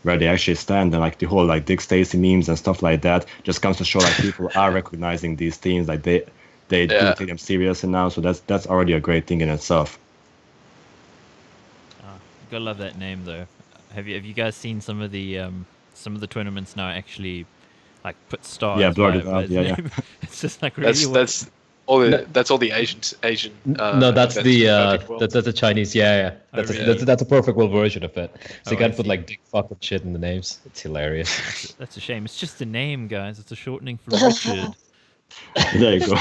where they actually stand, and like the whole like Dick Stacy memes and stuff like that just comes to show like people are recognizing these teams, like they do take them seriously now. So that's already a great thing in itself. Gotta love that name though. Have you guys seen some of the tournaments now actually like put stars? Yeah, blurred it by out. his Yeah. name? It's just like really That's all the Asian. No, that's the perfect world. that's the Chinese. Yeah. That's really? that's a perfect world version of it. So you I can't put see. like dick fucking shit in the names. It's hilarious. That's a shame. It's just a name, guys. It's a shortening for Richard. There you go.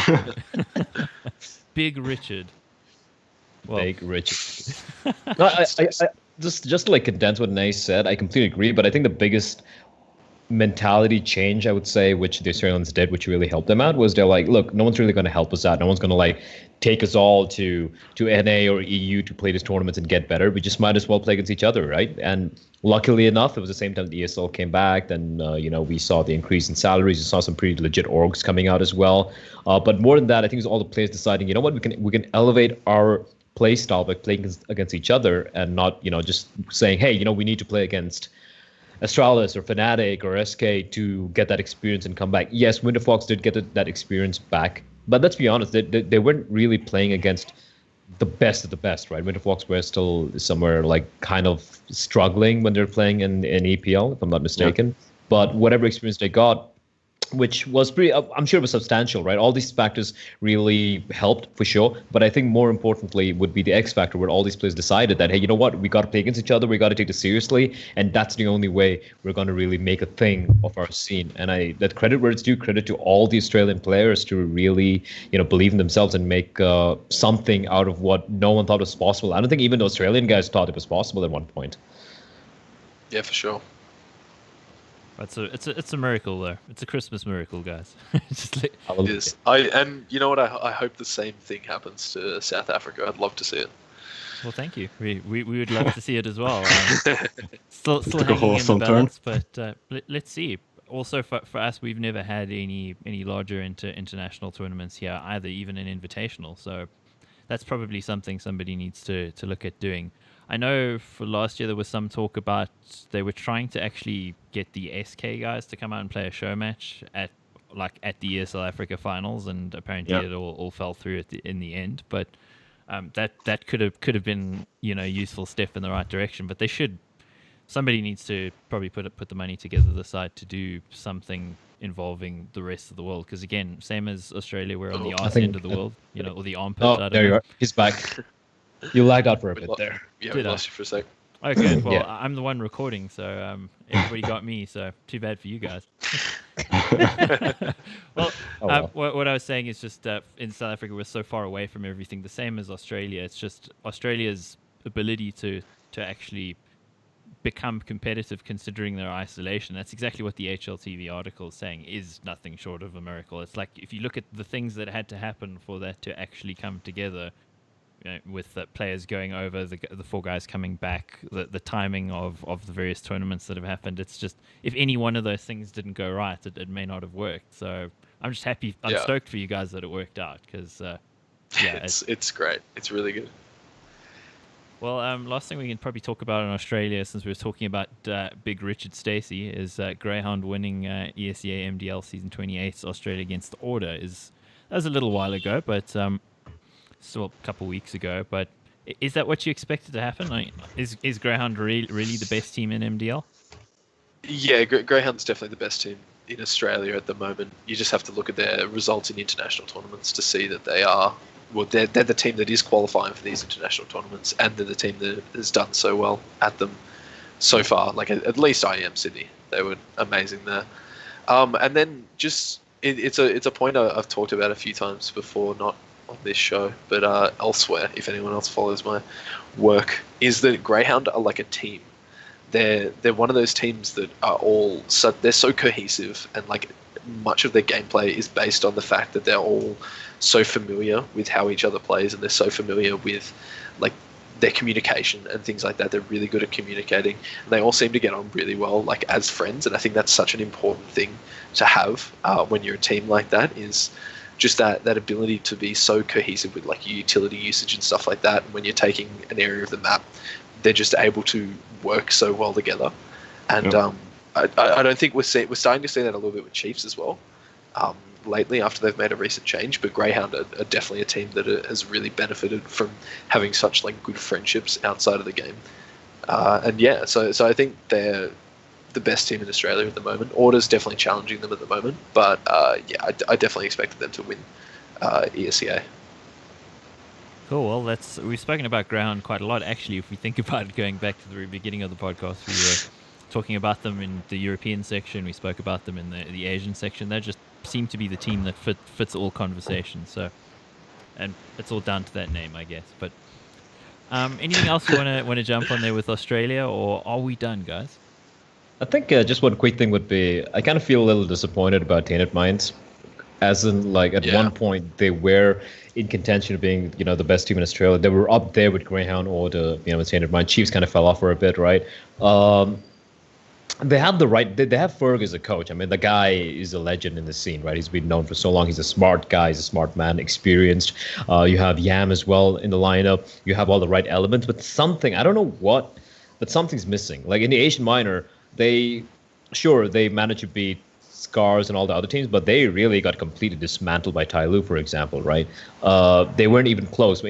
Big Richard. Well, Big Richard. No, I just to like condense what Nase said, I completely agree. But I think the biggest mentality change, I would say, which the Australians did, which really helped them out, was they're like, look, no one's really going to help us out. No one's going to like take us all to NA or EU to play these tournaments and get better. We just might as well play against each other, right? And luckily enough, it was the same time the ESL came back. Then we saw the increase in salaries. We saw some pretty legit orgs coming out as well. But more than that, I think it's all the players deciding, you know what, we can elevate our play style by playing against each other and not just saying, hey, we need to play against Astralis or Fnatic or SK to get that experience and come back. Yes, Winterfox did get that experience back, but let's be honest, they weren't really playing against the best of the best, right? Winterfox were still somewhere like kind of struggling when they're playing in EPL, if I'm not mistaken. Yeah. But whatever experience they got, which was pretty, I'm sure it was substantial, right? All these factors really helped for sure. But I think more importantly would be the X factor, where all these players decided that, hey, you know what? We got to play against each other. We got to take this seriously. And that's the only way we're going to really make a thing of our scene. And that credit where it's due, credit to all the Australian players to really, believe in themselves and make something out of what no one thought was possible. I don't think even the Australian guys thought it was possible at one point. Yeah, for sure. It's a miracle though. It's a Christmas miracle, guys. It is. And you know what? I hope the same thing happens to South Africa. I'd love to see it. Well, thank you. We would love to see it as well. Still hanging in the balance, but let's see. Also, for us, we've never had any larger international tournaments here either, even an invitational. So that's probably something somebody needs to look at doing. I know for last year there was some talk about they were trying to actually get the SK guys to come out and play a show match at the ESL Africa finals, and apparently it all fell through in the end. But that could have been a useful step in the right direction. But somebody needs to probably put the money together this side to do something involving the rest of the world, because again, same as Australia, we're on the arse end of the world, or the armpit. Oh, there you are. He's back. You lagged out for a bit there. Yeah, we lost you for a sec. Okay, well, I'm the one recording, so everybody got me, so too bad for you guys. Well, what I was saying is just in South Africa, we're so far away from everything, the same as Australia. It's just Australia's ability to actually become competitive considering their isolation. That's exactly what the HLTV article is saying, is nothing short of a miracle. It's like, if you look at the things that had to happen for that to actually come together, with the players going over, the four guys coming back, the timing of the various tournaments that have happened. It's just, if any one of those things didn't go right, it may not have worked. So I'm just happy. I'm stoked for you guys that it worked out, because it's great. It's really good. Well, last thing we can probably talk about in Australia, since we were talking about Big Richard Stacey, is Greyhound winning ESEA MDL Season 28's Australia against the Order. That was a little while ago, but still a couple weeks ago. But is that what you expected to happen? Like, is Greyhound really the best team in MDL? Yeah, Greyhound's definitely the best team in Australia at the moment. You just have to look at their results in international tournaments to see that they are. Well, they're the team that is qualifying for these international tournaments, and they're the team that has done so well at them so far. Like, at least IEM Sydney, they were amazing there. And then just it's a point I've talked about a few times before, not on this show, but elsewhere, if anyone else follows my work, is that Greyhound are like a team. They're one of those teams that are they're so cohesive, and like much of their gameplay is based on the fact that they're all so familiar with how each other plays, and they're so familiar with like their communication and things like that. They're really good at communicating, and they all seem to get on really well, like as friends. And I think that's such an important thing to have when you're a team like that, is just that ability to be so cohesive with like utility usage and stuff like that. And when you're taking an area of the map, they're just able to work so well together. And Yep. I don't think we're starting to see that a little bit with Chiefs as well. Lately, after they've made a recent change, but Greyhound are definitely a team that has really benefited from having such like good friendships outside of the game. And yeah, so I think they're the best team in Australia at the moment. Order's definitely challenging them at the moment, but yeah, I definitely expected them to win ESEA. Cool. Well, we've spoken about Greyhound quite a lot, actually. If we think about it, going back to the very beginning of the podcast, we were talking about them in the European section. We spoke about them in the Asian section. They just seem to be the team that fits all conversations. So, and it's all down to that name, I guess. But anything else you want to jump on there with Australia, or are we done, guys? I think just one quick thing would be, I kind of feel a little disappointed about Tainted Minds. As in, like, at one point, they were in contention of being, the best team in Australia. They were up there with Greyhound or with Tainted Minds. Chiefs kind of fell off for a bit, right? They have they have Ferg as a coach. I mean, the guy is a legend in the scene, right? He's been known for so long. He's a smart guy. He's a smart man, experienced. You have Yam as well in the lineup. You have all the right elements, but I don't know what, but something's missing. Like in the Asian minor, they managed to beat Scars and all the other teams, but they really got completely dismantled by Tai Lu, for example, right? They weren't even close.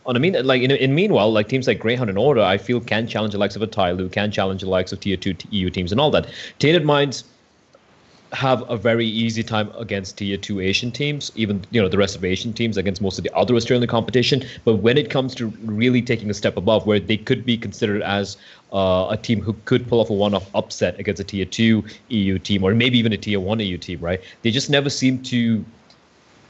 Meanwhile, like teams like Greyhound and Order, I feel can challenge the likes of a Tai Lu, can challenge the likes of Tier 2 EU teams and all that. Tainted Minds have a very easy time against Tier 2 Asian teams, even the rest of Asian teams against most of the other Australian competition. But when it comes to really taking a step above, where they could be considered as a team who could pull off a one-off upset against a Tier 2 EU team, or maybe even a Tier 1 EU team, right? They just never seem to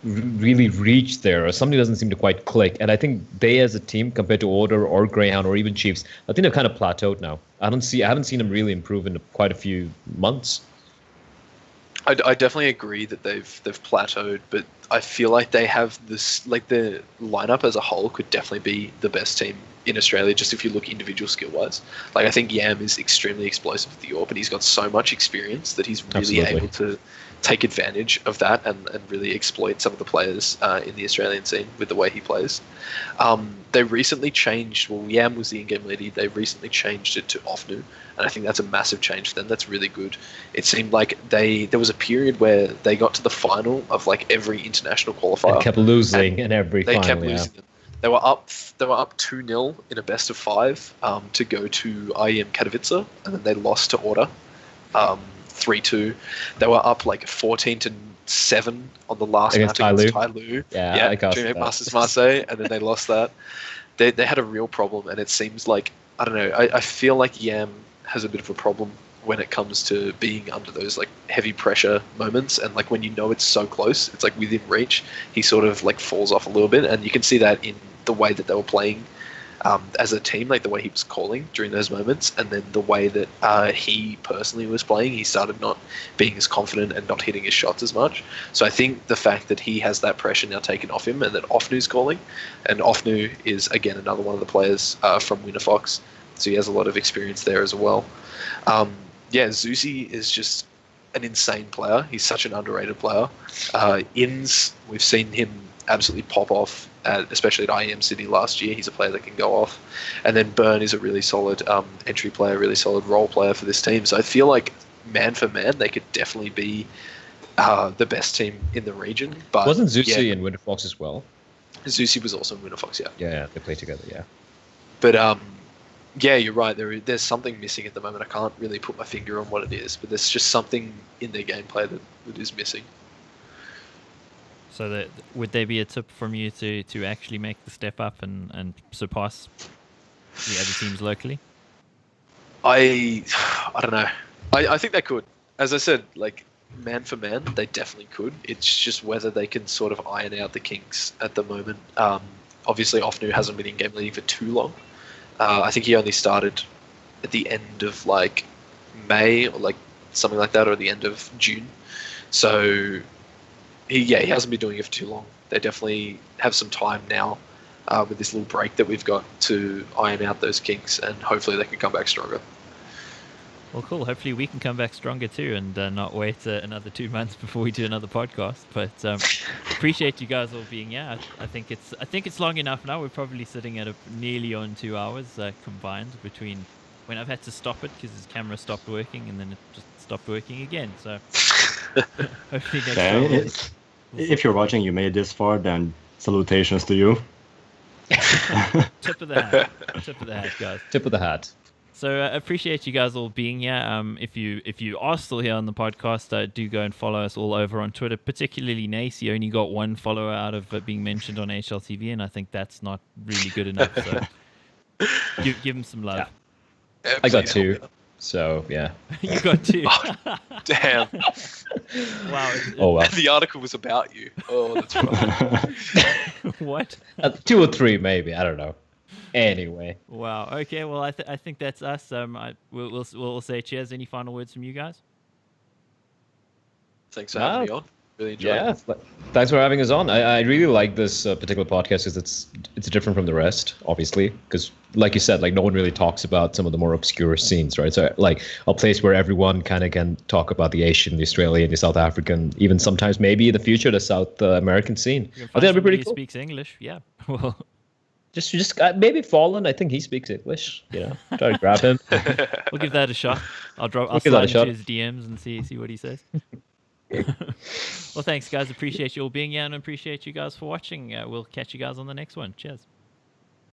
really reach there, or something doesn't seem to quite click. And I think they, as a team, compared to Order or Greyhound or even Chiefs, I think they've kind of plateaued now. I haven't seen them really improve in quite a few months. I definitely agree that they've plateaued, but I feel like they have this, like the lineup as a whole could definitely be the best team in Australia, just if you look individual skill wise. Like I think Yam is extremely explosive with the AWP, but he's got so much experience that he's really able to take advantage of that and really exploit some of the players in the Australian scene with the way he plays. They recently changed, Yam was the in-game leader, they recently changed it to Ofnu, and I think that's a massive change for them. That's really good. It seemed like there was a period where they got to the final of like every international qualifier. They kept losing in every final. They kept losing them. They were up 2-0 in a best of 5 to go to IEM Katowice, and then they lost to Order 3-2. They were up like 14-7 on the last match against Tai Lu. Yeah, DreamHack Masters Marseille, and then they lost that. They had a real problem, and it seems like, I don't know, I feel like Yam has a bit of a problem when it comes to being under those like heavy pressure moments, and like when it's so close, it's like within reach, he sort of like falls off a little bit, and you can see that in the way that they were playing as a team, like the way he was calling during those moments, and then the way that he personally was playing, he started not being as confident and not hitting his shots as much. So I think the fact that he has that pressure now taken off him, and that Ofnu's calling, and Ofnu is again another one of the players from Winterfox, so he has a lot of experience there as well. Zusi is just an insane player. He's such an underrated player. Inns, we've seen him absolutely pop off, especially at IEM City last year. He's a player that can go off. And then Burn is a really solid entry player, really solid role player for this team. So I feel like man for man, they could definitely be the best team in the region. But wasn't Zusi in Winterfox as well? Zusi was also in Winterfox, yeah. Yeah, they play together, yeah. But yeah, you're right. There's something missing at the moment. I can't really put my finger on what it is, but there's just something in their gameplay that is missing. So would there be a tip from you to actually make the step up and surpass the other teams locally? I don't know. I think they could. As I said, like man for man, they definitely could. It's just whether they can sort of iron out the kinks at the moment. Obviously, Ofnu hasn't been in game leading for too long. I think he only started at the end of like May or like something like that, or the end of June. So he hasn't been doing it for too long. They definitely have some time now with this little break that we've got to iron out those kinks, and hopefully they can come back stronger. Well, cool. Hopefully we can come back stronger too, and not wait another 2 months before we do another podcast. But appreciate you guys all being here. I think it's long enough now. We're probably sitting at nearly on 2 hours combined between when I've had to stop it because his camera stopped working and then it just stopped working again. So hopefully next Yeah, time. if you're watching, you made it this far, then salutations to you. Tip of the hat. Tip of the hat, guys. Tip of the hat. So appreciate you guys all being here. If you are still here on the podcast, do go and follow us all over on Twitter, particularly Nace. He only got one follower out of being mentioned on HLTV, and I think that's not really good enough. So give him some love. Yeah, I got please 2. help me. So yeah. You got 2. Damn. Wow. Oh well. The article was about you. Oh, that's right. What? 2 or 3 maybe. I don't know. Anyway. Wow. Okay. Well, I think that's us. We'll say cheers. Any final words from you guys? Thanks for having me on. Really enjoyed Yeah, it. thanks for having us on. I really like this particular podcast because it's different from the rest, obviously. Because, like you said, like no one really talks about some of the more obscure scenes, right? So, like a place where everyone kind of can talk about the Asian, the Australian, the South African, even sometimes maybe in the future the South American scene. I think that'd be pretty cool. Speaks English. Yeah. Well. Just maybe Fallen. I think he speaks English. You know, try to grab him. We'll give that a shot. I'll give that slide a shot. into his DMs and see what he says. Well, thanks, guys. Appreciate you all being here and appreciate you guys for watching. We'll catch you guys on the next one. Cheers.